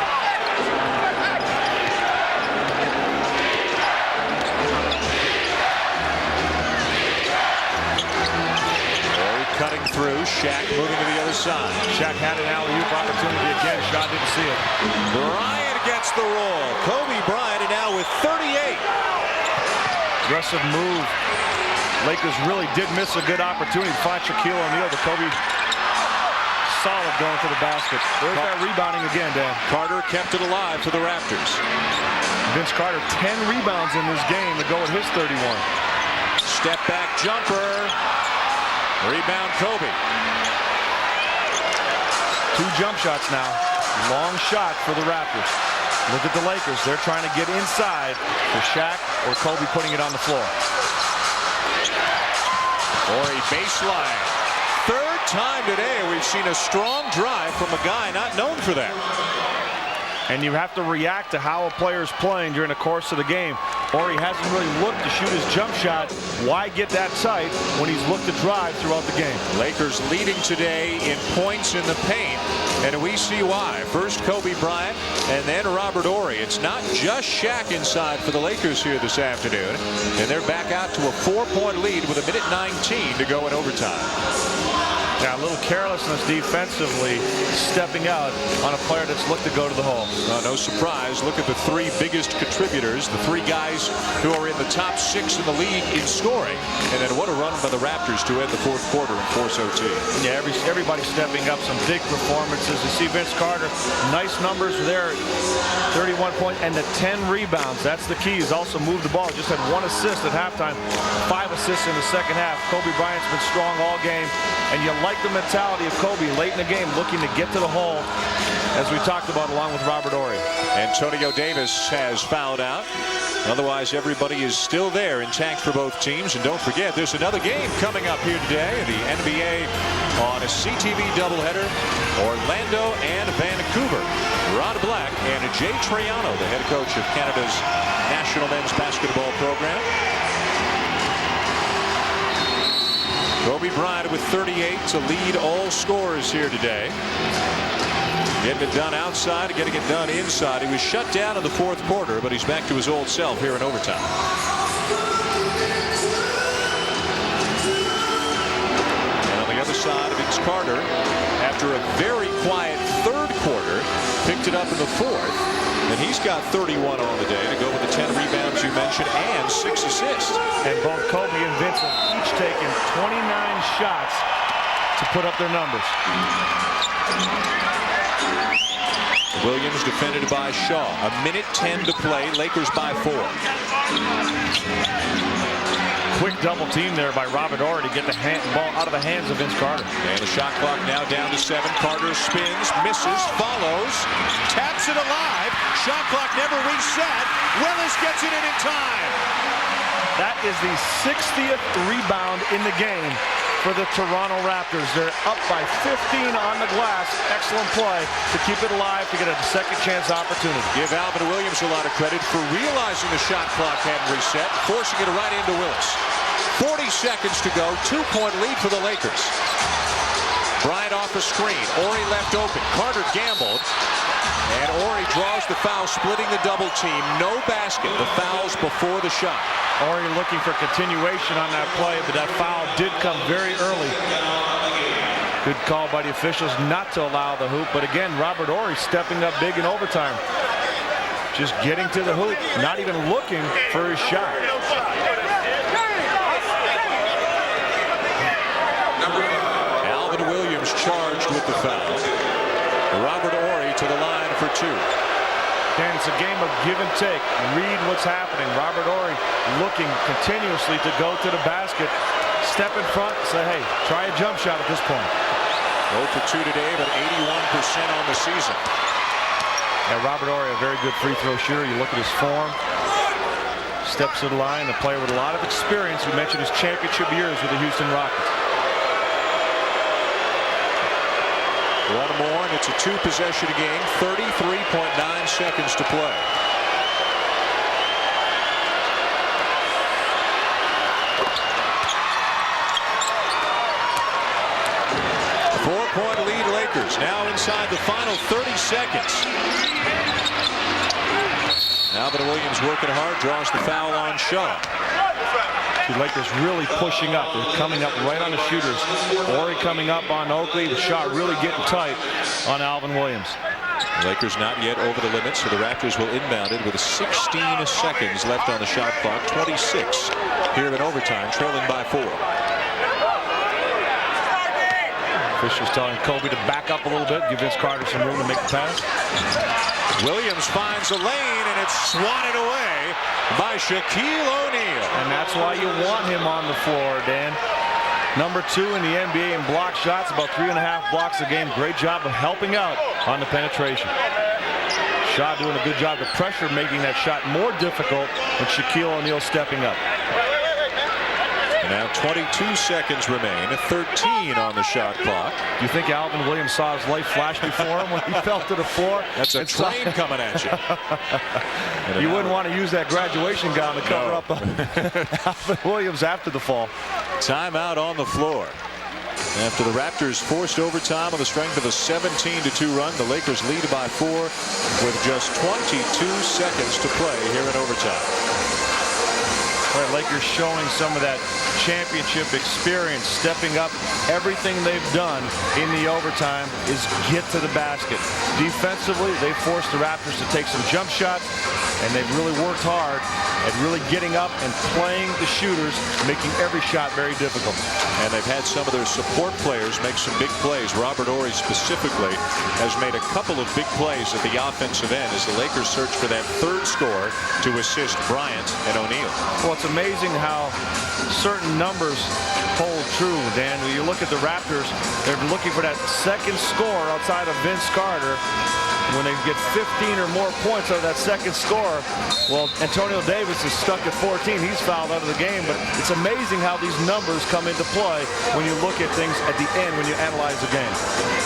Cutting through, Shaq moving to the other side. Shaq had an alley-oop opportunity again. Shot didn't see it. Bryant gets the roll. Kobe Bryant now with 38. Aggressive move. Lakers really did miss a good opportunity to find Shaquille O'Neal. The Kobe solid going to the basket. There's that rebounding again, Dan. Carter kept it alive for the Raptors. Vince Carter, 10 rebounds in this game to go with his 31. Step back jumper. Rebound Kobe. 2 jump shots now. Long shot for the Raptors. Look at the Lakers. They're trying to get inside for Shaq or Kobe putting it on the floor. Or a baseline. Third time today we've seen a strong drive from a guy not known for that. And you have to react to how a player is playing during the course of the game. Or he hasn't really looked to shoot his jump shot. Why get that tight when he's looked to drive throughout the game? Lakers leading today in points in the paint. And we see why. First Kobe Bryant and then Robert Horry. It's not just Shaq inside for the Lakers here this afternoon. And they're back out to a 4-point lead with 1:19 to go in overtime. Now, a little carelessness defensively, stepping out on a player that's looked to go to the hole. No surprise. Look at the 3 biggest contributors, the 3 guys who are in the top 6 in the league in scoring. And then what a run by the Raptors to end the 4th quarter and force OT. Yeah, everybody stepping up, some big performances. You see Vince Carter, nice numbers there, 31 points and the 10 rebounds. That's the key. He's also moved the ball. Just had 1 assist at halftime, 5 assists in the second half. Kobe Bryant's been strong all game. And you like the mentality of Kobe late in the game, looking to get to the hole, as we talked about, along with Robert Horry. Antonio Davis has fouled out. Otherwise, everybody is still there intact for both teams. And don't forget, there's another game coming up here today. The NBA on a CTV doubleheader. Orlando and Vancouver. Rod Black and Jay Triano, the head coach of Canada's national men's basketball program. Kobe Bryant with 38 to lead all scorers here today. Getting it done outside, getting it done inside. He was shut down in the 4th quarter, but he's back to his old self here in overtime. And on the other side, Vince Carter, after a very quiet 3rd quarter, picked it up in the 4th. And he's got 31 on the day to go with the 10 rebounds you mentioned and 6 assists. And both Kobe and Vince have each taken 29 shots to put up their numbers. Williams defended by Shaw. 1:10 to play. Lakers by 4. Quick double team there by Robert Horry to get the ball out of the hands of Vince Carter. And the shot clock now down to 7. Carter spins, misses, follows, taps it alive. Shot clock never reset. Willis gets it in time. That is the 60th rebound in the game for the Toronto Raptors. They're up by 15 on the glass. Excellent play to keep it alive to get a second chance opportunity. Give Alvin Williams a lot of credit for realizing the shot clock hadn't reset, forcing it right into Willis. 40 seconds to go. 2-point lead for the Lakers. Bryant off a screen. Horry left open. Carter gambled. And Horry draws the foul, splitting the double team. No basket. The foul's before the shot. Horry looking for continuation on that play, but that foul did come very early. Good call by the officials not to allow the hoop. But again, Robert Horry stepping up big in overtime. Just getting to the hoop, not even looking for his shot. Alvin Williams charged with the foul. Robert Horry to the line for 2. And it's a game of give and take. Read what's happening. Robert Horry looking continuously to go to the basket. Step in front, say, hey, try a jump shot at this point. 0 for 2 today, but 81% on the season. And Robert Horry, a very good free throw shooter. You look at his form. Steps to the line, a player with a lot of experience. We mentioned his championship years with the Houston Rockets. One more, and it's a 2-possession game. 33.9 seconds to play. Four-point lead Lakers. Now inside the final 30 seconds. Alvin Williams working hard, draws the foul on Shaw. The Lakers really pushing up. They're coming up right on the shooters. Horry coming up on Oakley. The shot really getting tight on Alvin Williams. The Lakers not yet over the limit, so the Raptors will inbound it with 16 seconds left on the shot clock. 26 here in overtime, trailing by 4. Officials telling Kobe to back up a little bit, give Vince Carter some room to make the pass. Williams finds a lane, and it's swatted away by Shaquille O'Neal. And that's why you want him on the floor, Dan. Number 2 in the NBA in block shots, about 3.5 blocks a game. Great job of helping out on the penetration. Shaw doing a good job of pressure, making that shot more difficult with Shaquille O'Neal stepping up. And now 22 seconds remain, 13 on the shot clock. Do you think Alvin Williams saw his life flash before him when he fell to the floor? That's a train coming at you. You wouldn't want to use that graduation gown to cover up Alvin Williams after the fall. Timeout on the floor. After the Raptors forced overtime on the strength of a 17-2 run, the Lakers lead by 4 with just 22 seconds to play here in overtime. The Lakers showing some of that championship experience, stepping up. Everything they've done in the overtime is get to the basket. Defensively, they forced the Raptors to take some jump shots, and they've really worked hard at really getting up and playing the shooters, making every shot very difficult. And they've had some of their support players make some big plays. Robert Horry specifically has made a couple of big plays at the offensive end as the Lakers search for that 3rd score to assist Bryant and O'Neal. Well, it's amazing how certain numbers hold true, Dan. When you look at the Raptors, they're looking for that 2nd score outside of Vince Carter. When they get 15 or more points out of that 2nd score, well, Antonio Davis is stuck at 14. He's fouled out of the game, but it's amazing how these numbers come into play when you look at things at the end when you analyze the game.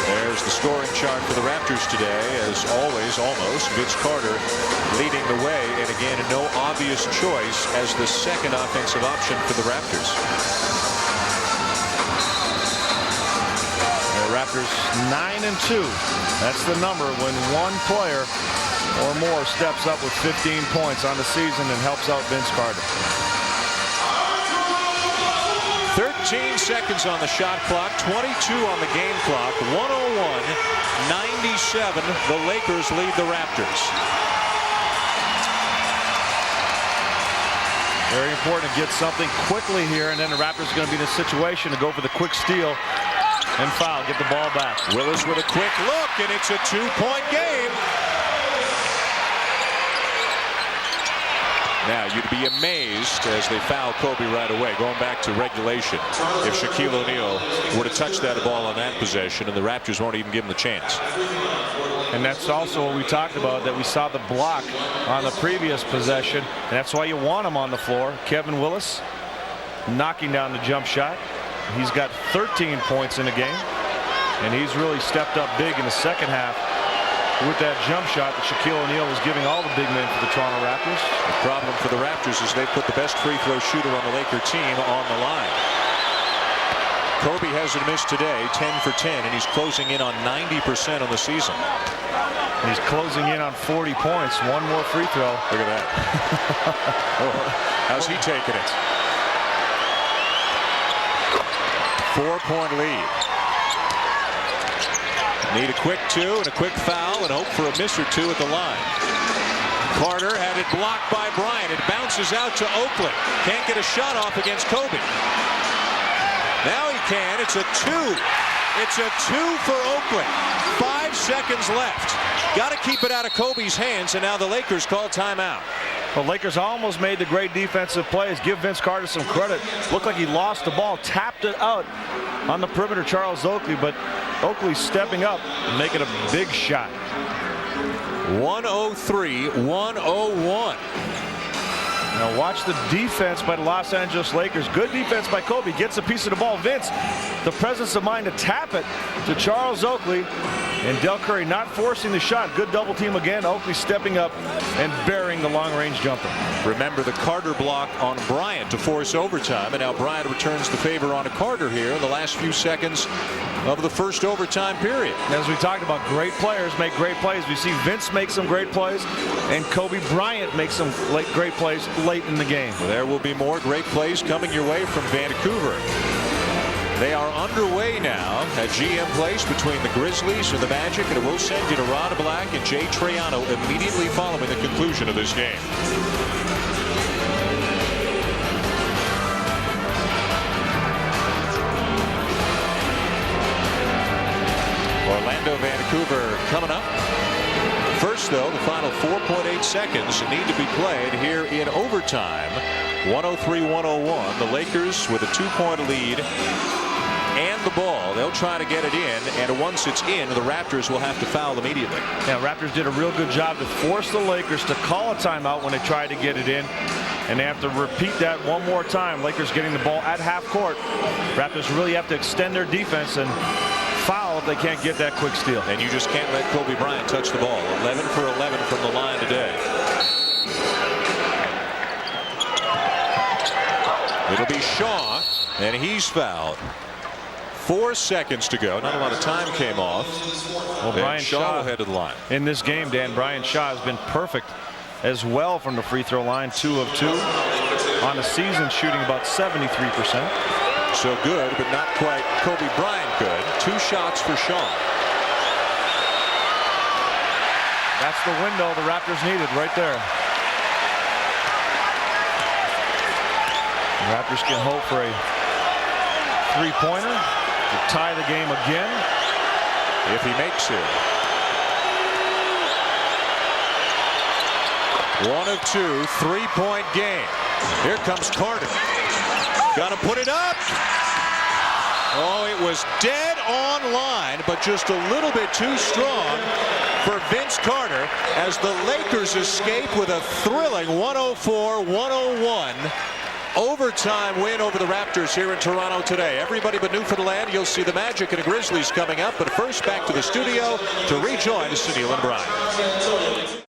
There's the scoring chart for the Raptors today. As always, almost, Vince Carter leading the way, and again, no obvious choice as the 2nd offensive option for the Raptors. Raptors 9-2. That's the number when one player or more steps up with 15 points on the season and helps out Vince Carter. 13 seconds on the shot clock, 22 on the game clock, 101-97. The Lakers lead the Raptors. Very important to get something quickly here, and then the Raptors are going to be in a situation to go for the quick steal and foul, get the ball back. Willis with a quick look, and it's a 2-point game. Now, you'd be amazed as they foul Kobe right away, going back to regulation, if Shaquille O'Neal were to touch that ball on that possession, and the Raptors won't even give him the chance. And that's also what we talked about, that we saw the block on the previous possession, and that's why you want him on the floor. Kevin Willis knocking down the jump shot. He's got 13 points in the game, and he's really stepped up big in the second half with that jump shot that Shaquille O'Neal was giving all the big men for the Toronto Raptors. The problem for the Raptors is they put the best free throw shooter on the Laker team on the line. Kobe hasn't missed today, 10 for 10, and he's closing in on 90% on the season. He's closing in on 40 points. One more free throw. Look at that. How's he taking it? 4-point lead. Need a quick two and a quick foul and hope for a miss or two at the line. Carter had it blocked by Bryant. It bounces out to Oakland. Can't get a shot off against Kobe. Now he can. It's a two. It's a two for Oakland. 5 seconds left. Got to keep it out of Kobe's hands, and now the Lakers call timeout. The Lakers almost made the great defensive plays. Give Vince Carter some credit. Looked like he lost the ball, tapped it out on the perimeter, Charles Oakley, but Oakley stepping up and making a big shot. 103-101. Now watch the defense by the Los Angeles Lakers. Good defense by Kobe. Gets a piece of the ball. Vince, the presence of mind to tap it to Charles Oakley. And Del Curry not forcing the shot. Good double team again. Oakley stepping up and burying the long-range jumper. Remember the Carter block on Bryant to force overtime, and now Bryant returns the favor on Carter here in the last few seconds of the first overtime period. As we talked about, great players make great plays. We see Vince make some great plays, and Kobe Bryant make some great plays late in the game. Well, there will be more great plays coming your way from Vancouver. They are underway now at GM Place between the Grizzlies and the Magic, and it will send you to Ron Black and Jay Triano immediately following the conclusion of this game. Orlando, Vancouver coming up. First, though, the final 4.8 seconds need to be played here in overtime. 103-101. The Lakers with a 2-point lead and the ball. They'll try to get it in, and once it's in, the Raptors will have to foul immediately. Yeah, Raptors did a real good job to force the Lakers to call a timeout when they tried to get it in, and they have to repeat that one more time. Lakers getting the ball at half court. Raptors really have to extend their defense and foul if they can't get that quick steal. And you just can't let Kobe Bryant touch the ball. 11 for 11 from the line today. It'll be Shaw, and he's fouled. 4 seconds to go. Not a lot of time came off. Well, Brian Shaw will head to the line. In this game, Dan, Brian Shaw has been perfect as well from the free throw line. 2 of 2 on the season, shooting about 73%. So good, but not quite Kobe Bryant good. 2 shots for Shaw. That's the window the Raptors needed right there. The Raptors can hope for a 3-pointer to tie the game again. If he makes it. 1 of 2, 3-point game. Here comes Carter. Got to put it up. Oh, it was dead on line, but just a little bit too strong for Vince Carter as the Lakers escape with a thrilling 104-101 overtime win over the Raptors here in Toronto today. Everybody but Newfoundland. You'll see the Magic and the Grizzlies coming up, but first back to the studio to rejoin Sunil and Bryant.